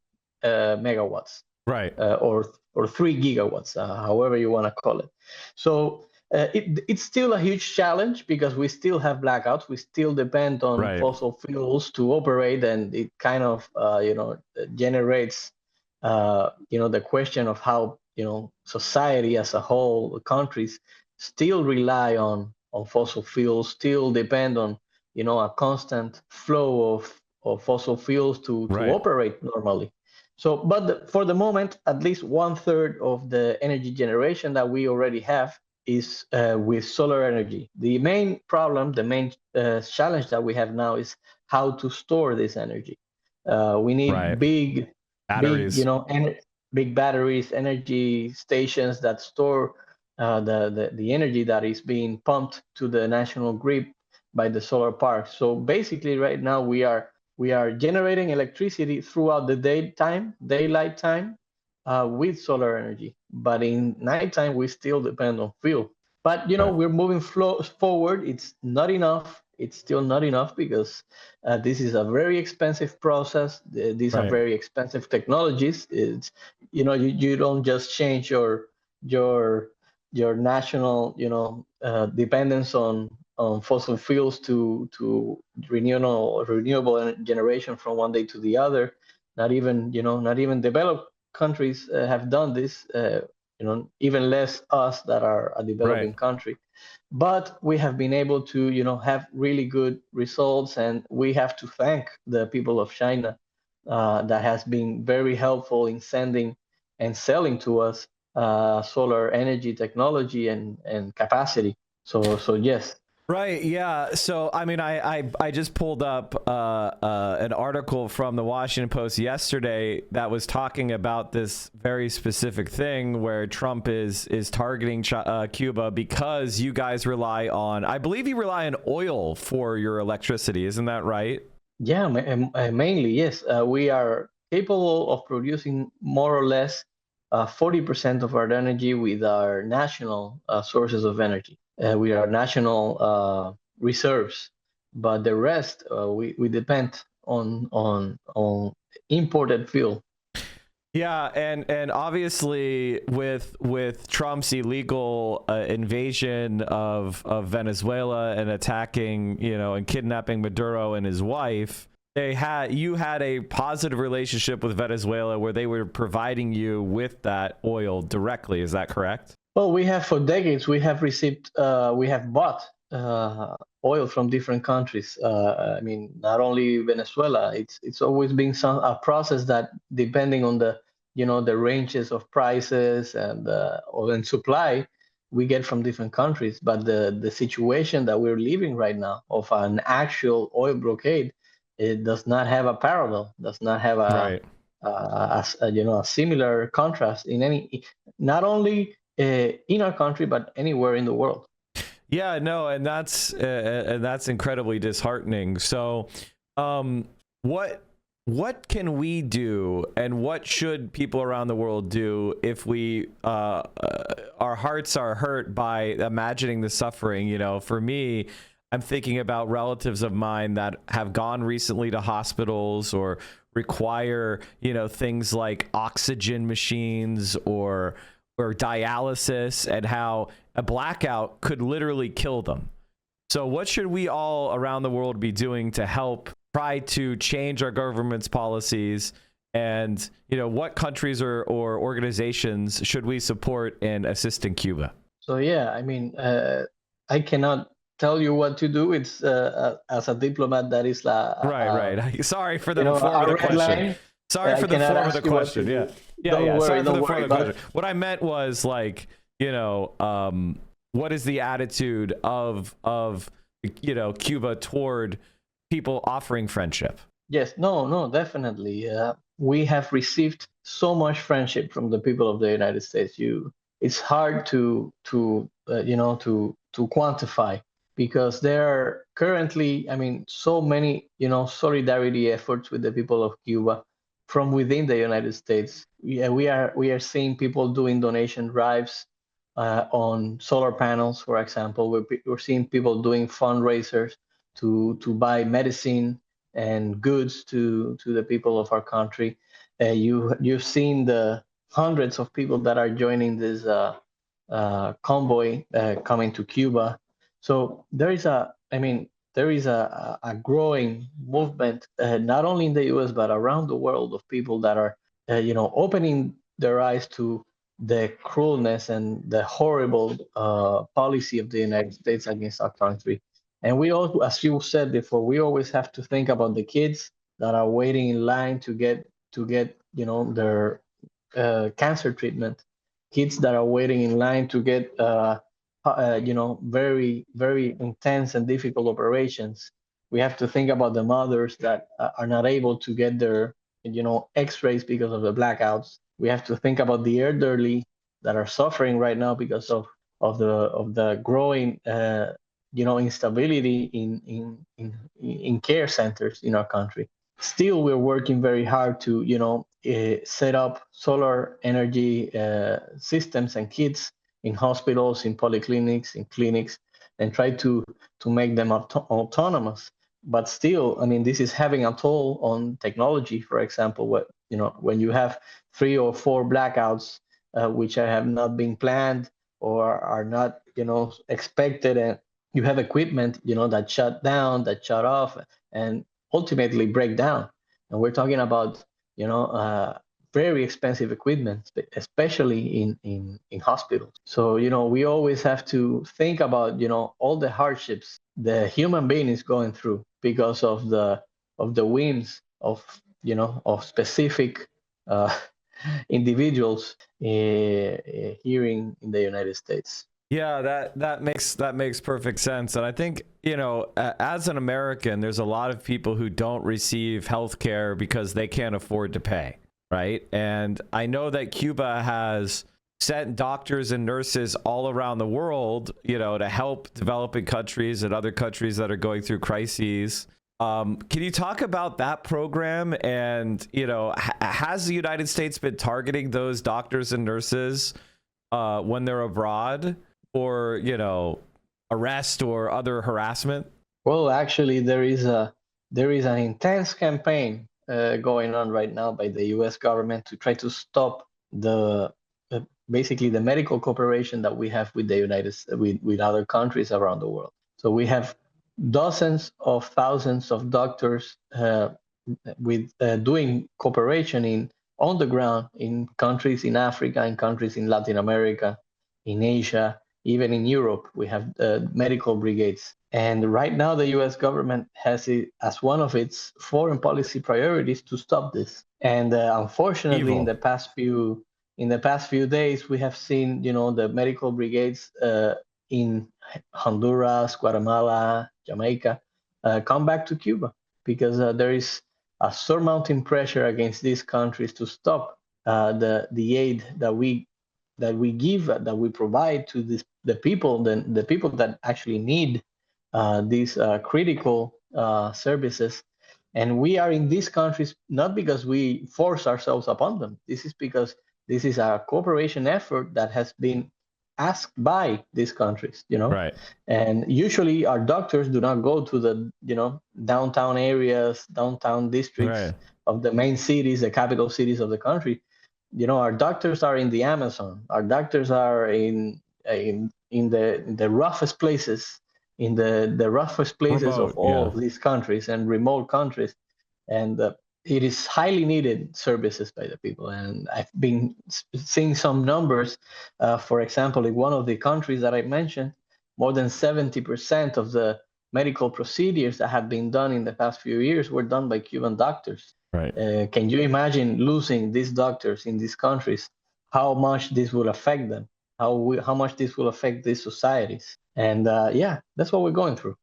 megawatts, or 3 gigawatts, however you want to call it. So it's still a huge challenge because we still have blackouts. We still depend on fossil fuels to operate, and it kind of generates the question of how society as a whole, countries still rely on fossil fuels, still depend on a constant flow of fossil fuels to operate normally. So, but for the moment, at least 1/3 of the energy generation that we already have is with solar energy. The main problem, the main challenge that we have now is how to store this energy. We need big batteries, big batteries, energy stations that store the energy that is being pumped to the national grid by the solar parks. So basically, right now we are generating electricity throughout the daylight time, with solar energy. But in nighttime, we still depend on fuel. But we're moving forward. It's not enough. It's still not enough because this is a very expensive process. These are very expensive technologies. It's you don't just change your national dependence on fossil fuels to renewable generation from one day to the other. Not even developed countries have done this. Even less us that are a developing country. But we have been able to have really good results, and we have to thank the people of China that has been very helpful in sending and selling to us solar energy technology and capacity. So yes. Right. Yeah. So, I mean, I just pulled up an article from the Washington Post yesterday that was talking about this very specific thing where Trump is targeting Cuba because you guys rely on, I believe you rely on oil for your electricity. Isn't that right? Yeah, mainly, yes. We are capable of producing more or less 40% of our energy with our national sources of energy. We are national reserves, but the rest we depend on imported fuel. Yeah, and obviously with Trump's illegal invasion of Venezuela and attacking, and kidnapping Maduro and his wife, you had a positive relationship with Venezuela where they were providing you with that oil directly. Is that correct? Well, we have for decades, we have bought oil from different countries. I mean, not only Venezuela. It's always been a process that, depending on the ranges of prices and oil and supply, we get from different countries. But the situation that we're living right now of an actual oil blockade, it does not have a parallel. Does not have a similar contrast in any, not only in our country, but anywhere in the world. Yeah, no, and that's incredibly disheartening. So, what can we do, and what should people around the world do if we our hearts are hurt by imagining the suffering? For me, I'm thinking about relatives of mine that have gone recently to hospitals or require things like oxygen machines or dialysis, and how a blackout could literally kill them. So what should we all around the world be doing to help try to change our government's policies? And, what countries or organizations should we support in assisting Cuba? So, yeah, I mean, I cannot tell you what to do. It's as a diplomat, that is right. Sorry for the form of the question. Sorry for the form of the question. Yeah. Sorry for the form of the question. What I meant was what is the attitude of Cuba toward people offering friendship? Yes, no, definitely. We have received so much friendship from the people of the United States. It's hard to quantify, because there are currently, so many, solidarity efforts with the people of Cuba from within the United States. We are seeing people doing donation drives on solar panels, for example. We're seeing people doing fundraisers to buy medicine and goods to the people of our country. You've seen the hundreds of people that are joining this convoy coming to Cuba. So there is a growing movement, not only in the U.S. but around the world, of people that are, opening their eyes to the cruelness and the horrible policy of the United States against our country. And we also, as you said before, we always have to think about the kids that are waiting in line to get their cancer treatment. Kids that are waiting in line to get very, very intense and difficult operations. We have to think about the mothers that are not able to get their x-rays because of the blackouts. We have to think about the elderly that are suffering right now because of the growing instability in care centers in our country. Still, we're working very hard to set up solar energy systems and kits in hospitals, in polyclinics, in clinics, and try to make them autonomous. But still, I mean, this is having a toll on technology. For example, when you have 3 or 4 blackouts, which have not been planned or are not, expected, and you have equipment, that shut down, that shut off, and ultimately break down. And we're talking about, very expensive equipment, especially in hospitals. So, we always have to think about, all the hardships the human being is going through because of the whims of specific individuals here in the United States. Yeah, that makes perfect sense. And I think, as an American, there's a lot of people who don't receive health care because they can't afford to pay, right? And I know that Cuba has sent doctors and nurses all around the world, to help developing countries and other countries that are going through crises. Can you talk about that program? And, has the United States been targeting those doctors and nurses when they're abroad for, arrest or other harassment? Well, actually, there is an intense campaign going on right now by the U.S. government to try to stop basically the medical cooperation that we have with with other countries around the world. So we have dozens of thousands of doctors doing cooperation on the ground in countries in Africa, in countries in Latin America, in Asia, even in Europe. We have medical brigades. And right now, the U.S. government has it as one of its foreign policy priorities to stop this. And unfortunately, in the past few days, we have seen, the medical brigades in Honduras, Guatemala, Jamaica, come back to Cuba because there is a surmounting pressure against these countries to stop the aid that we give, that we provide to the people that actually need these critical services. And we are in these countries not because we force ourselves upon them. This is because this is a cooperation effort that has been asked by these countries, Right. And usually our doctors do not go to the, downtown areas, downtown districts Right. of the main cities, the capital cities of the country. Our doctors are in the Amazon. Our doctors are in the roughest places, in the roughest places Remote, of all yeah. of these countries and remote countries. And it is highly needed services by the people. And I've been seeing some numbers. For example, in one of the countries that I mentioned, more than 70% of the medical procedures that have been done in the past few years were done by Cuban doctors. Right. Can you imagine losing these doctors in these countries? How much this will affect them? How much this will affect these societies? And that's what we're going through.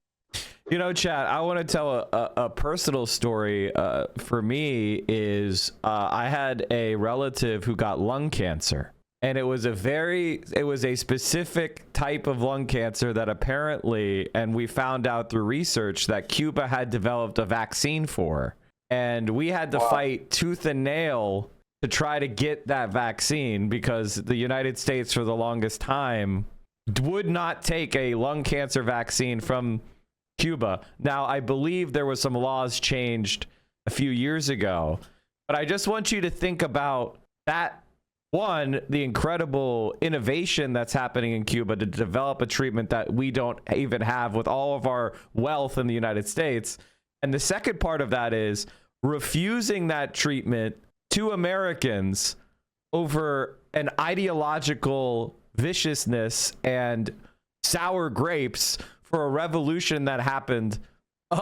Chad, I want to tell a personal story. For me is I had a relative who got lung cancer, and it was a specific type of lung cancer that apparently, and we found out through research, that Cuba had developed a vaccine for. And we had to fight tooth and nail to try to get that vaccine because the United States for the longest time would not take a lung cancer vaccine from Cuba. Now, I believe there was some laws changed a few years ago, but I just want you to think about that. One, the incredible innovation that's happening in Cuba to develop a treatment that we don't even have with all of our wealth in the United States. And the second part of that is refusing that treatment to Americans over an ideological viciousness and sour grapes for a revolution that happened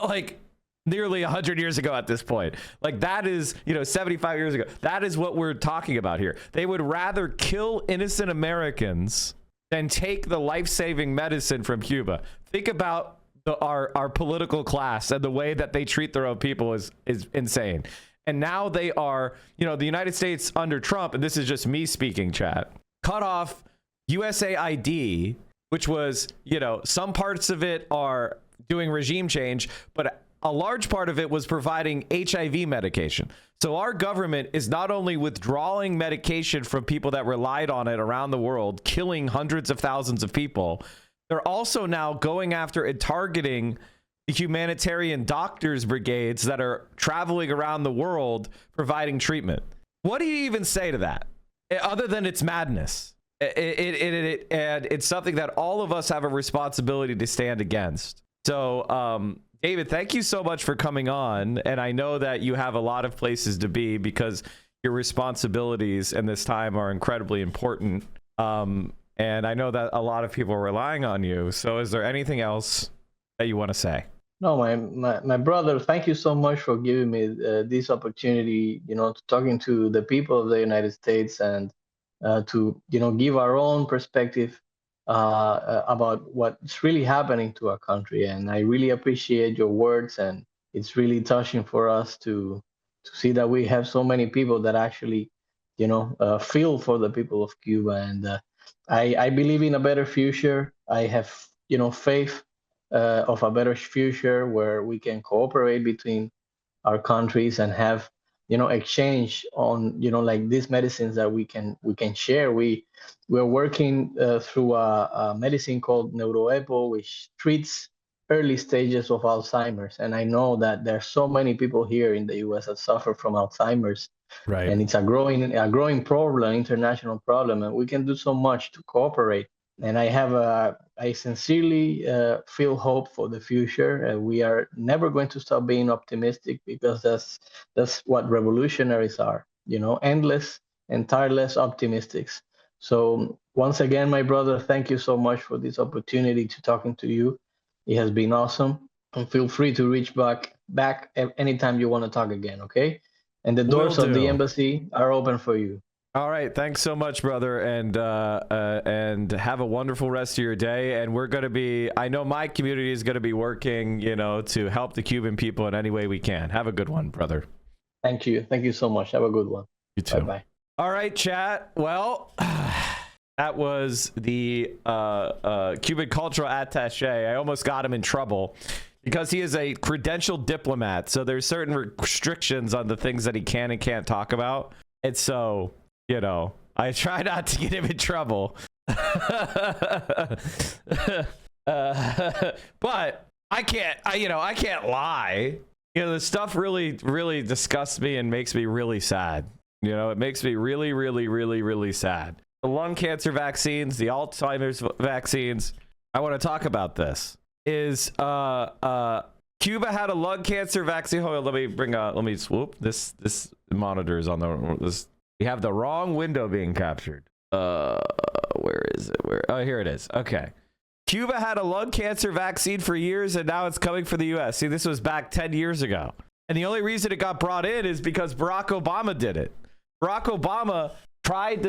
like nearly 100 years ago at this point. Like that is, 75 years ago. That is what we're talking about here. They would rather kill innocent Americans than take the life-saving medicine from Cuba. Think about our political class and the way that they treat their own people is insane. And now they are, the United States under Trump, and this is just me speaking, chat, cut off USAID which was, you know, some parts of it are doing regime change, but a large part of it was providing HIV medication. So our government is not only withdrawing medication from people that relied on it around the world, killing hundreds of thousands of people, they're also now going after and targeting the humanitarian doctors brigades that are traveling around the world providing treatment. What do you even say to that? Other than it's madness. And it's something that all of us have a responsibility to stand against. So, David, thank you so much for coming on. And I know that you have a lot of places to be because your responsibilities in this time are incredibly important. And I know that a lot of people are relying on you. So is there anything else that you want to say? No, my brother, thank you so much for giving me this opportunity, you know, to talking to the people of the United States and to, you know, give our own perspective about what's really happening to our country. And I really appreciate your words, and it's really touching for us to see that we have so many people that actually, you know, feel for the people of Cuba. And I believe in a better future. I have, you know, faith of a better future where we can cooperate between our countries and have, you know, exchange on, you know, like these medicines that we can share. We're working through a medicine called NeuroEpo, which treats early stages of Alzheimer's. And I know that there are so many people here in the U.S. that suffer from Alzheimer's. Right. And it's a growing problem, international problem, and we can do so much to cooperate. And I sincerely feel hope for the future. We are never going to stop being optimistic, because that's what revolutionaries are, you know, endless and tireless optimists. So once again, my brother, thank you so much for this opportunity to talking to you. It has been awesome. And feel free to reach back anytime you want to talk again, okay? And the doors of the embassy are open for you. All right. Thanks so much, brother. And have a wonderful rest of your day. And we're going to be, I know my community is going to be working, you know, to help the Cuban people in any way we can. Have a good one, brother. Thank you. Thank you so much. Have a good one. You too. Bye-bye. All right, chat. Well, that was the Cuban cultural attaché. I almost got him in trouble because he is a credentialed diplomat. So there's certain restrictions on the things that he can and can't talk about. And so, you know, I try not to get him in trouble. But I can't lie. You know, the stuff really, really disgusts me and makes me really sad. You know, it makes me really, really, really, really sad. The lung cancer vaccines, the Alzheimer's vaccines. I want to talk about this. Is Cuba had a lung cancer vaccine. Hold on, let me swoop. This monitor is on this. We have the wrong window being captured. Where is it? Oh, here it is. Okay. Cuba had a lung cancer vaccine for years, and now it's coming for the U.S. See, this was back 10 years ago. And the only reason it got brought in is because Barack Obama did it. Barack Obama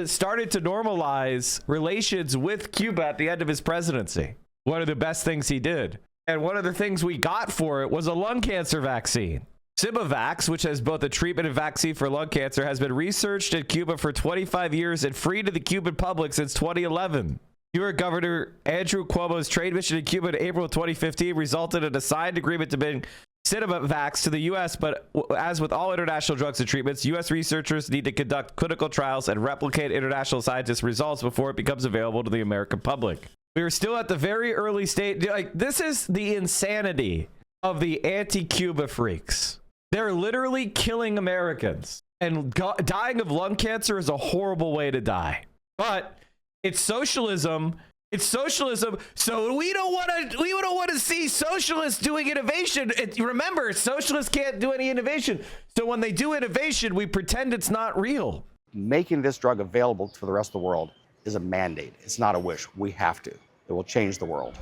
started to normalize relations with Cuba at the end of his presidency. One of the best things he did. And one of the things we got for it was a lung cancer vaccine. Simovax, which has both a treatment and vaccine for lung cancer, has been researched in Cuba for 25 years and free to the Cuban public since 2011. Cuba Governor Andrew Cuomo's trade mission in Cuba in April 2015 resulted in a signed agreement to bring Sinovac to the U.S., but as with all international drugs and treatments, U.S. researchers need to conduct clinical trials and replicate international scientists' results before it becomes available to the American public. We are still at the very early stage. Like, this is the insanity of the anti-Cuba freaks. They're literally killing Americans, and dying of lung cancer is a horrible way to die. But it's socialism. It's socialism. So we don't want to see socialists doing innovation. Remember, socialists can't do any innovation. So when they do innovation, we pretend it's not real. Making this drug available to the rest of the world is a mandate. It's not a wish. We have to. It will change the world.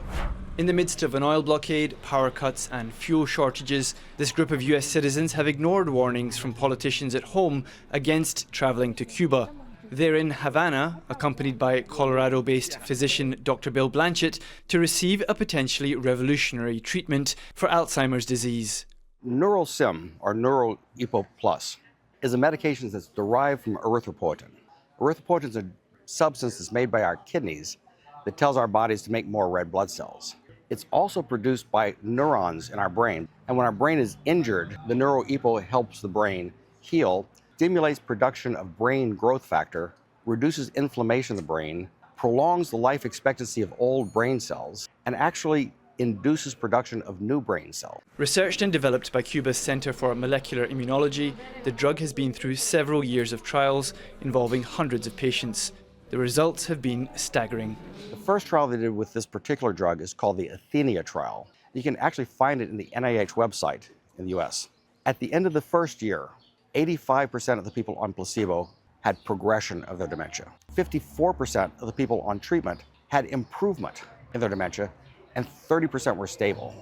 In the midst of an oil blockade, power cuts and fuel shortages, this group of US citizens have ignored warnings from politicians at home against traveling to Cuba. They're in Havana, accompanied by Colorado-based physician Dr. Bill Blanchett, to receive a potentially revolutionary treatment for Alzheimer's disease. NeuroSim, or NeuroEpo Plus, is a medication that's derived from erythropoietin. Erythropoietin is a substance that's made by our kidneys that tells our bodies to make more red blood cells. It's also produced by neurons in our brain. And when our brain is injured, the neuroEPO helps the brain heal, stimulates production of brain growth factor, reduces inflammation in the brain, prolongs the life expectancy of old brain cells, and actually induces production of new brain cells. Researched and developed by Cuba's Center for Molecular Immunology, the drug has been through several years of trials involving hundreds of patients. The results have been staggering. The first trial they did with this particular drug is called the Athenia trial. You can actually find it in the NIH website in the US. At the end of the first year, 85% of the people on placebo had progression of their dementia. 54% of the people on treatment had improvement in their dementia, and 30% were stable.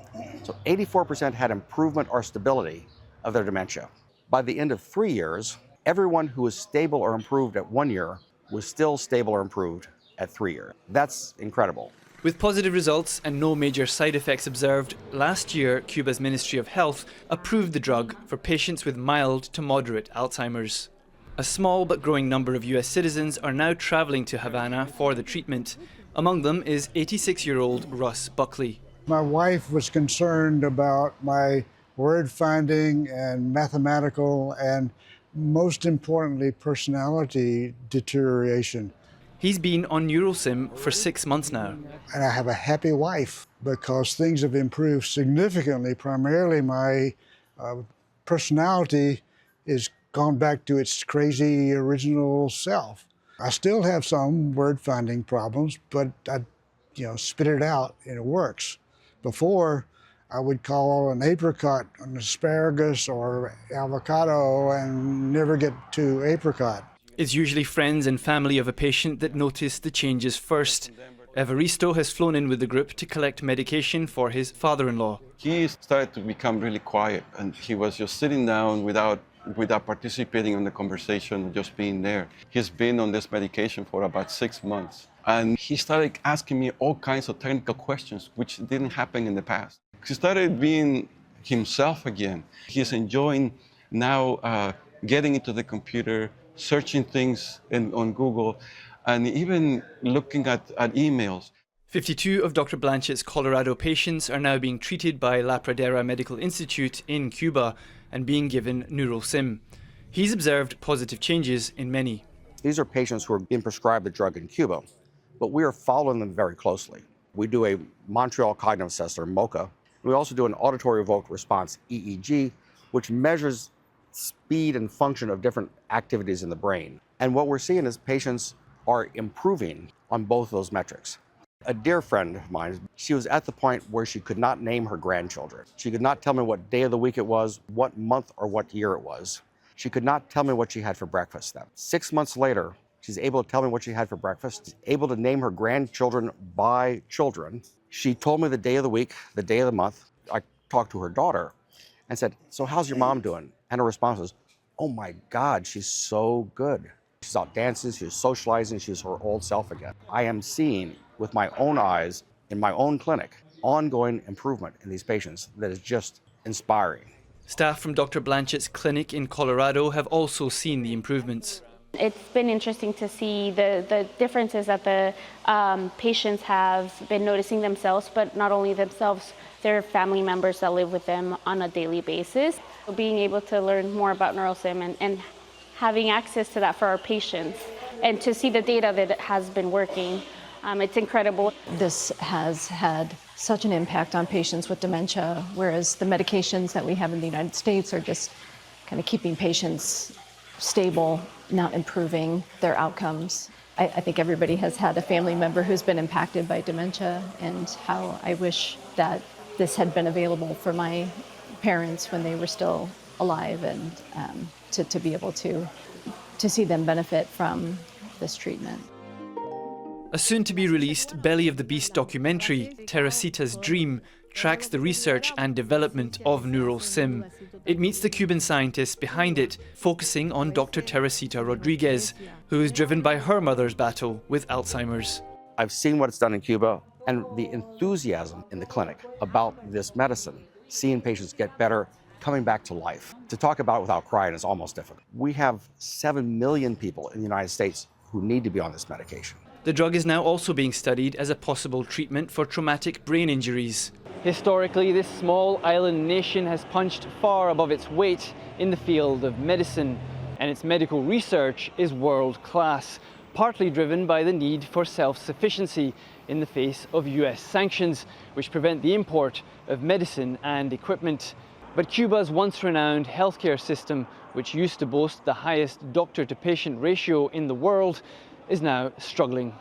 So 84% had improvement or stability of their dementia. By the end of 3 years, everyone who was stable or improved at 1 year was still stable or improved at 3 years. That's incredible. With positive results and no major side effects observed, last year Cuba's Ministry of Health approved the drug for patients with mild to moderate Alzheimer's. A small but growing number of US citizens are now traveling to Havana for the treatment. Among them is 86-year-old Russ Buckley. My wife was concerned about my word finding and mathematical and, most importantly, personality deterioration. He's been on NeuroSim for 6 months now. And I have a happy wife because things have improved significantly. Primarily my personality is gone back to its crazy original self. I still have some word finding problems, but I, spit it out and it works. Before, I would call an apricot an asparagus or avocado and never get to apricot. It's usually friends and family of a patient that notice the changes first. Evaristo has flown in with the group to collect medication for his father-in-law. He started to become really quiet, and he was just sitting down without participating in the conversation, just being there. He's been on this medication for about 6 months, and he started asking me all kinds of technical questions, which didn't happen in the past. He started being himself again. He's enjoying now getting into the computer, searching things on Google, and even looking at emails. 52 of Dr. Blanchett's Colorado patients are now being treated by La Pradera Medical Institute in Cuba and being given NeuroSim. He's observed positive changes in many. These are patients who are being prescribed the drug in Cuba, but we are following them very closely. We do a Montreal Cognitive Assessment, or MoCA. We also do an auditory evoked response, EEG, which measures speed and function of different activities in the brain. And what we're seeing is patients are improving on both of those metrics. A dear friend of mine, she was at the point where she could not name her grandchildren. She could not tell me what day of the week it was, what month or what year it was. She could not tell me what she had for breakfast then. 6 months later, she's able to tell me what she had for breakfast, she's able to name her grandchildren by children. She told me the day of the week, the day of the month. I talked to her daughter and said, "So how's your mom doing?" And her response was, "Oh my God, she's so good. She's out dancing, she's socializing, she's her old self again." I am seeing with my own eyes in my own clinic ongoing improvement in these patients that is just inspiring. Staff from Dr. Blanchett's clinic in Colorado have also seen the improvements. It's been interesting to see the differences that the patients have been noticing themselves, but not only themselves, their family members that live with them on a daily basis. Being able to learn more about NeuroSim and having access to that for our patients and to see the data that it has been working, it's incredible. This has had such an impact on patients with dementia, whereas the medications that we have in the United States are just kind of keeping patients stable, not improving their outcomes. I think everybody has had a family member who's been impacted by dementia, and how I wish that this had been available for my parents when they were still alive, and to be able to see them benefit from this treatment. A soon-to-be-released Belly of the Beast documentary, Teresita's Dream, tracks the research and development of NeuroSim. It meets the Cuban scientists behind it, focusing on Dr. Teresita Rodriguez, who is driven by her mother's battle with Alzheimer's. I've seen what it's done in Cuba, and the enthusiasm in the clinic about this medicine, seeing patients get better, coming back to life. To talk about it without crying is almost difficult. We have 7 million people in the United States who need to be on this medication. The drug is now also being studied as a possible treatment for traumatic brain injuries. Historically, this small island nation has punched far above its weight in the field of medicine, and its medical research is world-class, partly driven by the need for self-sufficiency in the face of US sanctions, which prevent the import of medicine and equipment. But Cuba's once-renowned healthcare system, which used to boast the highest doctor-to-patient ratio in the world, is now struggling.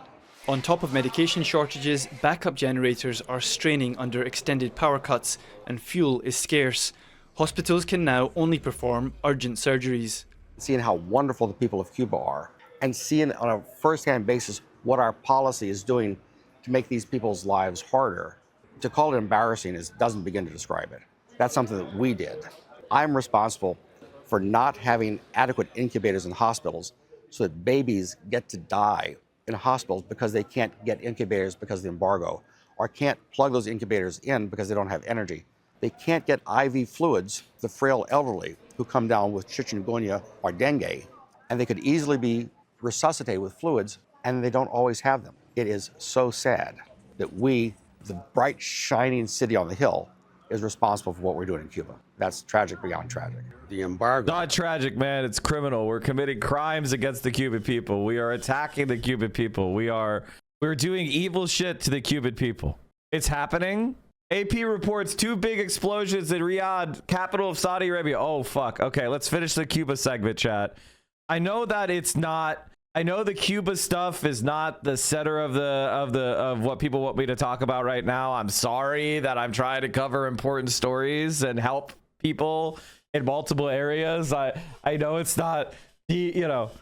On top of medication shortages, backup generators are straining under extended power cuts, and fuel is scarce. Hospitals can now only perform urgent surgeries. Seeing how wonderful the people of Cuba are, and seeing on a first-hand basis what our policy is doing to make these people's lives harder, to call it embarrassing doesn't begin to describe it. That's something that we did. I'm responsible for not having adequate incubators in hospitals so that babies get to die in hospitals because they can't get incubators because of the embargo, or can't plug those incubators in because they don't have energy. They can't get IV fluids, the frail elderly who come down with chikungunya or dengue, and they could easily be resuscitated with fluids, and they don't always have them. It is so sad that we, the bright, shining city on the hill, is responsible for what we're doing in Cuba. That's tragic beyond tragic. The embargo. Not tragic, man. It's criminal. We're committing crimes against the Cuban people. We are attacking the Cuban people. We're doing evil shit to the Cuban people. It's happening. AP reports 2 big explosions in Riyadh, capital of Saudi Arabia. Oh, fuck. Okay, let's finish the Cuba segment, chat. I know that it's not... I know the Cuba stuff is not the center of what people want me to talk about right now. I'm sorry that I'm trying to cover important stories and help people in multiple areas. I know it's not, but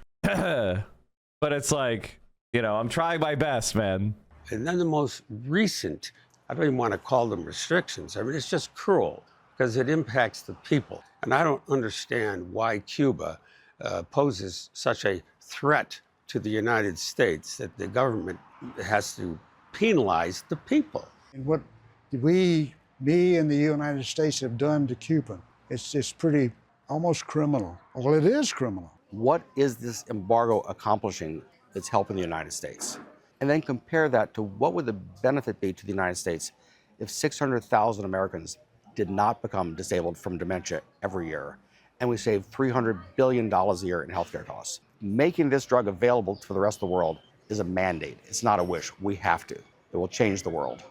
it's like, I'm trying my best, man. And then the most recent, I don't even want to call them restrictions. I mean, it's just cruel because it impacts the people. And I don't understand why Cuba poses such a threat to the United States that the government has to penalize the people. And what me and the United States have done to Cuba, it's pretty almost criminal. Well, it is criminal. What is this embargo accomplishing that's helping the United States? And then compare that to what would the benefit be to the United States if 600,000 Americans did not become disabled from dementia every year, and we saved $300 billion a year in healthcare costs. Making this drug available for the rest of the world is a mandate. It's not a wish. We have to. It will change the world.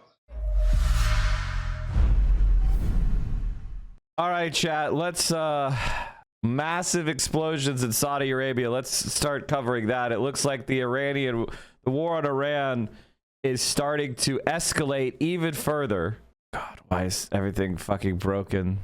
All right, chat. Let's massive explosions in Saudi Arabia. Let's start covering that. It looks like the war on Iran is starting to escalate even further. God, why is everything fucking broken?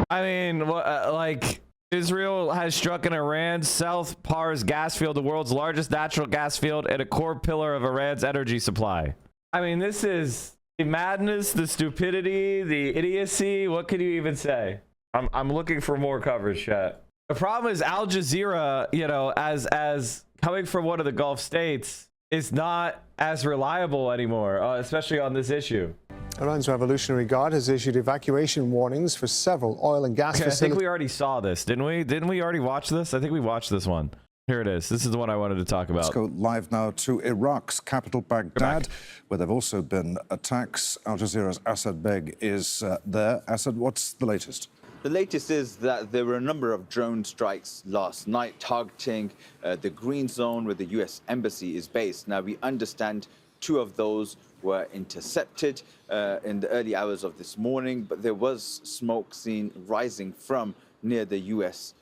I mean, like, Israel has struck in Iran's South Pars gas field, the world's largest natural gas field and a core pillar of Iran's energy supply. I mean, this is the madness, the stupidity, the idiocy. What can you even say? I'm looking for more coverage, chat. The problem is Al Jazeera, as coming from one of the Gulf states, is not as reliable anymore, especially on this issue. Iran's Revolutionary Guard has issued evacuation warnings for several oil and gas facilities. I think we already saw this, didn't we? Didn't we already watch this? I think we watched this one. Here it is. This is the one I wanted to talk about. Let's go live now to Iraq's capital, Baghdad, where there have also been attacks. Al Jazeera's Asad Beg is there. Asad, what's the latest? The latest is that there were a number of drone strikes last night targeting the green zone where the U.S. Embassy is based. Now, we understand 2 of those were intercepted in the early hours of this morning, but there was smoke seen rising from near the U.S.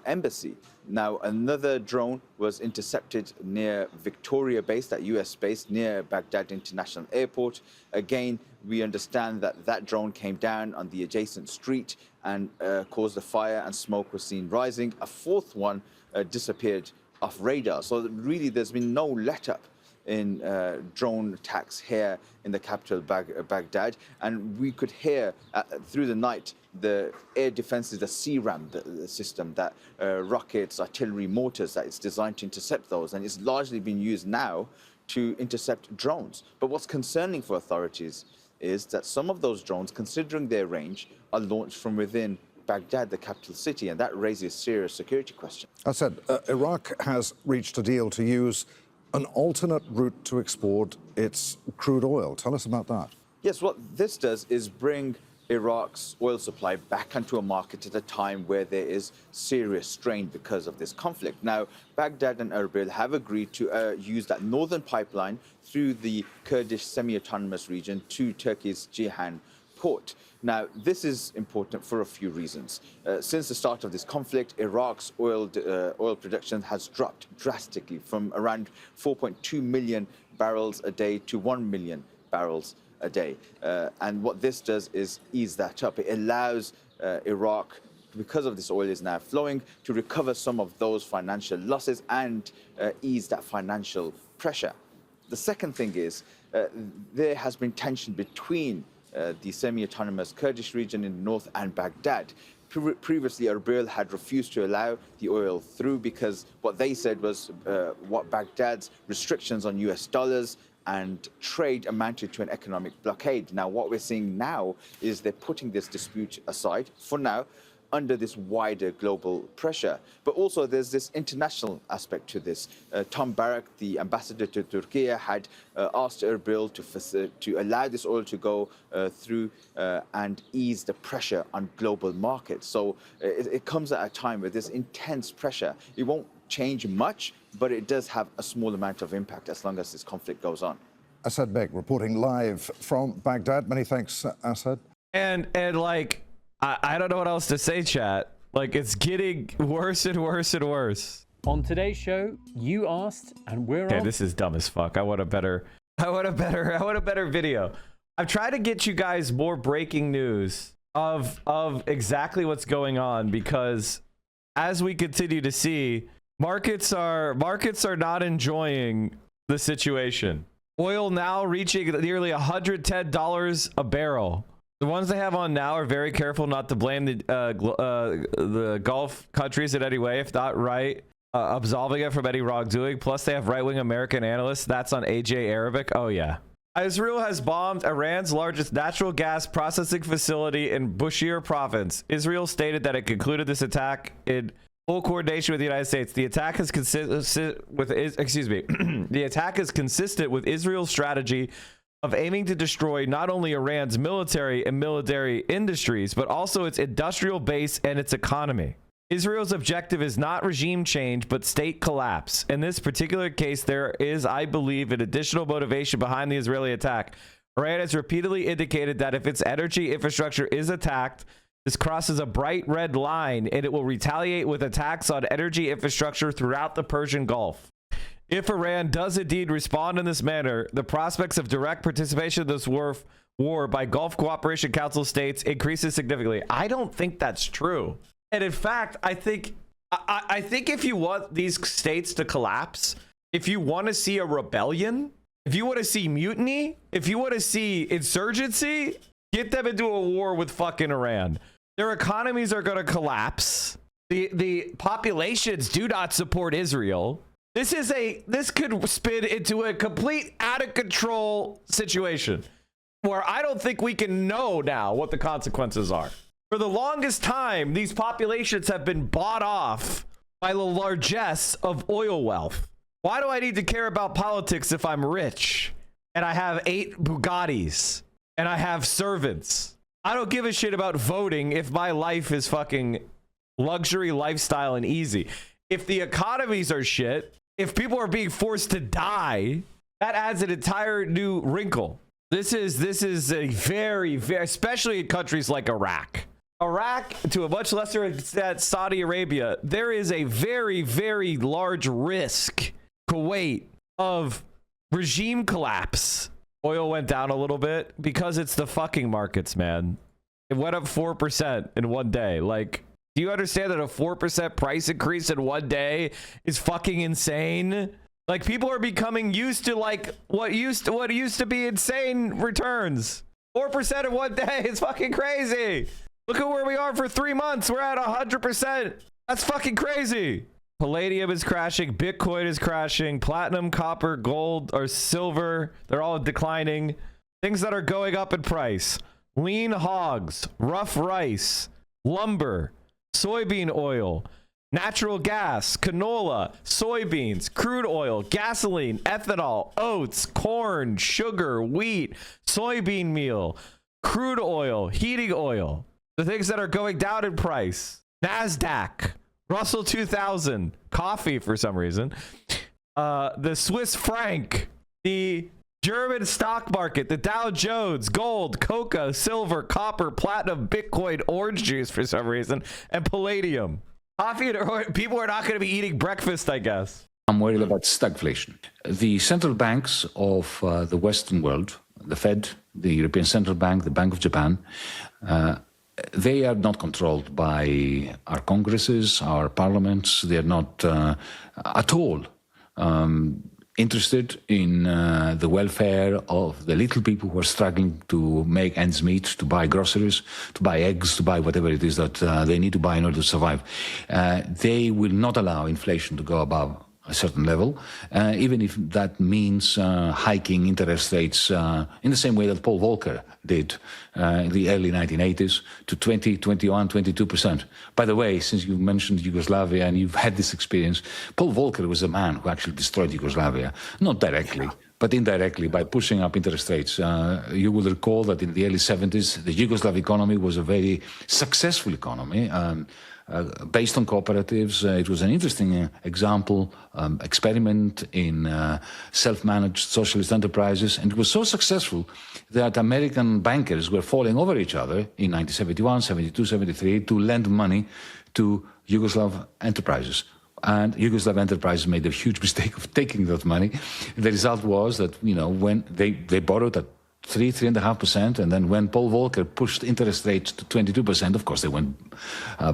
embassy. Now, another drone was intercepted near Victoria base, that US base, near Baghdad International Airport. Again, we understand that that drone came down on the adjacent street and caused a fire, and smoke was seen rising. A fourth one disappeared off radar. So really, there's been no let-up in drone attacks here in the capital, Baghdad. And we could hear through the night the air defenses, the CRAM the system, that rockets, artillery, mortars, that it's designed to intercept those. And it's largely been used now to intercept drones. But what's concerning for authorities is that some of those drones, considering their range, are launched from within Baghdad, the capital city, and that raises serious security questions. I said, Iraq has reached a deal to use an alternate route to export its crude oil. Tell us about that. Yes, what this does is bring Iraq's oil supply back onto a market at a time where there is serious strain because of this conflict. Now, Baghdad and Erbil have agreed to use that northern pipeline through the Kurdish semi-autonomous region to Turkey's Ceyhan port. Now, this is important for a few reasons. Since the start of this conflict, Iraq's oil production has dropped drastically from around 4.2 million barrels a day to 1 million barrels a day. And what this does is ease that up. It allows Iraq, because of this oil is now flowing, to recover some of those financial losses and ease that financial pressure. The second thing is there has been tension between the semi-autonomous Kurdish region in the north and Baghdad. Previously, Erbil had refused to allow the oil through because what they said was what Baghdad's restrictions on US dollars and trade amounted to an economic blockade. Now, what we're seeing now is they're putting this dispute aside for now, under this wider global pressure. But also there's this international aspect to this. Tom Barak, the ambassador to Turkey, had asked Erbil to allow this oil to go through and ease the pressure on global markets. So it comes at a time with this intense pressure. It won't change much, but it does have a small amount of impact as long as this conflict goes on. Asad Beg reporting live from Baghdad. Many thanks, Asad. And like, I don't know what else to say, chat. Like, it's getting worse and worse and worse. On today's show, you asked, and we're on. This is dumb as fuck. I want a better video. I've tried to get you guys more breaking news of exactly what's going on, because as we continue to see, markets are not enjoying the situation. Oil now reaching nearly $110 a barrel. The ones they have on now are very careful not to blame the Gulf countries in any way, if not right, absolving it from any wrongdoing. Plus, they have right-wing American analysts. That's on AJ Arabic. Oh, yeah. Israel has bombed Iran's largest natural gas processing facility in Bushehr province. Israel stated that it concluded this attack in full coordination with the United States. The attack is consistent with the attack is consistent with Israel's strategy of aiming to destroy not only Iran's military and military industries, but also its industrial base and its economy. Israel's objective is not regime change, but state collapse. In this particular case, there is, I believe, an additional motivation behind the Israeli attack. Iran has repeatedly indicated that if its energy infrastructure is attacked, this crosses a bright red line, and it will retaliate with attacks on energy infrastructure throughout the Persian Gulf. If Iran does indeed respond in this manner, the prospects of direct participation in this war by Gulf Cooperation Council states increases significantly. I don't think that's true. And in fact, I think if you want these states to collapse, if you want to see a rebellion, if you want to see mutiny, if you want to see insurgency, get them into a war with fucking Iran. Their economies are going to collapse. The populations do not support Israel. This could spin into a complete out of control situation where I don't think we can know now what the consequences are. For the longest time, these populations have been bought off by the largesse of oil wealth. Why do I need to care about politics if I'm rich and I have 8 Bugattis and I have servants? I don't give a shit about voting if my life is fucking luxury lifestyle and easy. If the economies are shit, if people are being forced to die, that adds an entire new wrinkle. This is a very, very, especially in countries like Iraq. Iraq, to a much lesser extent, Saudi Arabia, there is a very, very large risk, Kuwait, of regime collapse. Oil went down a little bit because it's the fucking markets, man. It went up 4% in one day. Like, do you understand that a 4% price increase in one day is fucking insane? Like, people are becoming used to like what used to be insane returns. 4% in one day is fucking crazy. Look at where we are for 3 months. We're at 100%. That's fucking crazy. Palladium is crashing. Bitcoin is crashing. Platinum, copper, gold, or silver, they're all declining. Things that are going up in price. Lean hogs, rough rice, lumber, soybean oil, natural gas, canola, soybeans, crude oil, gasoline, ethanol, oats, corn, sugar, wheat, soybean meal, crude oil, heating oil. The things that are going down in price. NASDAQ, Russell 2000, coffee for some reason, the Swiss franc, the German stock market, the Dow Jones, gold, cocoa, silver, copper, platinum, Bitcoin, orange juice for some reason, and palladium. Coffee and people are not going to be eating breakfast, I guess. I'm worried about stagflation. The central banks of the Western world, the Fed, the European Central Bank, the Bank of Japan, they are not controlled by our congresses, our parliaments. They are not at all interested in the welfare of the little people who are struggling to make ends meet, to buy groceries, to buy eggs, to buy whatever it is that they need to buy in order to survive. They will not allow inflation to go above a certain level, even if that means hiking interest rates in the same way that Paul Volcker did in the early 1980s to 20, 21, 22%. By the way, since you mentioned Yugoslavia and you've had this experience, Paul Volcker was the man who actually destroyed Yugoslavia, not directly, but indirectly by pushing up interest rates. You will recall that in the early 70s, the Yugoslav economy was a very successful economy. Based on cooperatives. It was an interesting example, experiment in self-managed socialist enterprises, and it was so successful that American bankers were falling over each other in 1971, 72, 73 to lend money to Yugoslav enterprises. And Yugoslav enterprises made a huge mistake of taking that money. The result was that, you know, when they borrowed at 3.5%, and then when Paul Volcker pushed interest rates to 22%, of course they went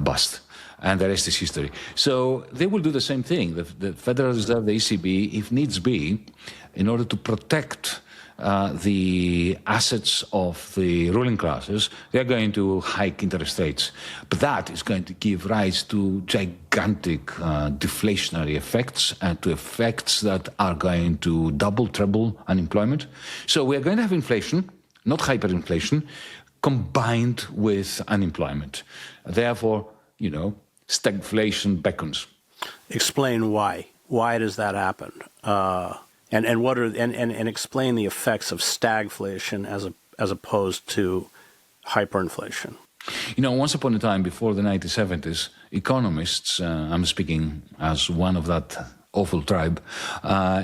bust. And the rest is history. So they will do the same thing. The Federal Reserve, the ECB, if needs be, in order to protect the assets of the ruling classes, they're going to hike interest rates. But that is going to give rise to gigantic deflationary effects and to effects that are going to double, treble unemployment. So we're going to have inflation, not hyperinflation, combined with unemployment. Therefore, you know, stagflation beckons. Explain why. Why does that happen? And what are and explain the effects of stagflation as opposed to hyperinflation. You know, once upon a time, before the 1970s, economists, I'm speaking as one of that awful tribe,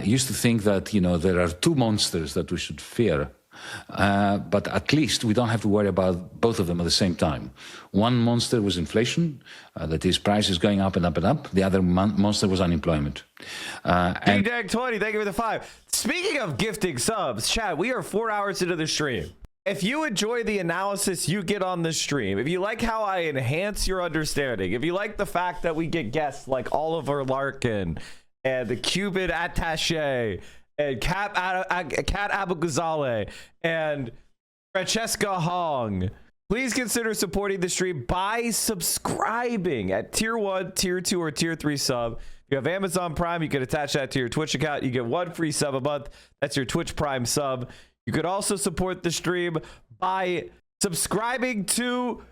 used to think that, you know, there are two monsters that we should fear. But at least we don't have to worry about both of them at the same time. One monster was inflation, that is, prices going up and up and up. The other monster was unemployment. And Dag20, thank you for the 5. Speaking of gifting subs, Chad, we are 4 hours into the stream. If you enjoy the analysis you get on this stream, if you like how I enhance your understanding, if you like the fact that we get guests like Oliver Larkin and the Cuban attaché, and Kat Abou-Ghazaleh and Francesca Hong, please consider supporting the stream by subscribing at tier 1, tier 2, or tier 3 sub. If you have Amazon Prime, you can attach that to your Twitch account. You get 1 free sub a month. That's your Twitch Prime sub. You could also support the stream by subscribing to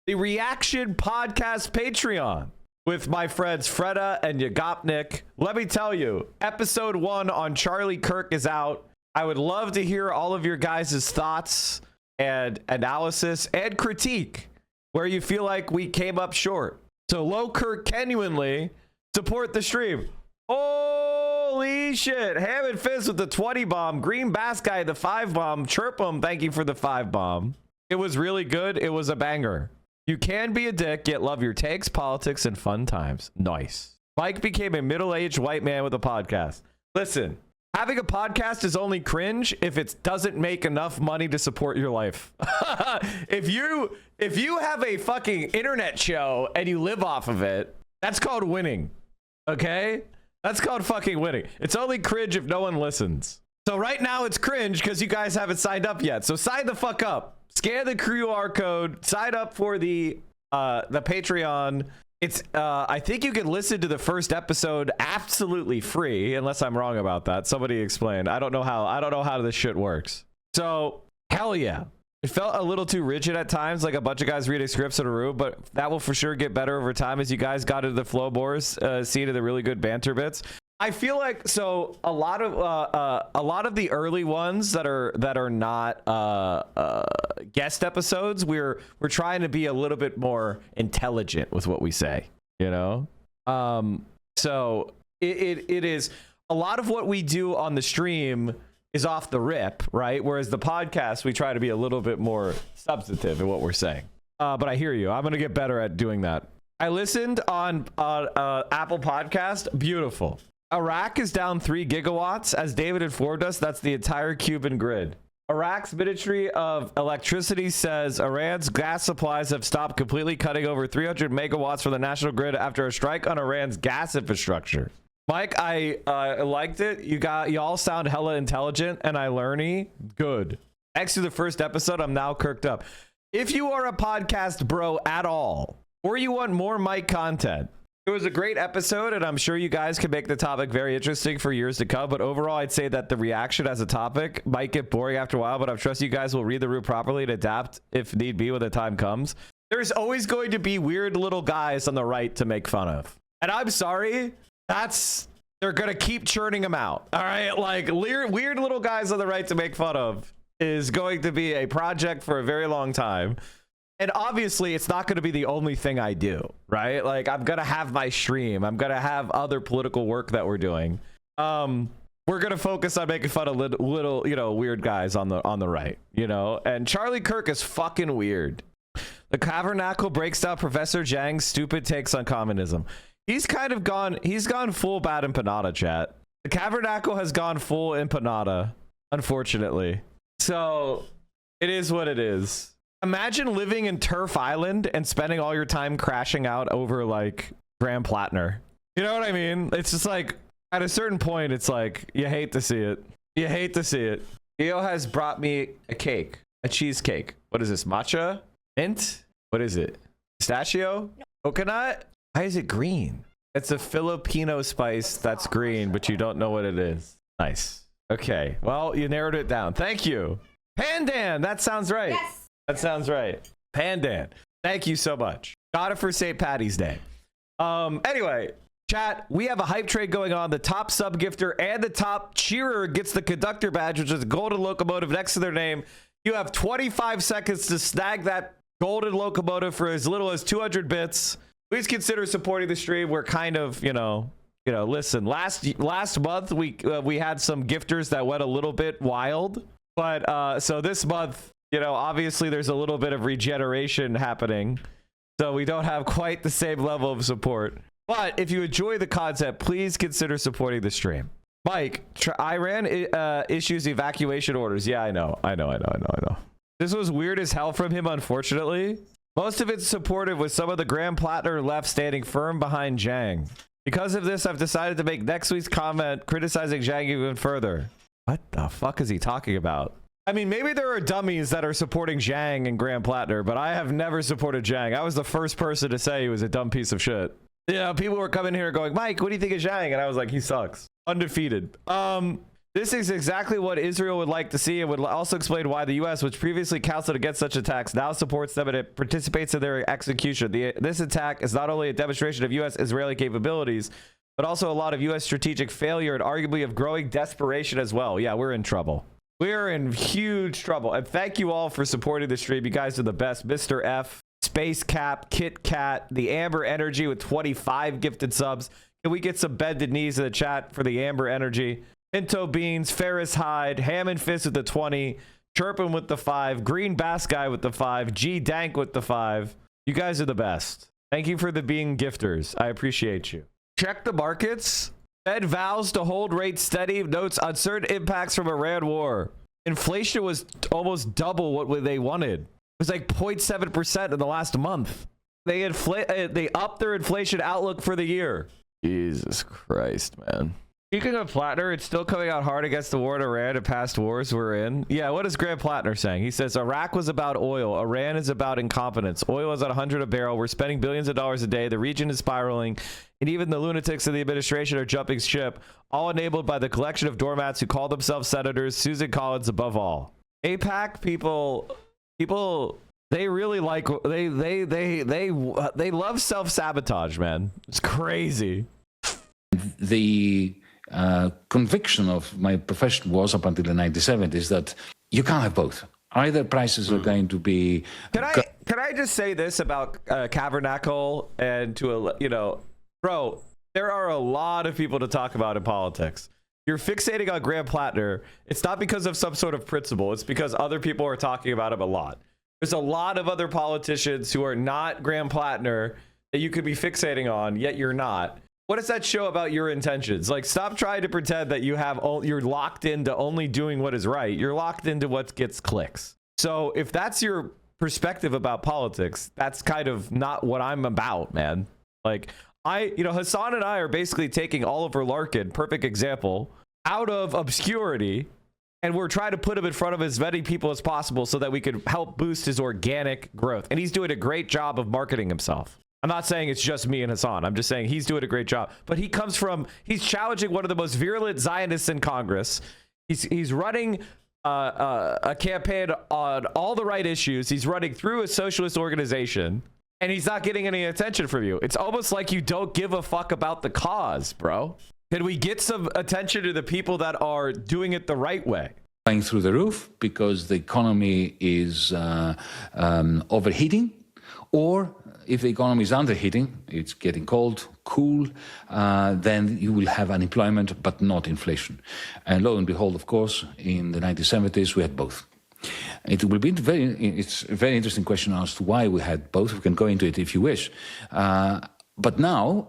the Reaction Podcast Patreon with my friends Freda and Yagopnik. Let me tell you, episode 1 on Charlie Kirk is out. I would love to hear all of your guys' thoughts and analysis and critique where you feel like we came up short. So low Kirk genuinely support the stream. Holy shit. Ham and Fizz with the 20 bomb. Green Bass Guy, the 5 bomb. Chirp 'em, thank you for the 5 bomb. It was really good. It was a banger. You can be a dick, yet love your takes, politics, and fun times. Nice. Mike became a middle-aged white man with a podcast. Listen, having a podcast is only cringe if it doesn't make enough money to support your life. If you have a fucking internet show and you live off of it, that's called winning. Okay? That's called fucking winning. It's only cringe if no one listens. So right now it's cringe because you guys haven't signed up yet. So sign the fuck up. Scan the QR code. Sign up for the Patreon. It's I think you can listen to the first episode absolutely free, unless I'm wrong about that. Somebody explain. I don't know how this shit works. So hell yeah. It felt a little too rigid at times, like a bunch of guys reading scripts in a room, but that will for sure get better over time as you guys got into the flow bores, seeing the really good banter bits. I feel like so a lot of the early ones that are not guest episodes, we're trying to be a little bit more intelligent with what we say, you know. So it is a lot of what we do on the stream is off the rip, right? Whereas the podcast, we try to be a little bit more substantive in what we're saying. But I hear you. I'm gonna get better at doing that. I listened on Apple Podcast. Beautiful. Iraq is down 3 gigawatts. As David informed us, that's the entire Cuban grid. Iraq's Ministry of Electricity says Iran's gas supplies have stopped completely, cutting over 300 megawatts from the national grid after a strike on Iran's gas infrastructure. Mike, I liked it. You all sound hella intelligent and I learny. Good. Thanks to the first episode, I'm now kirked up. If you are a podcast bro at all, or you want more Mike content, it was a great episode, and I'm sure you guys can make the topic very interesting for years to come. But overall, I'd say that the reaction as a topic might get boring after a while, but I trust you guys will read the room properly and adapt if need be when the time comes. There's always going to be weird little guys on the right to make fun of. And I'm sorry, they're going to keep churning them out. All right? Like, weird little guys on the right to make fun of is going to be a project for a very long time. And obviously, it's not going to be the only thing I do, right? Like, I'm going to have my stream. I'm going to have other political work that we're doing. We're going to focus on making fun of little, you know, weird guys on the right, you know? And Charlie Kirk is fucking weird. The Tabernacle breaks down Professor Zhang's stupid takes on communism. He's gone full bad empanada, chat. The Tabernacle has gone full empanada, unfortunately. So, it is what it is. Imagine living in Turf Island and spending all your time crashing out over like Graham Plattner. You know what I mean? It's just like at a certain point, it's like you hate to see it. You hate to see it. Theo has brought me a cake, a cheesecake. What is this? Matcha? Mint? What is it? Pistachio? Coconut? Why is it green? It's a Filipino spice that's green, but you don't know what it is. Nice. Okay. Well, you narrowed it down. Thank you. Pandan. That sounds right. Yes. That sounds right. Pandan. Thank you so much. Got it for St. Patty's Day. Anyway, chat, we have a hype trade going on. The top sub gifter and the top cheerer gets the conductor badge, which is a golden locomotive next to their name. You have 25 seconds to snag that golden locomotive for as little as 200 bits. Please consider supporting the stream. We're kind of, you know, listen, last month we had some gifters that went a little bit wild, but so this month, you know, obviously there's a little bit of regeneration happening, so we don't have quite the same level of support. But if you enjoy the content, please consider supporting the stream. Mike, Iran issues evacuation orders. Yeah, I know. This was weird as hell from him, unfortunately. Most of it's supportive with some of the Graham Plattner left standing firm behind Zhang. Because of this, I've decided to make next week's comment criticizing Zhang even further. What the fuck is he talking about? I mean, maybe there are dummies that are supporting Zhang and Graham Plattner, but I have never supported Zhang. I was the first person to say he was a dumb piece of shit. Yeah, people were coming here going, Mike, what do you think of Zhang? And I was like, he sucks. Undefeated. This is exactly what Israel would like to see, and would also explain why the U.S., which previously counseled against such attacks, now supports them and it participates in their execution. This attack is not only a demonstration of U.S.-Israeli capabilities, but also a lot of U.S. strategic failure and arguably of growing desperation as well. Yeah, we're in trouble. We're in huge trouble. And thank you all for supporting the stream. You guys are the best. Mr. F, Space Cap, Kit Kat, the Amber Energy with 25 gifted subs. Can we get some bended knees in the chat for the Amber Energy? Pinto Beans, Ferris Hyde, Ham and Fist with the 20, Chirpin with the 5, Green Bass Guy with the 5, G Dank with the 5, You guys are the best. Thank you for the being gifters. I appreciate you. Check the markets. Fed vows to hold rates steady, notes uncertain impacts from Iran war. Inflation was almost double what they wanted. It was like 0.7% in the last month. They upped their inflation outlook for the year. Jesus Christ, man. Speaking of Plattner, it's still coming out hard against the war in Iran and past wars we're in. Yeah, what is Graham Plattner saying? He says Iraq was about oil. Iran is about incompetence. Oil is at 100 a barrel. We're spending billions of dollars a day. The region is spiraling. And even the lunatics of the administration are jumping ship, all enabled by the collection of doormats who call themselves senators, Susan Collins above all. AIPAC people, they really like, they love self-sabotage, man. It's crazy. The conviction of my profession was, up until the 1970s, that you can't have both. Either prices are going to be... Can I just say this about Tabernacle and bro, there are a lot of people to talk about in politics. You're fixating on Graham Plattner. It's not because of some sort of principle. It's because other people are talking about him a lot. There's a lot of other politicians who are not Graham Plattner that you could be fixating on, yet you're not. What does that show about your intentions? Like, stop trying to pretend that you're locked into only doing what is right. You're locked into what gets clicks. So if that's your perspective about politics, that's kind of not what I'm about, man. Like, Hassan and I are basically taking Oliver Larkin, perfect example, out of obscurity, and we're trying to put him in front of as many people as possible so that we could help boost his organic growth. And he's doing a great job of marketing himself. I'm not saying it's just me and Hassan. I'm just saying he's doing a great job. But he's challenging one of the most virulent Zionists in Congress. He's running a campaign on all the right issues. He's running through a socialist organization, and he's not getting any attention from you. It's almost like you don't give a fuck about the cause, bro. Can we get some attention to the people that are doing it the right way? Going through the roof because the economy is overheating, or if the economy is underheating, it's getting cold, cool, then you will have unemployment, but not inflation. And lo and behold, of course, in the 1970s, we had both. It's a very interesting question as to why we had both. We can go into it if you wish. But now,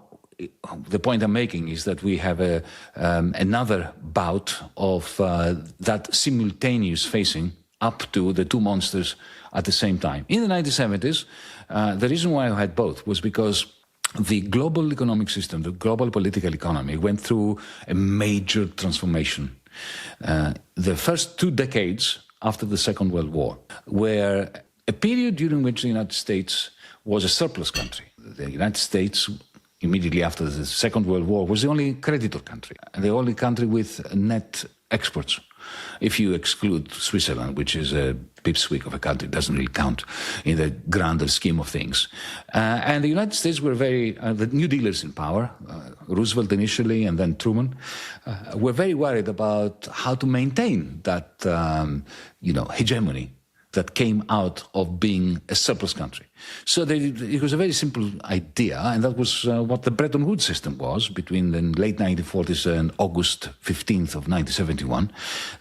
the point I'm making is that we have another bout of that simultaneous facing up to the two monsters at the same time. In the 1970s, the reason why I had both was because the global economic system, the global political economy, went through a major transformation. The first 2 decades after the Second World War were a period during which the United States was a surplus country. The United States, immediately after the Second World War, was the only creditor country, the only country with net exports. If you exclude Switzerland, which is a pipsqueak of a country, doesn't really count in the grander scheme of things. And the United States were the new dealers in power, Roosevelt initially and then Truman, were very worried about how to maintain that, hegemony that came out of being a surplus country. So it was a very simple idea, and that was what the Bretton Woods system was between the late 1940s and August 15th of 1971.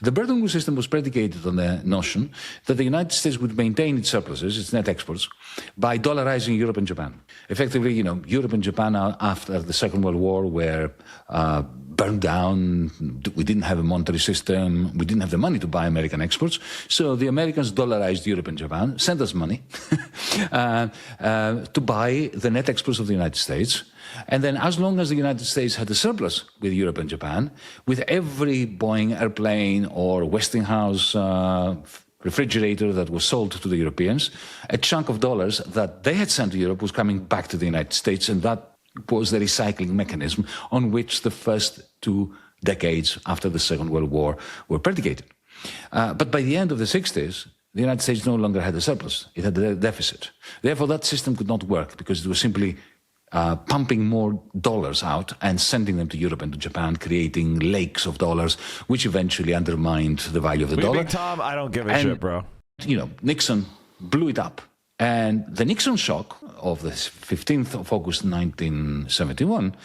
The Bretton Woods system was predicated on the notion that the United States would maintain its surpluses, its net exports, by dollarizing Europe and Japan. Effectively, Europe and Japan after the Second World War were burned down. We didn't have a monetary system. We didn't have the money to buy American exports. So the Americans dollarized Europe and Japan, sent us money to buy the net exports of the United States. And then as long as the United States had a surplus with Europe and Japan, with every Boeing airplane or Westinghouse refrigerator that was sold to the Europeans, a chunk of dollars that they had sent to Europe was coming back to the United States, and that was the recycling mechanism on which the first 2 decades after the Second World War were predicated. But by the end of the 60s, the United States no longer had a surplus. It had a deficit. Therefore, that system could not work because it was simply pumping more dollars out and sending them to Europe and to Japan, creating lakes of dollars, which eventually undermined the value of the dollar. Tom, I don't give a shit, bro. Nixon blew it up. And the Nixon shock of the 15th of August 1971,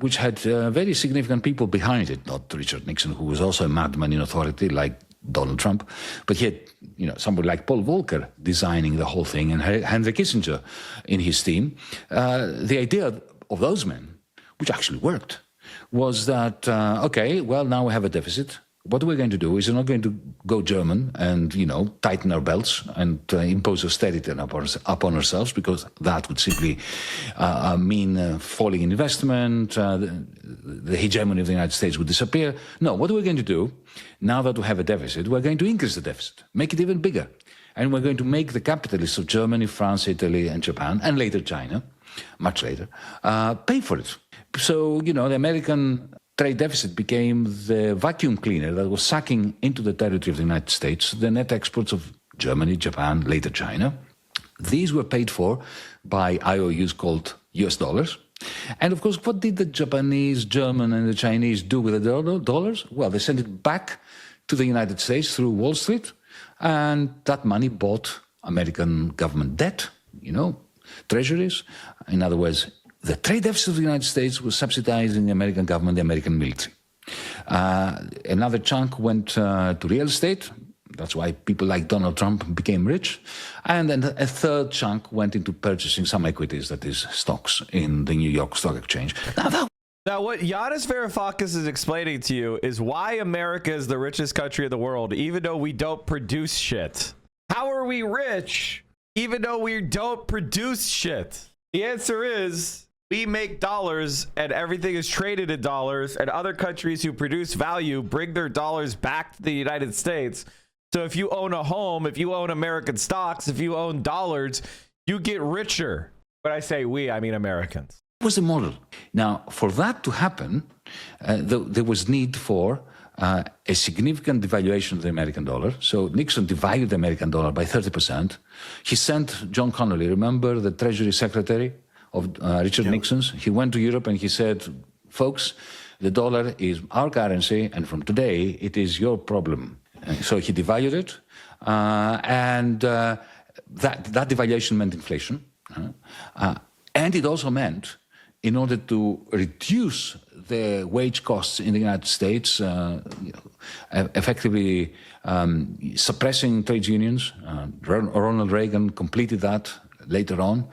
which had very significant people behind it, not Richard Nixon, who was also a madman in authority, like Donald Trump, but he had, somebody like Paul Volcker designing the whole thing and Henry Kissinger in his team. The idea of those men, which actually worked, was that, okay, well, now we have a deficit. What we're going to do is we're not going to go German and, tighten our belts and impose austerity upon ourselves, because that would simply mean falling in investment, the hegemony of the United States would disappear. No, what we're going to do, now that we have a deficit, we're going to increase the deficit, make it even bigger. And we're going to make the capitalists of Germany, France, Italy, and Japan, and later China, much later, pay for it. So, the American trade deficit became the vacuum cleaner that was sucking into the territory of the United States the net exports of Germany, Japan, later China. These were paid for by IOUs called US dollars. And of course, what did the Japanese, German, and the Chinese do with the dollars? Well, they sent it back to the United States through Wall Street, and that money bought American government debt, treasuries. In other words, the trade deficit of the United States was subsidizing the American government, the American military. Another chunk went to real estate. That's why people like Donald Trump became rich. And then a third chunk went into purchasing some equities, that is, stocks in the New York Stock Exchange. Now, what Yanis Varoufakis is explaining to you is why America is the richest country in the world, even though we don't produce shit. How are we rich, even though we don't produce shit? The answer is, we make dollars and everything is traded in dollars, and other countries who produce value bring their dollars back to the United States. So if you own a home, if you own American stocks, if you own dollars, you get richer. When I say we, I mean Americans. It was the model. Now, for that to happen, there was need for a significant devaluation of the American dollar. So Nixon devalued the American dollar by 30%. He sent John Connolly, remember the Treasury Secretary of Richard Nixon's? He went to Europe and he said, folks, the dollar is our currency, and from today, it is your problem. So he devalued it, and that devaluation meant inflation. And it also meant, in order to reduce the wage costs in the United States, effectively suppressing trade unions. Ronald Reagan completed that later on.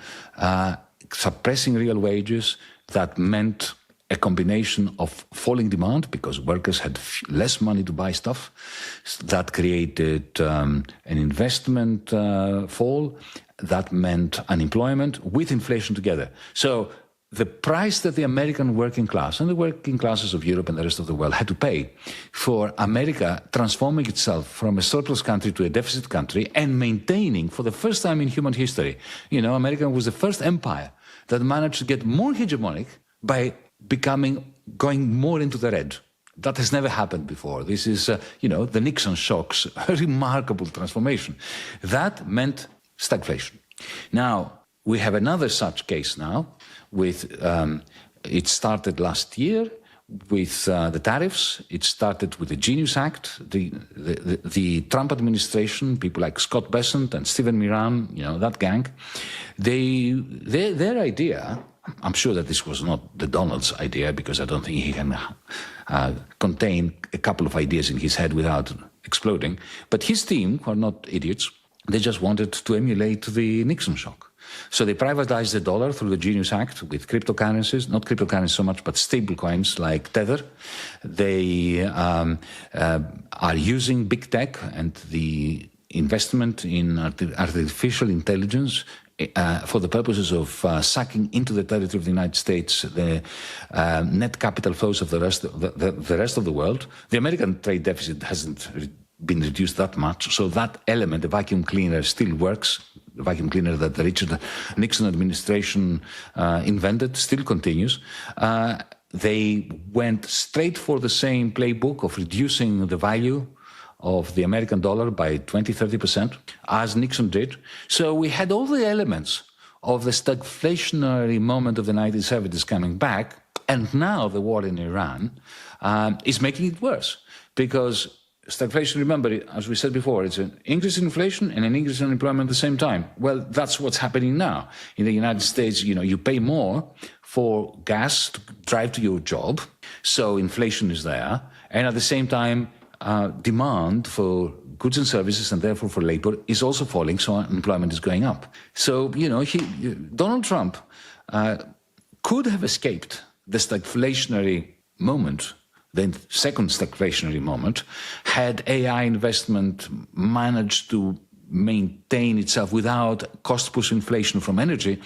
Suppressing real wages, that meant a combination of falling demand because workers had less money to buy stuff. That created an investment fall. That meant unemployment with inflation together. So the price that the American working class and the working classes of Europe and the rest of the world had to pay for America transforming itself from a surplus country to a deficit country and maintaining, for the first time in human history, America was the first empire that managed to get more hegemonic by going more into the red. That has never happened before. This is, the Nixon shocks, a remarkable transformation. That meant stagflation. Now, we have another such case now with, it started last year with the tariffs. It started with the Genius Act. The Trump administration, people like Scott Bessent and Stephen Miran, that gang, their idea, I'm sure that this was not the Donald's idea, because I don't think he can contain a couple of ideas in his head without exploding. But his team, who are not idiots, they just wanted to emulate the Nixon shock. So they privatized the dollar through the Genius Act with cryptocurrencies, not cryptocurrencies so much, but stable coins like Tether. They are using big tech and the investment in artificial intelligence for the purposes of sucking into the territory of the United States the net capital flows of the rest of the world. The American trade deficit hasn't been reduced that much, so that element, the vacuum cleaner, still works. The vacuum cleaner that the Richard Nixon administration invented still continues. They went straight for the same playbook of reducing the value of the American dollar by 20-30%, as Nixon did. So we had all the elements of the stagflationary moment of the 1970s coming back, and now the war in Iran is making it worse, because stagflation, remember, as we said before, it's an increase in inflation and an increase in unemployment at the same time. Well, that's what's happening now. In the United States, you pay more for gas to drive to your job, so inflation is there, and at the same time, demand for goods and services and therefore for labor is also falling, so unemployment is going up. So, Donald Trump could have escaped the stagflationary moment, the second stagflationary moment, had AI investment managed to maintain itself without cost-push inflation from energy.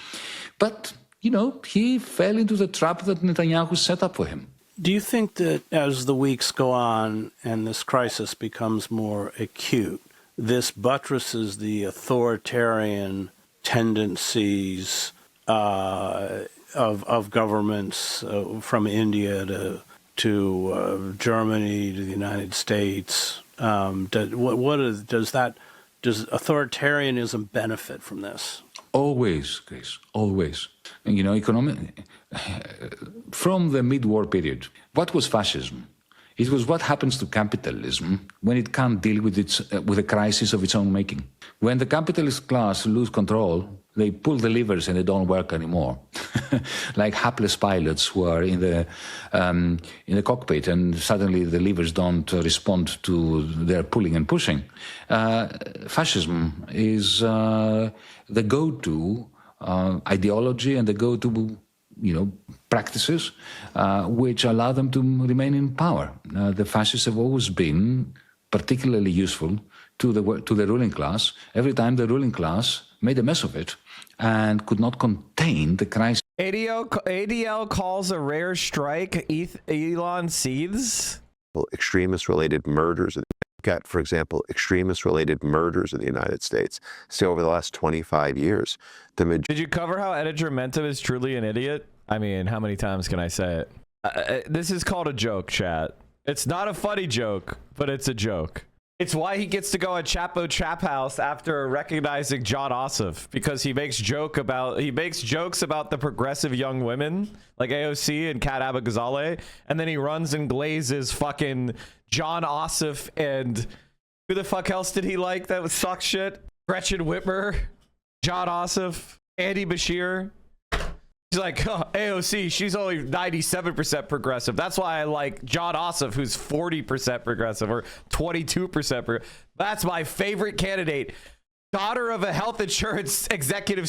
But, he fell into the trap that Netanyahu set up for him. Do you think that as the weeks go on and this crisis becomes more acute, this buttresses the authoritarian tendencies of governments from India to Germany to the United States? Does authoritarianism benefit from this? Always, Chris, always. From the mid-war period, what was fascism? It was what happens to capitalism when it can't deal with a crisis of its own making. When the capitalist class lose control, they pull the levers and they don't work anymore. Like hapless pilots who are in the cockpit and suddenly the levers don't respond to their pulling and pushing. Fascism is the go-to ideology and the go-to practices which allow them to remain in power. The fascists have always been particularly useful to the ruling class every time the ruling class made a mess of it and could not contain the crisis. ADL calls a rare strike Elon seethes. Extremist-related murders. At, for example, extremist-related murders in the United States. So over the last 25 years, Did you cover how Editor Mentum is truly an idiot? I mean, how many times can I say it? This is called a joke, chat. It's not a funny joke, but it's a joke. It's why he gets to go at Chapo Trap House after recognizing John Ossoff, because he makes jokes about the progressive young women like AOC and Kat Abou-Ghazaleh, and then he runs and glazes fucking John Ossoff and who the fuck else did he like that was suck shit? Gretchen Whitmer, John Ossoff, Andy Bashir. He's like, oh, AOC, she's only 97% progressive. That's why I like John Ossoff, who's 40% progressive or 22% progressive. That's my favorite candidate. Daughter of a health insurance executive,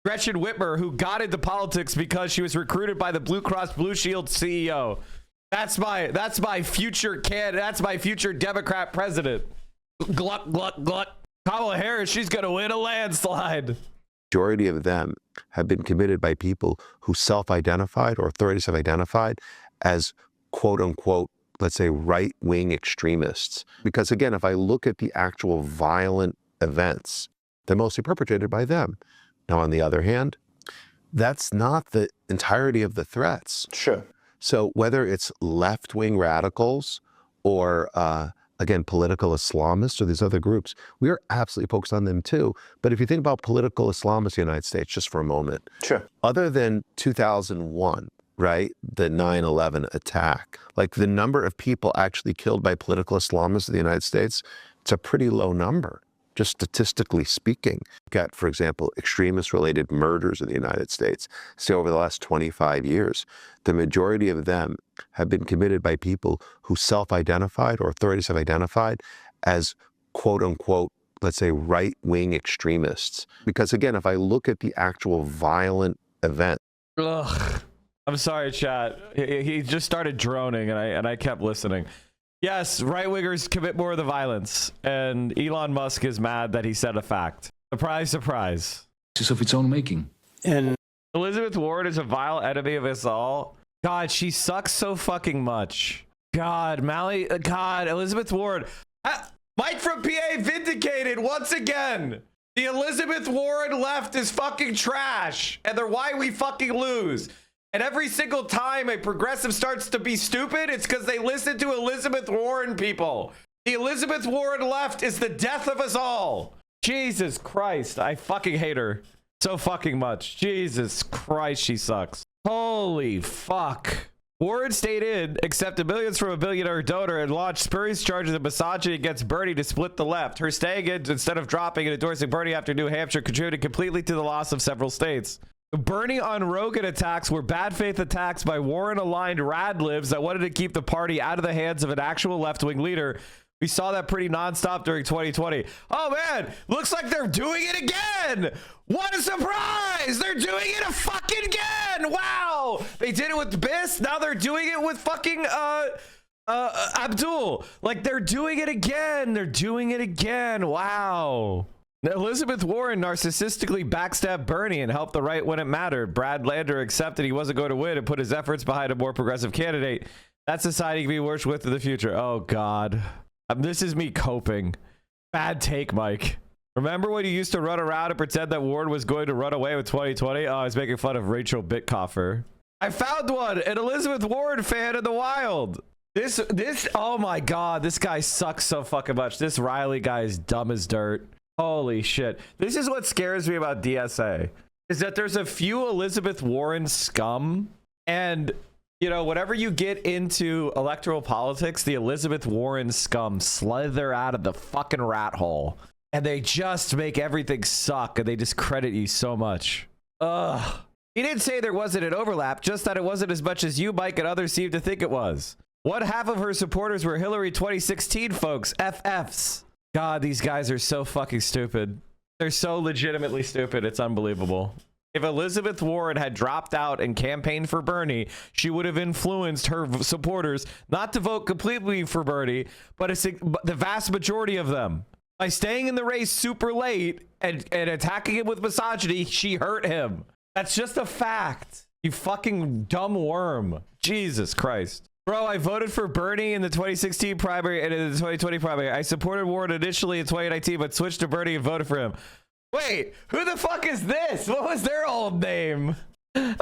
Gretchen Whitmer, who got into politics because she was recruited by the Blue Cross Blue Shield CEO. That's my future That's my future Democrat president. Gluck, gluck, gluck. Kamala Harris, she's going to win a landslide. Majority of them have been committed by people who self-identified or authorities have identified as quote unquote, let's say right-wing extremists. Because again, if I look at the actual violent events, they're mostly perpetrated by them. Now, on the other hand, that's not the entirety of the threats. Sure. So whether it's left-wing radicals or again, political Islamists or these other groups, we are absolutely focused on them too. But if you think about political Islamists in the United States, just for a moment, sure. Other than 2001, right, the 9/11 attack, like the number of people actually killed by political Islamists in the United States, it's a pretty low number, just statistically speaking. At, for example, extremist-related murders in the United States. So over the last 25 years, the majority of them have been committed by people who self-identified or authorities have identified as quote unquote, let's say right-wing extremists. Because again, if I look at the actual violent event. Ugh. I'm sorry, chat. He just started droning and I kept listening. Yes, right-wingers commit more of the violence, and Elon Musk is mad that he said a fact. Surprise, surprise. It's of its own making. And Elizabeth Warren is a vile enemy of us all. God, she sucks so fucking much. God, Elizabeth Warren. Mike from PA vindicated once again. The Elizabeth Warren left is fucking trash, and they're why we fucking lose. And every single time a progressive starts to be stupid, it's because they listen to Elizabeth Warren people. The Elizabeth Warren left is the death of us all. Jesus Christ, I fucking hate her so fucking much. Jesus Christ, she sucks. Holy fuck. Warren stayed in, accepted millions from a billionaire donor, and launched spurious charges of misogyny against Bernie to split the left. Her staying in, instead of dropping and endorsing Bernie after New Hampshire, contributed completely to the loss of several states. Bernie on Rogan attacks were bad faith attacks by Warren-aligned radlibs that wanted to keep the party out of the hands of an actual left-wing leader. We saw that pretty nonstop during 2020. Oh man, looks like they're doing it again. What a surprise! They're doing it fucking again. Wow, they did it with Biss. Now they're doing it with fucking Abdul. Like they're doing it again. They're doing it again. Wow. Elizabeth Warren narcissistically backstabbed Bernie and helped the right when it mattered. Brad Lander accepted he wasn't going to win and put his efforts behind a more progressive candidate. That society can be worked with in the future. Oh God. This is me coping. Bad take, Mike. Remember when you used to run around and pretend that Warren was going to run away with 2020? Oh, I was making fun of Rachel Bitcoffer. I found one, an Elizabeth Warren fan in the wild. This, oh my God, this guy sucks so fucking much. This Riley guy is dumb as dirt. Holy shit. This is what scares me about DSA, is that there's a few Elizabeth Warren scum, and you know, whenever you get into electoral politics, the Elizabeth Warren scum slither out of the fucking rat hole, and they just make everything suck, and they discredit you so much. Ugh. He didn't say there wasn't an overlap, just that it wasn't as much as you, Mike, and others seem to think it was. One half of her supporters were Hillary 2016 folks, FFs. God, these guys are so fucking stupid. They're so legitimately stupid. It's unbelievable. If Elizabeth Warren had dropped out and campaigned for Bernie, she would have influenced her supporters not to vote completely for Bernie, but the vast majority of them. By staying in the race super late and attacking him with misogyny, she hurt him. That's just a fact. You fucking dumb worm. Jesus Christ. Bro, I voted for Bernie in the 2016 primary and in the 2020 primary. I supported Warren initially in 2019, but switched to Bernie and voted for him. Wait, who the fuck is this? What was their old name? Who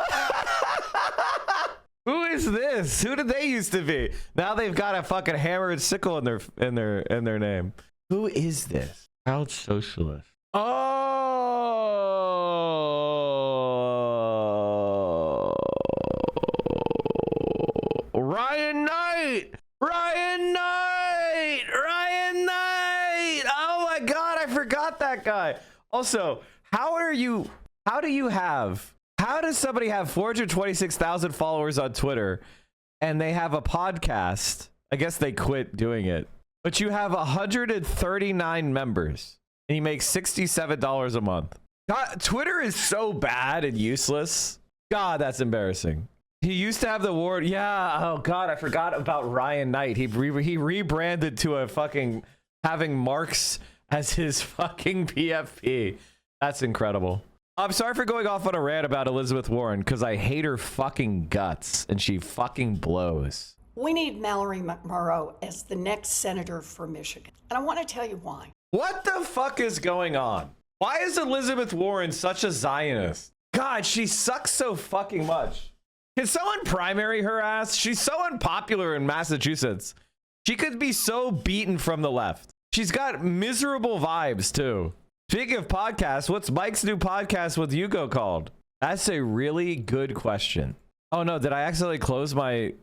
is this? Who did they used to be? Now they've got a fucking hammer and sickle in their name. Who is this? Proud socialist. Oh, Ryan Knight. Ryan Knight. Ryan Knight. Oh my God, I forgot that guy. Also, how does somebody have 426,000 followers on Twitter and they have a podcast? I guess they quit doing it. But you have 139 members and you make $67 a month. God, Twitter is so bad and useless. God, that's embarrassing. He used to have the award. Yeah. Oh God, I forgot about Ryan Knight. He rebranded to a fucking having Marx as his fucking PFP. That's incredible. I'm sorry for going off on a rant about Elizabeth Warren because I hate her fucking guts and she fucking blows. We need Mallory McMurrow as the next senator for Michigan. And I want to tell you why. What the fuck is going on? Why is Elizabeth Warren such a Zionist? God, she sucks so fucking much. Can someone primary her ass? She's so unpopular in Massachusetts. She could be so beaten from the left. She's got miserable vibes too. Speaking of podcasts, what's Mike's new podcast with Hugo called? That's a really good question. Oh no, did I accidentally close my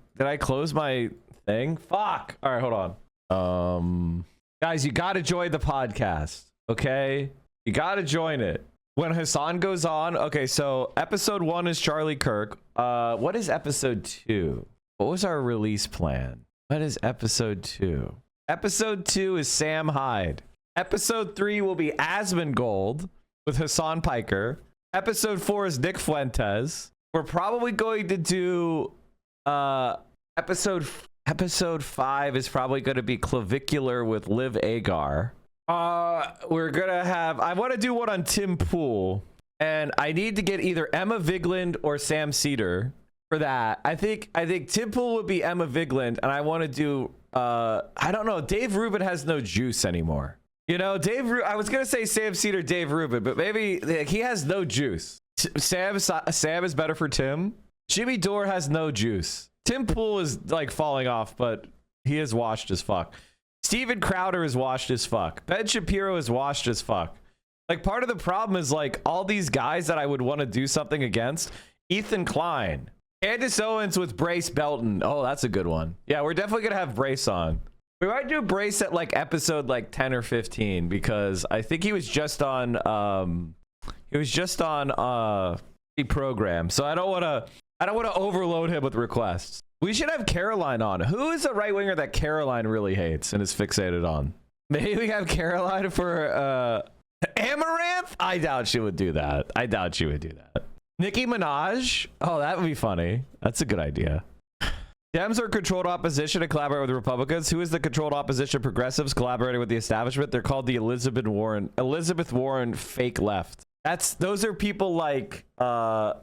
thing? Fuck. All right, hold on. Guys, you gotta join the podcast, okay? You gotta join it. When Hassan goes on, okay, so episode 1 is Charlie Kirk. What is episode 2? What was our release plan? What is episode 2? Episode 2 is Sam Hyde. Episode 3 will be Asmongold with Hassan Piker. Episode 4 is Nick Fuentes. We're probably going to do episode 5 is probably going to be Clavicular with Liv Agar. We're gonna have, I want to do one on Tim Pool, and I need to get either Emma Vigeland or Sam Cedar for that. I think Tim Pool would be Emma Vigeland, and I want to do I don't know, Dave Rubin has no juice anymore. You know, I was gonna say Sam Cedar, Dave Rubin, but maybe he has no juice. Sam is better for Tim. Jimmy Dore has no juice. Tim Pool is like falling off, but he is washed as fuck. Steven Crowder is washed as fuck. Ben Shapiro is washed as fuck. Like, part of the problem is like all these guys that I would want to do something against. Ethan Klein, Candace Owens with Brace Belton. Oh, that's a good one. Yeah, we're definitely gonna have Brace on. We might do Brace at like episode like 10 or 15 because I think he was just on program, so I don't want to overload him with requests. We should have Caroline on. Who is a right winger that Caroline really hates and is fixated on? Maybe we have Caroline for Amaranth. I doubt she would do that. Nicki Minaj. Oh, that would be funny. That's a good idea. Dems are controlled opposition and collaborate with Republicans. Who is the controlled opposition? Progressives collaborating with the establishment. They're called the Elizabeth Warren fake left. Those are people like Brian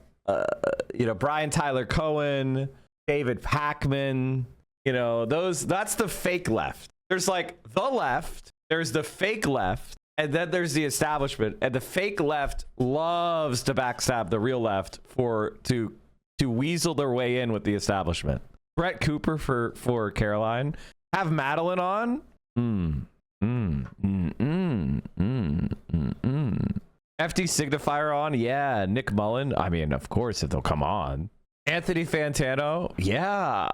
Tyler Cohen, David Pakman, that's the fake left. There's like the left, there's the fake left, and then there's the establishment. And the fake left loves to backstab the real left to weasel their way in with the establishment. Brett Cooper for Caroline. Have Madeline on. FD Signifier on. Yeah. Nick Mullen. I mean, of course, if they'll come on. Anthony Fantano. Yeah.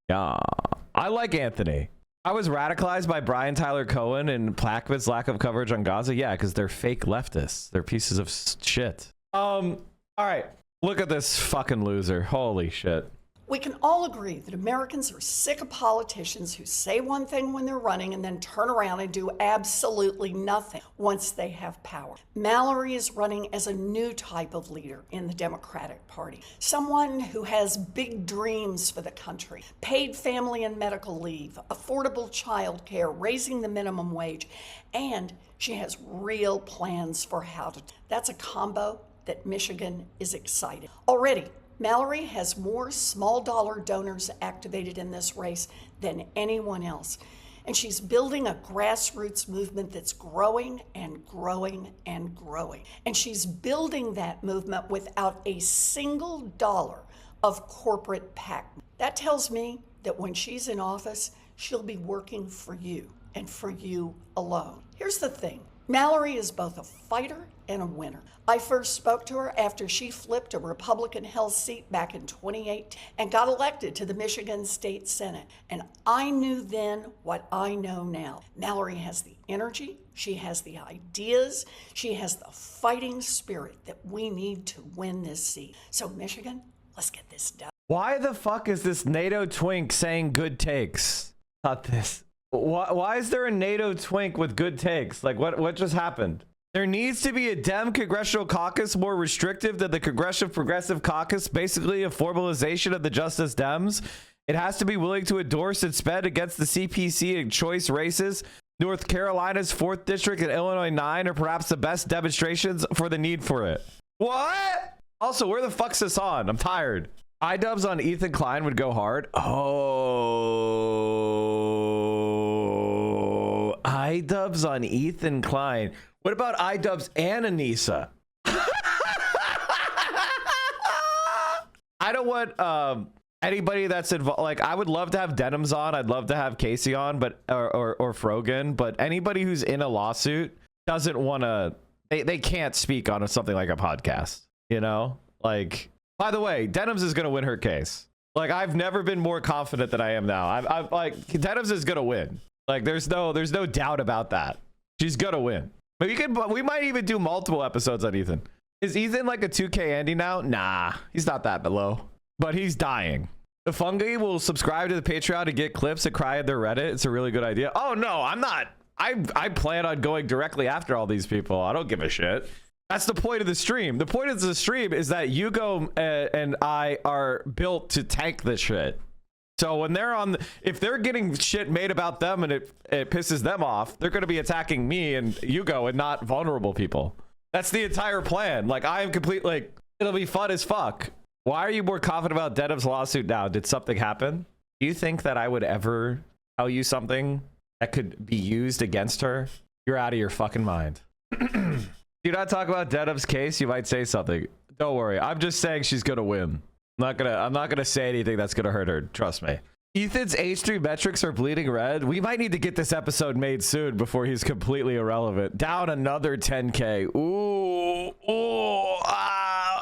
I like Anthony. I was radicalized by Brian Tyler Cohen and Plackman's lack of coverage on Gaza. Yeah, because they're fake leftists. They're pieces of shit. All right. Look at this fucking loser. Holy shit. We can all agree that Americans are sick of politicians who say one thing when they're running and then turn around and do absolutely nothing once they have power. Mallory is running as a new type of leader in the Democratic Party. Someone who has big dreams for the country, paid family and medical leave, affordable child care, raising the minimum wage, and she has real plans for how to. That's a combo that Michigan is excited. Already, Mallory has more small dollar donors activated in this race than anyone else. And she's building a grassroots movement that's growing and growing and growing. And she's building that movement without a single dollar of corporate PAC. That tells me that when she's in office, she'll be working for you and for you alone. Here's the thing. Mallory is both a fighter and a winner. I first spoke to her after she flipped a Republican-held seat back in 2018 and got elected to the Michigan State Senate. And I knew then what I know now. Mallory has the energy, she has the ideas, she has the fighting spirit that we need to win this seat. So Michigan, let's get this done. Why the fuck is this NATO twink saying good takes? Not this. Why is there a NATO twink with good takes? Like, what just happened? There needs to be a Dem Congressional Caucus more restrictive than the Congressional Progressive Caucus, basically a formalization of the Justice Dems. It has to be willing to endorse and spend against the CPC in choice races. North Carolina's 4th District and Illinois 9 are perhaps the best demonstrations for the need for it. What? Also, where the fuck's this on? I'm tired. iDubbbz on Ethan Klein would go hard. Oh, iDubbbz on Ethan Klein. What about iDubbbz and Anissa? I don't want anybody that's involved. Like, I would love to have Denham's on. I'd love to have Casey on, but or Frogan. But anybody who's in a lawsuit doesn't want to. They can't speak on something like a podcast. You know, like. By the way, Denham's is gonna win her case. Like, I've never been more confident than I am now. I'm like, Denham's is gonna win. Like, there's no doubt about that. She's gonna win. But we might even do multiple episodes on Ethan. Is Ethan like a 2K Andy now? Nah, he's not that below. But he's dying. The fungi will subscribe to the Patreon to get clips and cry at their Reddit. It's a really good idea. Oh no, I'm not. I plan on going directly after all these people. I don't give a shit. That's the point of the stream. The point of the stream is that Hugo and I are built to tank this shit. So when they're on, if they're getting shit made about them and it pisses them off, they're going to be attacking me and Hugo and not vulnerable people. That's the entire plan. Like, I am complete, like, it'll be fun as fuck. Why are you more confident about Denham's lawsuit now? Did something happen? Do you think that I would ever tell you something that could be used against her? You're out of your fucking mind. Do not talk about Denham's case. You might say something. Don't worry. I'm just saying she's going to win. I'm not gonna say anything that's gonna hurt her. Trust me. Ethan's H3 metrics are bleeding red. We might need to get this episode made soon before he's completely irrelevant. Down another 10K.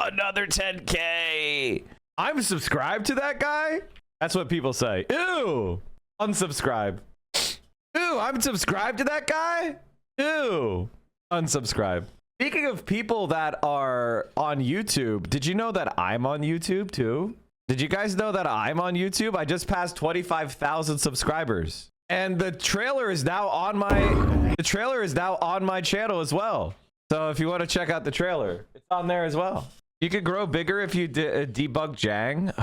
Another 10K. I'm subscribed to that guy. That's what people say. Ew. Unsubscribe. Ew. I'm subscribed to that guy. Ew. Unsubscribe. Speaking of people that are on YouTube, did you know that I'm on YouTube too? Did you guys know that I'm on YouTube? I just passed 25,000 subscribers. And the trailer is now on my channel as well. So if you want to check out the trailer, it's on there as well. You could grow bigger if you debug Jang.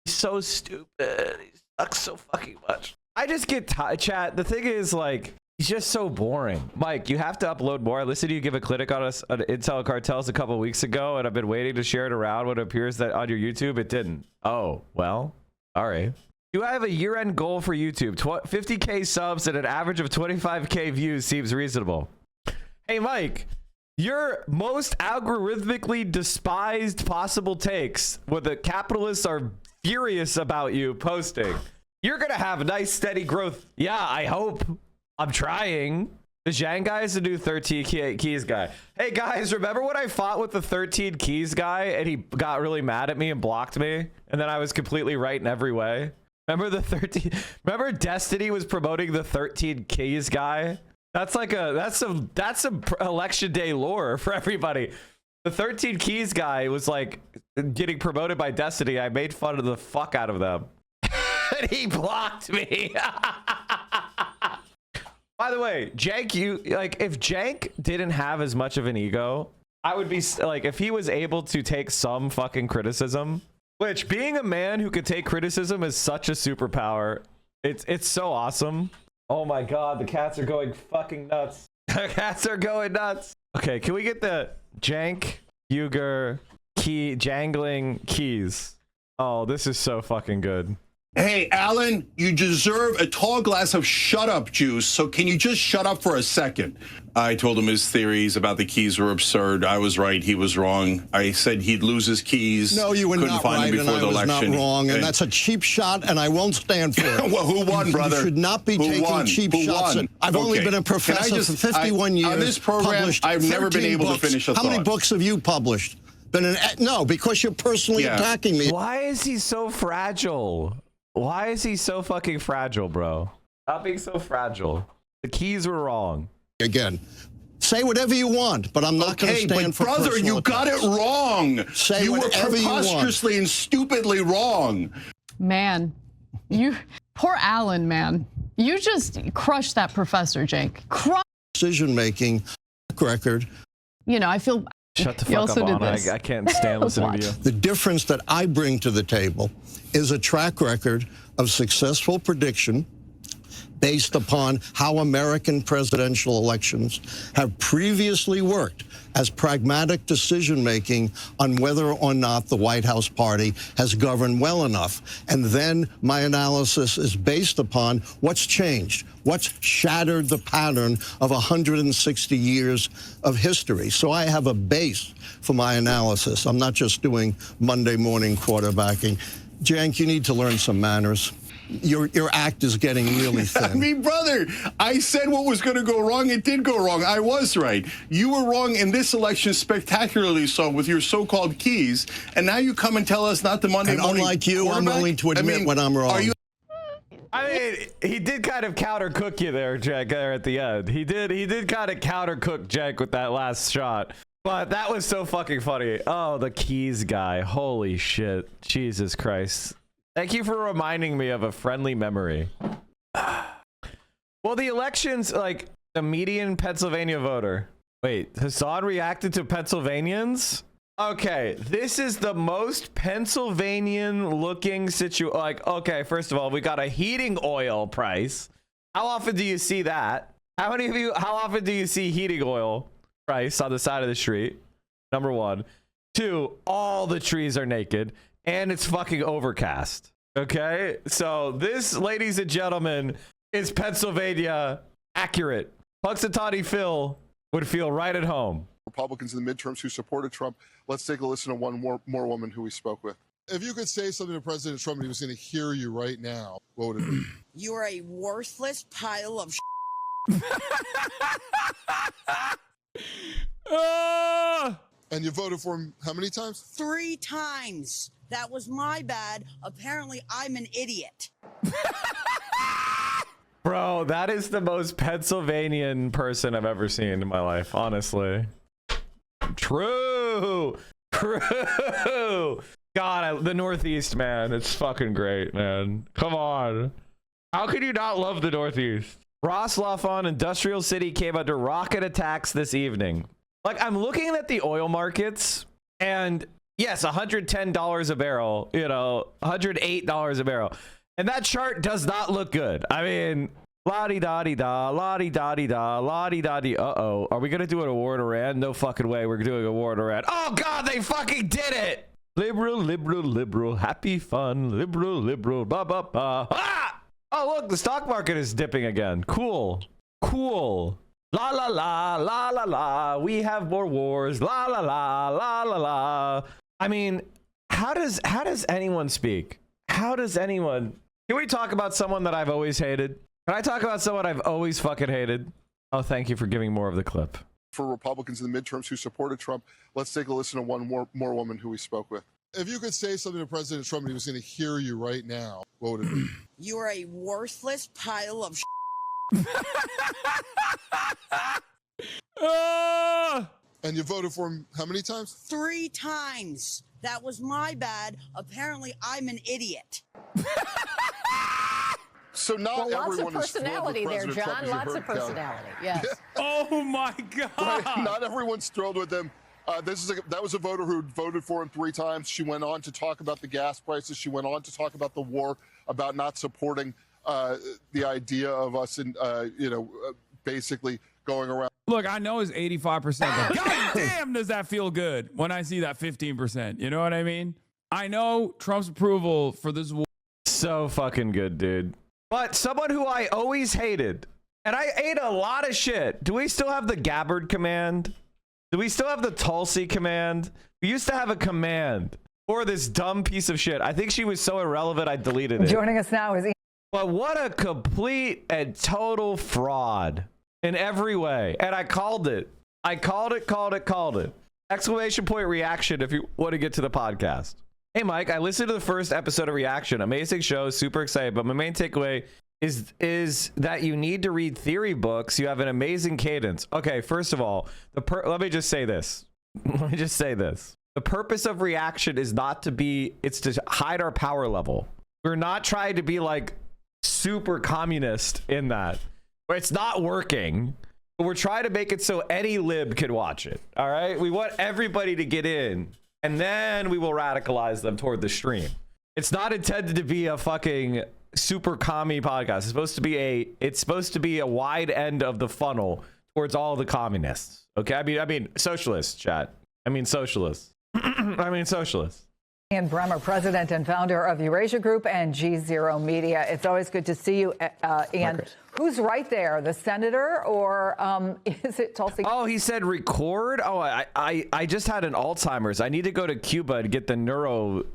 He's so stupid. He sucks so fucking much. I just get chat. The thing is, like, he's just so boring. Mike, you have to upload more. I listened to you give a clinic on us on Intel Cartels a couple of weeks ago, and I've been waiting to share it around when it appears that on your YouTube it didn't. Oh, well, all right. Do I have a year-end goal for YouTube? 50K subs and an average of 25K views seems reasonable. Hey, Mike, your most algorithmically despised possible takes where the capitalists are furious about you posting. You're going to have nice, steady growth. Yeah, I hope. I'm trying. The Zhang guy is the new 13 keys guy. Hey, guys, remember when I fought with the 13 keys guy and he got really mad at me and blocked me? And then I was completely right in every way? Remember the 13? Remember Destiny was promoting the 13 keys guy? That's like that's some election day lore for everybody. The 13 keys guy was like getting promoted by Destiny. I made fun of the fuck out of them. And he blocked me. By the way, Jank, if Jank didn't have as much of an ego, I would be like, if he was able to take some fucking criticism, which being a man who could take criticism is such a superpower. It's so awesome. Oh my God, the cats are going fucking nuts. The cats are going nuts. Okay, can we get the Jank Uger key jangling keys? Oh, this is so fucking good. Hey, Alan, you deserve a tall glass of shut up juice, so can you just shut up for a second? I told him his theories about the keys were absurd. I was right, he was wrong. I said he'd lose his keys. No, you were couldn't not find right, them before and the I was election. not wrong, and that's a cheap shot, and I won't stand for it. Well, who won, brother? You should not be Who taking won? cheap Who shots. won? I've only been a professor for 51 years. On this program, I've never been able to finish a thought. How many books have you published? No, because you're personally attacking me. Why is he so fragile? Why is he so fucking fragile, bro? Stop being so fragile. The keys were wrong. Again, say whatever you want, but I'm not going to stand for brother, you got it wrong. Say you were whatever you want. preposterously and stupidly wrong. Man, poor Alan, man. You just crushed that professor, Jake. Decision-making record. You know, I feel... Shut the fuck up, Anna. I can't stand listening to you. The difference that I bring to the table is a track record of successful prediction based upon how American presidential elections have previously worked as pragmatic decision-making on whether or not the White House party has governed well enough. And then my analysis is based upon what's changed, what's shattered the pattern of 160 years of history. So I have a base for my analysis. I'm not just doing Monday morning quarterbacking. Jank, you need to learn some manners. Your act is getting really thin. I mean, brother, I said what was going to go wrong. It did go wrong. I was right. You were wrong in this election, spectacularly so, with your so-called keys. And now you come and tell us not the Monday morning unlike you, I'm willing to admit when I'm wrong. I mean, he did kind of counter-cook you there, Jack, there at the end. He did kind of counter-cook Jack with that last shot. But that was so fucking funny. Oh, the keys guy. Holy shit. Jesus Christ. Thank you for reminding me of a friendly memory. Well, the elections, like the median Pennsylvania voter. Wait, Hassan reacted to Pennsylvanians? Okay, this is the most Pennsylvanian looking situation. Like, okay, first of all, we got a heating oil price. How often do you see that? How often do you see heating oil price on the side of the street? Number one. Two, all the trees are naked. And it's fucking overcast. Okay, so this, ladies and gentlemen, is Pennsylvania accurate. Punxsutawney Phil would feel right at home. Republicans in the midterms who supported Trump. Let's take a listen to one more woman who we spoke with. If you could say something to President Trump and he was going to hear you right now, what would it be? You are a worthless pile of And you voted for him how many times? 3 times. That was my bad. Apparently, I'm an idiot. Bro, that is the most Pennsylvanian person I've ever seen in my life, honestly. True. God, the Northeast, man. It's fucking great, man. Come on. How could you not love the Northeast? Ross Lafon, Industrial City came under rocket attacks this evening. Like, I'm looking at the oil markets, and yes, $110 a barrel, you know, $108 a barrel. And that chart does not look good. I mean, la-di-da-di-da, la-di-da-di-da, la-di-da-di. Uh-oh. Are we going to do an award Iran? No fucking way we're doing a award Iran. Oh, God, they fucking did it. Liberal, liberal, liberal, happy fun, liberal, liberal, ba ba ba. Ah! Oh, look, the stock market is dipping again. Cool. Cool. La la la, la la la. We have more wars. La la la, la la la. I mean, how does anyone speak? How does anyone? Can we talk about someone that I've always hated? Can I talk about someone I've always fucking hated? Oh, thank you for giving more of the clip. For Republicans in the midterms who supported Trump, let's take a listen to one more woman who we spoke with. If you could say something to President Trump and he was going to hear you right now, what would it be? You are a worthless pile of And you voted for him how many times? 3 times. That was my bad. Apparently, I'm an idiot. So not lots everyone of is thrilled personality with there, President Trump, John. as you Lots heard, of personality. Yes. Oh my God! Right? Not everyone's thrilled with him. That was a voter who voted for him 3 times. She went on to talk about the gas prices. She went on to talk about the war, about not supporting the idea of us, basically going around. Look, I know it's 85%, but God damn, does that feel good when I see that 15%? You know what I mean? I know Trump's approval for this war. So fucking good, dude. But someone who I always hated, and I ate a lot of shit. Do we still have the Gabbard command? Do we still have the Tulsi command? We used to have a command for this dumb piece of shit. I think she was so irrelevant, I deleted it. Joining us now is Ian. But what a complete and total fraud in every way. And I called it. I called it. Exclamation point reaction if you want to get to the podcast. Hey, Mike, I listened to the first episode of Reaction. Amazing show, super excited. But my main takeaway is that you need to read theory books. You have an amazing cadence. Okay, first of all, let me just say this. The purpose of Reaction is it's to hide our power level. We're not trying to be like super communist in that. It's not working. But we're trying to make it so any lib can watch it. All right? We want everybody to get in. And then we will radicalize them toward the stream. It's not intended to be a fucking super commie podcast. It's supposed to be a wide end of the funnel towards all the communists. Okay? I mean socialists, chat. I mean socialists. Ian Bremmer, president and founder of Eurasia Group and G0 Media. It's always good to see you, Ian. Who's right there, the senator or is it Tulsi? Oh, he said record. Oh, I just had an Alzheimer's. I need to go to Cuba and get the neuro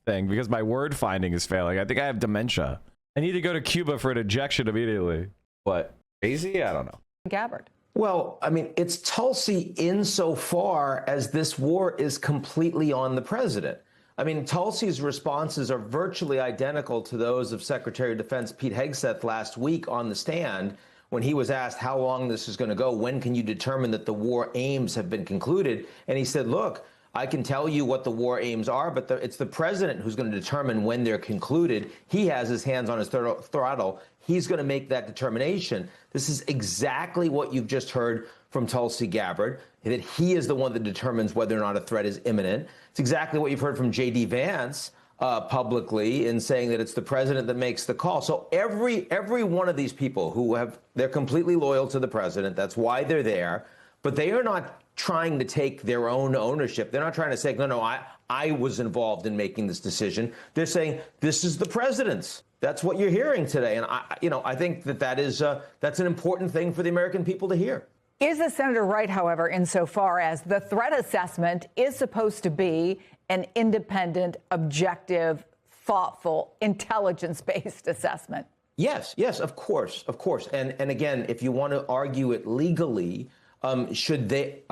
thing because my word finding is failing. I think I have dementia. I need to go to Cuba for an injection immediately. What? Crazy? I don't know. Gabbard. Well, I mean, it's Tulsi insofar as this war is completely on the president. I mean, Tulsi's responses are virtually identical to those of Secretary of Defense Pete Hegseth last week on the stand when he was asked how long this is going to go. When can you determine that the war aims have been concluded? And he said, look, I can tell you what the war aims are, but it's the president who's going to determine when they're concluded. He has his hands on his throttle. He's going to make that determination. This is exactly what you've just heard from Tulsi Gabbard, that he is the one that determines whether or not a threat is imminent. It's exactly what you've heard from J.D. Vance publicly in saying that it's the president that makes the call. So every one of these people they're completely loyal to the president. That's why they're there. But they are not trying to take their own ownership. They're not trying to say, no, I was involved in making this decision. They're saying, this is the president's. That's what you're hearing today. And I think that's an important thing for the American people to hear. Is the senator right, however, insofar as the threat assessment is supposed to be an independent, objective, thoughtful, intelligence-based assessment? Yes, of course. And again, if you want to argue it legally, the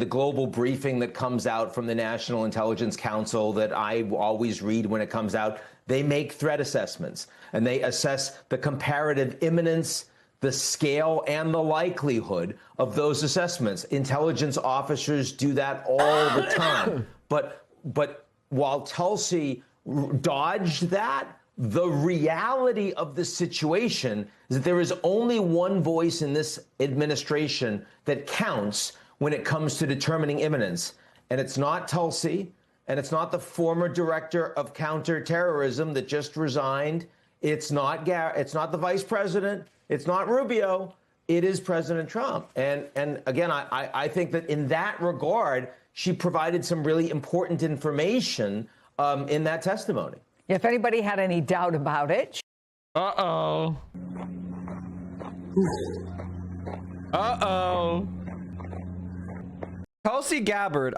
global briefing that comes out from the National Intelligence Council that I always read when it comes out, they make threat assessments and they assess the comparative imminence, the scale and the likelihood of those assessments. Intelligence officers do that all the time. But while Tulsi dodged that, the reality of the situation is that there is only one voice in this administration that counts when it comes to determining imminence. And it's not Tulsi, and it's not the former director of counterterrorism that just resigned. It's not the vice president. It's not Rubio. It is President Trump. And again, I think that in that regard, she provided some really important information in that testimony. If anybody had any doubt about it. Uh-oh. Uh-oh. Tulsi Gabbard,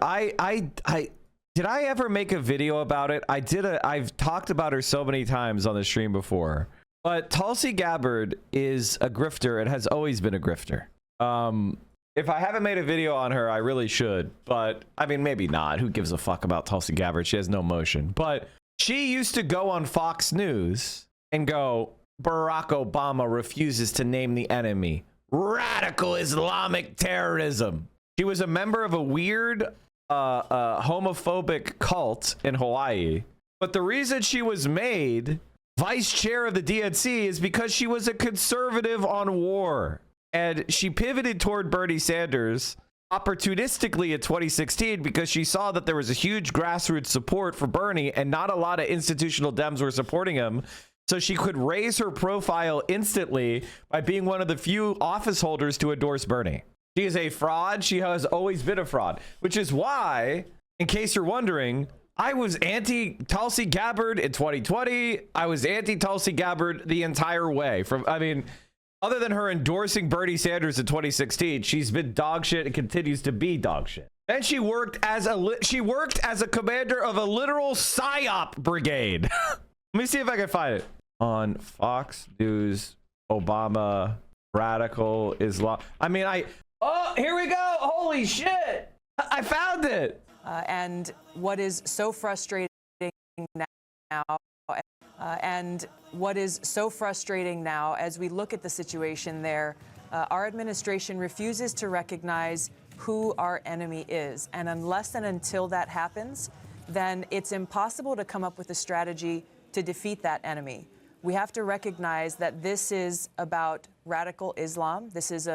did I ever make a video about it? I've talked about her so many times on the stream before. But Tulsi Gabbard is a grifter and has always been a grifter. If I haven't made a video on her, I really should. But, I mean, maybe not. Who gives a fuck about Tulsi Gabbard? She has no motion. But she used to go on Fox News and go, Barack Obama refuses to name the enemy. Radical Islamic terrorism. She was a member of a weird homophobic cult in Hawaii. But the reason she was made vice chair of the DNC is because she was a conservative on war. And she pivoted toward Bernie Sanders opportunistically in 2016 because she saw that there was a huge grassroots support for Bernie and not a lot of institutional Dems were supporting him. So she could raise her profile instantly by being one of the few office holders to endorse Bernie. She is a fraud. She has always been a fraud, which is why, in case you're wondering, I was anti-Tulsi Gabbard in 2020. I was anti-Tulsi Gabbard the entire way. Other than her endorsing Bernie Sanders in 2016, she's been dog shit and continues to be dog shit. Then she worked as a commander of a literal PSYOP brigade. Let me see if I can find it on Fox News. Obama, radical Islam. Oh, here we go. Holy shit. I found it. And what is so frustrating now, as we look at the situation there, our administration refuses to recognize who our enemy is. And unless and until that happens, then it's impossible to come up with a strategy to defeat that enemy. We have to recognize that this is about radical Islam. This is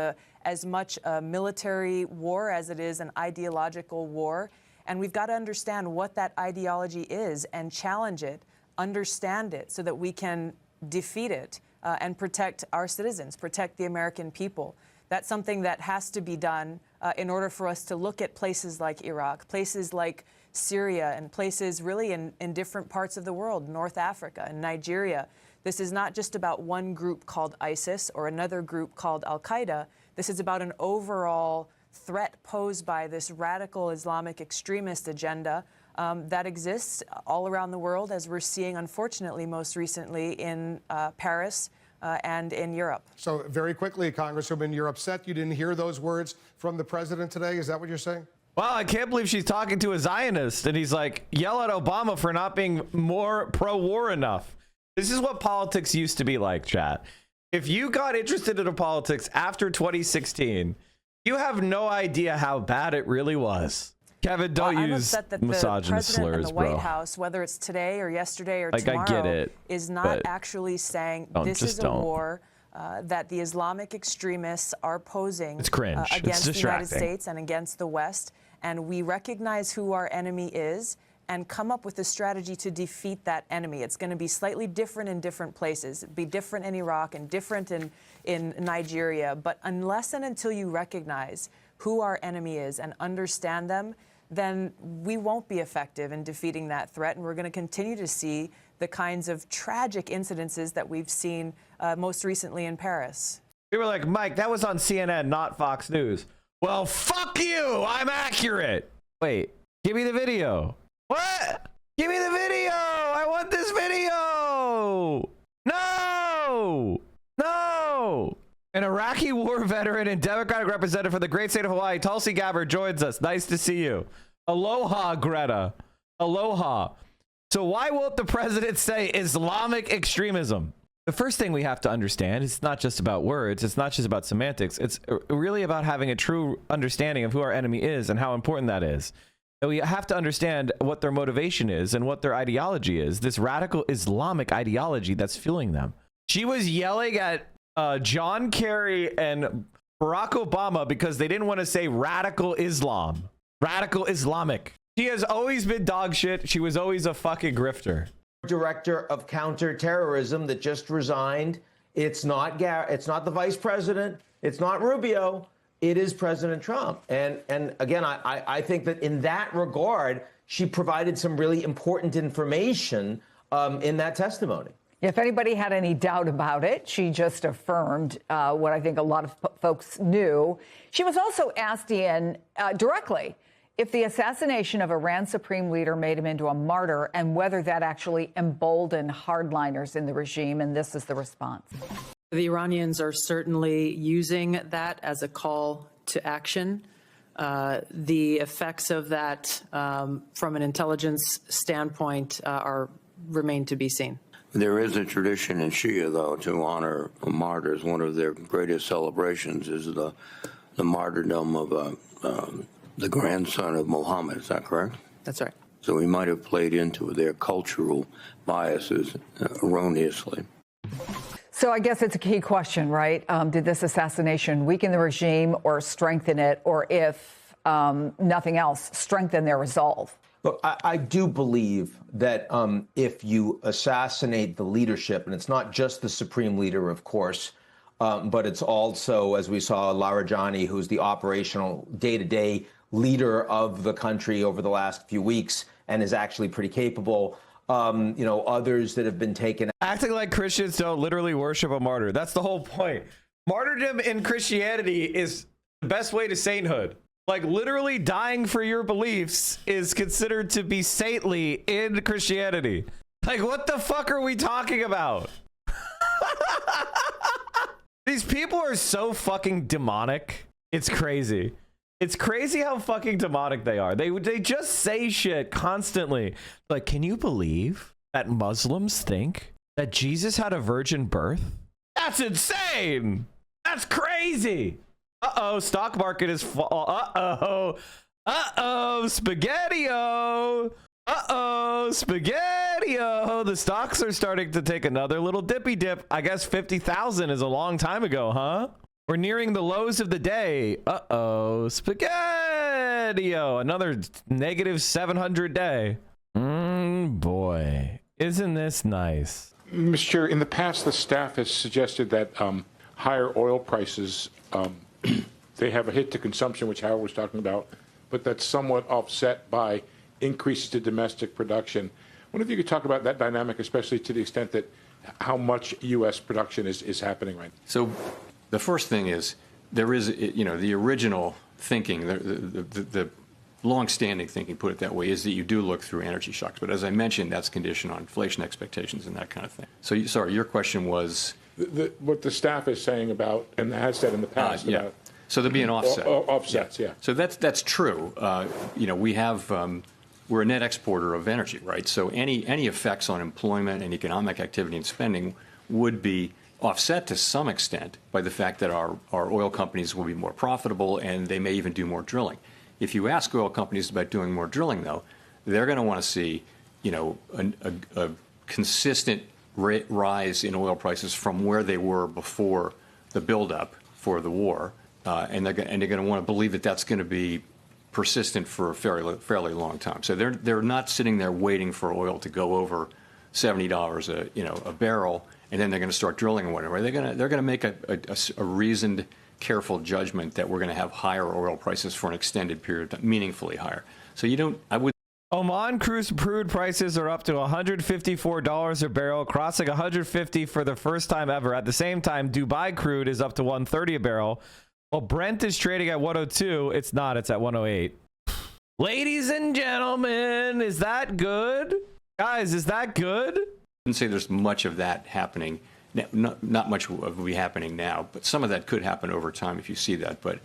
as much a military war as it is an ideological war. And we've got to understand what that ideology is and challenge it, understand it, so that we can defeat it and protect our citizens, protect the American people. That's something that has to be done in order for us to look at places like Iraq, places like Syria, and places really in different parts of the world, North Africa and Nigeria. This is not just about one group called ISIS or another group called Al-Qaeda. This is about an overall threat posed by this radical Islamic extremist agenda that exists all around the world, as we're seeing, unfortunately, most recently in Paris and in Europe. So very quickly, Congresswoman, you're upset you didn't hear those words from the president today? Is that what you're saying? Well, I can't believe she's talking to a Zionist and he's like, yell at Obama for not being more pro-war enough. This is what politics used to be like, chat. If you got interested in politics after 2016, you have no idea how bad it really was. Kevin, don't use misogynist slurs, and the bro. White House, whether it's today or yesterday or like, tomorrow, I get it, is not actually saying this is a war that the Islamic extremists are posing against the United States and against the West. And we recognize who our enemy is and come up with a strategy to defeat that enemy. It's going to be slightly different in different places. It'd be different in Iraq and different in Nigeria. But unless and until you recognize who our enemy is and understand them, then we won't be effective in defeating that threat. And we're going to continue to see the kinds of tragic incidences that we've seen most recently in Paris. They were like, Mike, that was on CNN, not Fox News. Well, fuck you. I'm accurate. Wait, give me the video. What? Give me the video. I want this video. No. No. An Iraqi war veteran and Democratic representative for the great state of Hawaii, Tulsi Gabbard, joins us. Nice to see you. Aloha, Greta. Aloha. So why won't the president say Islamic extremism? the first thing we have to understand is it's not just about words. It's not just about semantics. It's really about having a true understanding of who our enemy is and how important that is. And we have to understand what their motivation is and what their ideology is. This radical Islamic ideology that's fueling them. She was yelling at John Kerry and Barack Obama because they didn't want to say radical Islam. Radical Islamic. She has always been dog shit. She was always a fucking grifter. Director of counterterrorism that just resigned. It's not the vice president. It's not Rubio. It is President Trump. And again, I think that in that regard, she provided some really important information in that testimony. If anybody had any doubt about it, she just affirmed what I think a lot of folks knew. She was also asked, Ian, directly, if the assassination of Iran's supreme leader made him into a martyr and whether that actually emboldened hardliners in the regime. And this is the response. The Iranians are certainly using that as a call to action. The effects of that from an intelligence standpoint remain to be seen. There is a tradition in Shia, though, to honor martyrs. One of their greatest celebrations is the martyrdom of the grandson of Muhammad. Is that correct? That's right. So we might have played into their cultural biases erroneously. So I guess it's a key question, right? Did this assassination weaken the regime or strengthen it, or if nothing else, strengthen their resolve? Look, I do believe that if you assassinate the leadership, and it's not just the supreme leader, of course, but it's also, as we saw, Larijani, who's the operational day-to-day leader of the country over the last few weeks and is actually pretty capable. Others that have been taken. Acting like Christians don't literally worship a martyr. That's the whole point. Martyrdom in Christianity is the best way to sainthood. Like, literally dying for your beliefs is considered to be saintly in Christianity. Like, what the fuck are we talking about? These people are so fucking demonic. It's crazy. It's crazy how fucking demonic they are. They just say shit constantly. Like, can you believe that Muslims think that Jesus had a virgin birth? That's insane. That's crazy. Uh-oh, stock market is uh-oh. Uh-oh, spaghetti-o. Uh-oh, spaghetti-o. The stocks are starting to take another little dippy dip. I guess 50,000 is a long time ago, huh? We're nearing the lows of the day. Uh-oh, spaghetti-o. Another negative 700 day. Boy, isn't this nice? Mr. Chair, in the past, the staff has suggested that higher oil prices, they have a hit to consumption, which Howard was talking about, but that's somewhat offset by increases to domestic production. I wonder if you could talk about that dynamic, especially to the extent that how much U.S. production is happening right now. So the first thing is there is, the original thinking, the long-standing thinking, put it that way, is that you do look through energy shocks. But as I mentioned, that's conditioned on inflation expectations and that kind of thing. So, sorry, your question was? What the staff is saying about, and has said in the past. Yeah. About so there'll be an offset. Offsets, yeah. So that's true. We have, we're a net exporter of energy, right? So any effects on employment and economic activity and spending would be offset to some extent by the fact that our oil companies will be more profitable and they may even do more drilling. If you ask oil companies about doing more drilling, though, they're going to want to see, a consistent rise in oil prices from where they were before the buildup for the war, and they're going to want to believe that that's going to be persistent for a fairly long time. So they're not sitting there waiting for oil to go over $70 a barrel, and then they're going to start drilling or whatever. They're going to make a reasoned, careful judgment that we're going to have higher oil prices for an extended period, meaningfully higher. So Oman crude prices are up to $154 a barrel, crossing 150 for the first time ever. At the same time, Dubai crude is up to 130 a barrel. While Brent is trading at 102, it's not. It's at 108. Ladies and gentlemen, is that good? Guys, is that good? I wouldn't say there's much of that happening. Not much will be happening now, but some of that could happen over time if you see that. But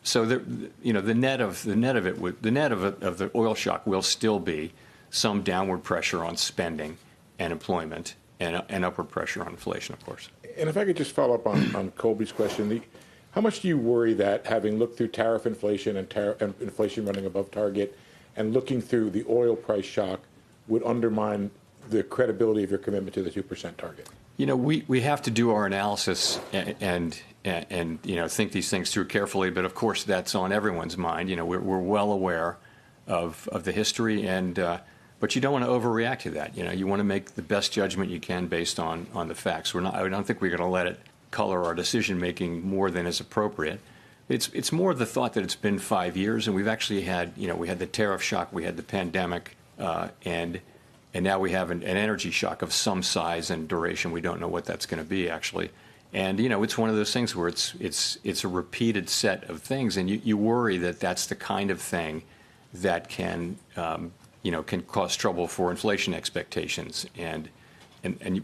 so the net of the oil shock will still be some downward pressure on spending and employment and upward pressure on inflation, of course. And if I could just follow up on Colby's question, how much do you worry that having looked through tariff inflation and inflation running above target and looking through the oil price shock would undermine the credibility of your commitment to the 2% target? You know, we have to do our analysis and you know, think these things through carefully. But of course, that's on everyone's mind. You know, we're well aware of the history, and but you don't want to overreact to that. You know, you want to make the best judgment you can based on the facts. I don't think we're going to let it color our decision making more than is appropriate. It's more the thought that it's been 5 years, and we've actually had, you know, we had the tariff shock, we had the pandemic, and now we have an energy shock of some size and duration. We don't know what that's going to be, actually. And, you know, it's one of those things where it's a repeated set of things, and you worry that that's the kind of thing that can, you know, can cause trouble for inflation expectations. And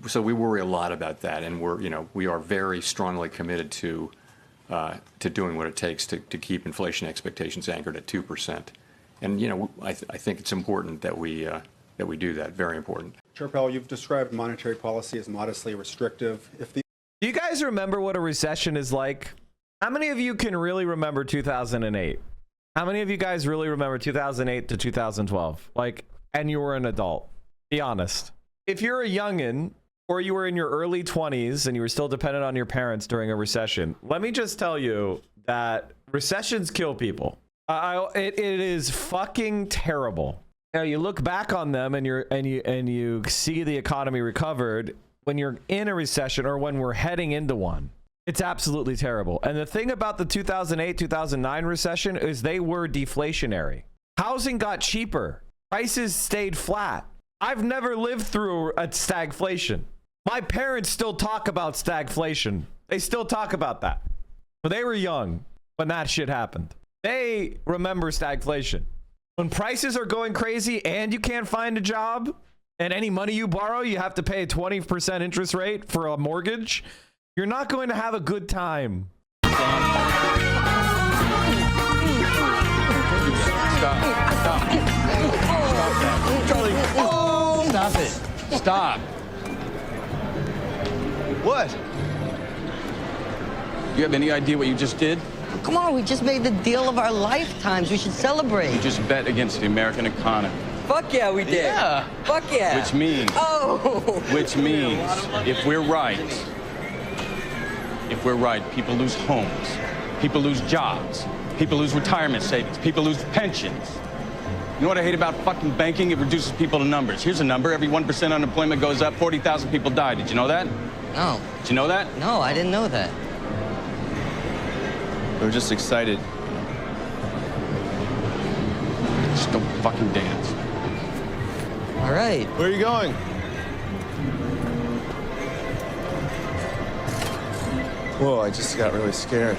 so we worry a lot about that, and we are very strongly committed to doing what it takes to keep inflation expectations anchored at 2%. And, you know, I think it's important that we do that. Very important. Chair Powell, you've described monetary policy as modestly restrictive. Do you guys remember what a recession is like? How many of you can really remember 2008? How many of you guys really remember 2008 to 2012? Like, and you were an adult. Be honest. If you're a youngin' or you were in your early 20s and you were still dependent on your parents during a recession, let me just tell you that recessions kill people. It is fucking terrible. You know, you look back on them and you see the economy recovered. When you're in a recession or when we're heading into one, it's absolutely terrible. And the thing about the 2008, 2009 recession is they were deflationary. Housing got cheaper. Prices stayed flat. I've never lived through a stagflation. My parents still talk about stagflation. They still talk about that. But they were young when that shit happened. They remember stagflation. When prices are going crazy and you can't find a job, and any money you borrow, you have to pay a 20% interest rate for a mortgage, you're not going to have a good time. Stop. That. Charlie. Oh! Stop it. Stop. What? You have any idea what you just did? Come on, we just made the deal of our lifetimes. We should celebrate. You just bet against the American economy. Fuck yeah, we did. Yeah. Fuck yeah. Which means, if we're right, people lose homes, people lose jobs, people lose retirement savings, people lose pensions. You know what I hate about fucking banking? It reduces people to numbers. Here's a number. Every 1% unemployment goes up, 40,000 people die. Did you know that? No. Did you know that? No, I didn't know that. We were just excited. Just don't fucking dance. All right. Where are you going? Whoa, I just got really scared.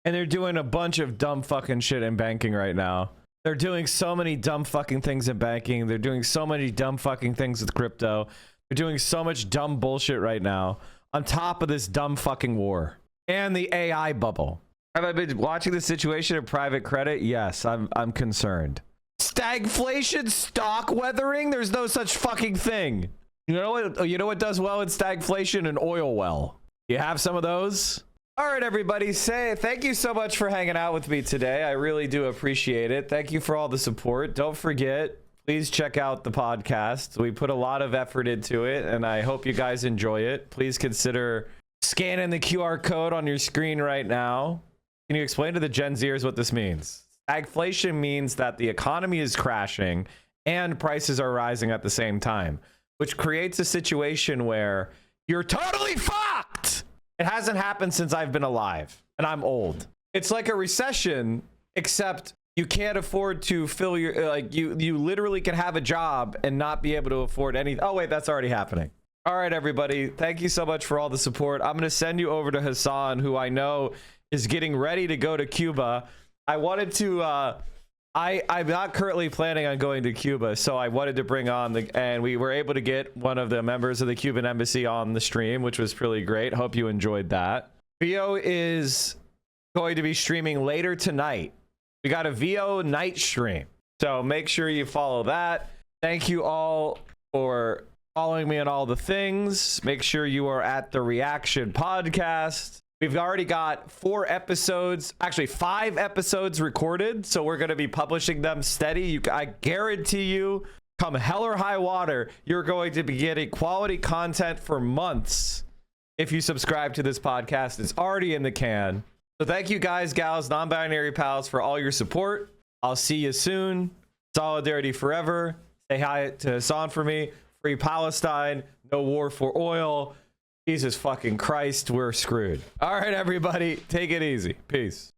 And they're doing a bunch of dumb fucking shit in banking right now. They're doing so many dumb fucking things in banking. They're doing so many dumb fucking things with crypto. They're doing so much dumb bullshit right now on top of this dumb fucking war and the AI bubble. Have I been watching the situation in private credit? Yes, I'm concerned. Stagflation, stock weathering? There's no such fucking thing. You know what does well in stagflation? An oil well. You have some of those? All right, everybody, thank you so much for hanging out with me today. I really do appreciate it. Thank you for all the support. Don't forget, please check out the podcast. We put a lot of effort into it, and I hope you guys enjoy it. Please consider scanning the QR code on your screen right now. Can you explain to the Gen Zers what this means? Stagflation means that the economy is crashing and prices are rising at the same time, which creates a situation where you're totally fucked. It hasn't happened since I've been alive, and I'm old. It's like a recession, except you can't afford to fill your, like, you literally can have a job and not be able to afford anything. Oh, wait, that's already happening. All right, everybody. Thank you so much for all the support. I'm going to send you over to Hassan, who I know is getting ready to go to Cuba. I wanted to, I'm not currently planning on going to Cuba, so I wanted to bring on and we were able to get one of the members of the Cuban embassy on the stream, which was really great. Hope you enjoyed that. VO is going to be streaming later tonight. We got a VO night stream. So make sure you follow that. Thank you all for following me on all the things. Make sure you are at the Reaction Podcast. We've already got 4 episodes, actually 5 episodes recorded. So we're going to be publishing them steady. I guarantee you, come hell or high water, you're going to be getting quality content for months if you subscribe to this podcast. It's already in the can. So thank you guys, gals, non-binary pals, for all your support. I'll see you soon. Solidarity forever. Say hi to Hassan for me. Free Palestine. No war for oil. Jesus fucking Christ, we're screwed. All right, everybody, take it easy. Peace.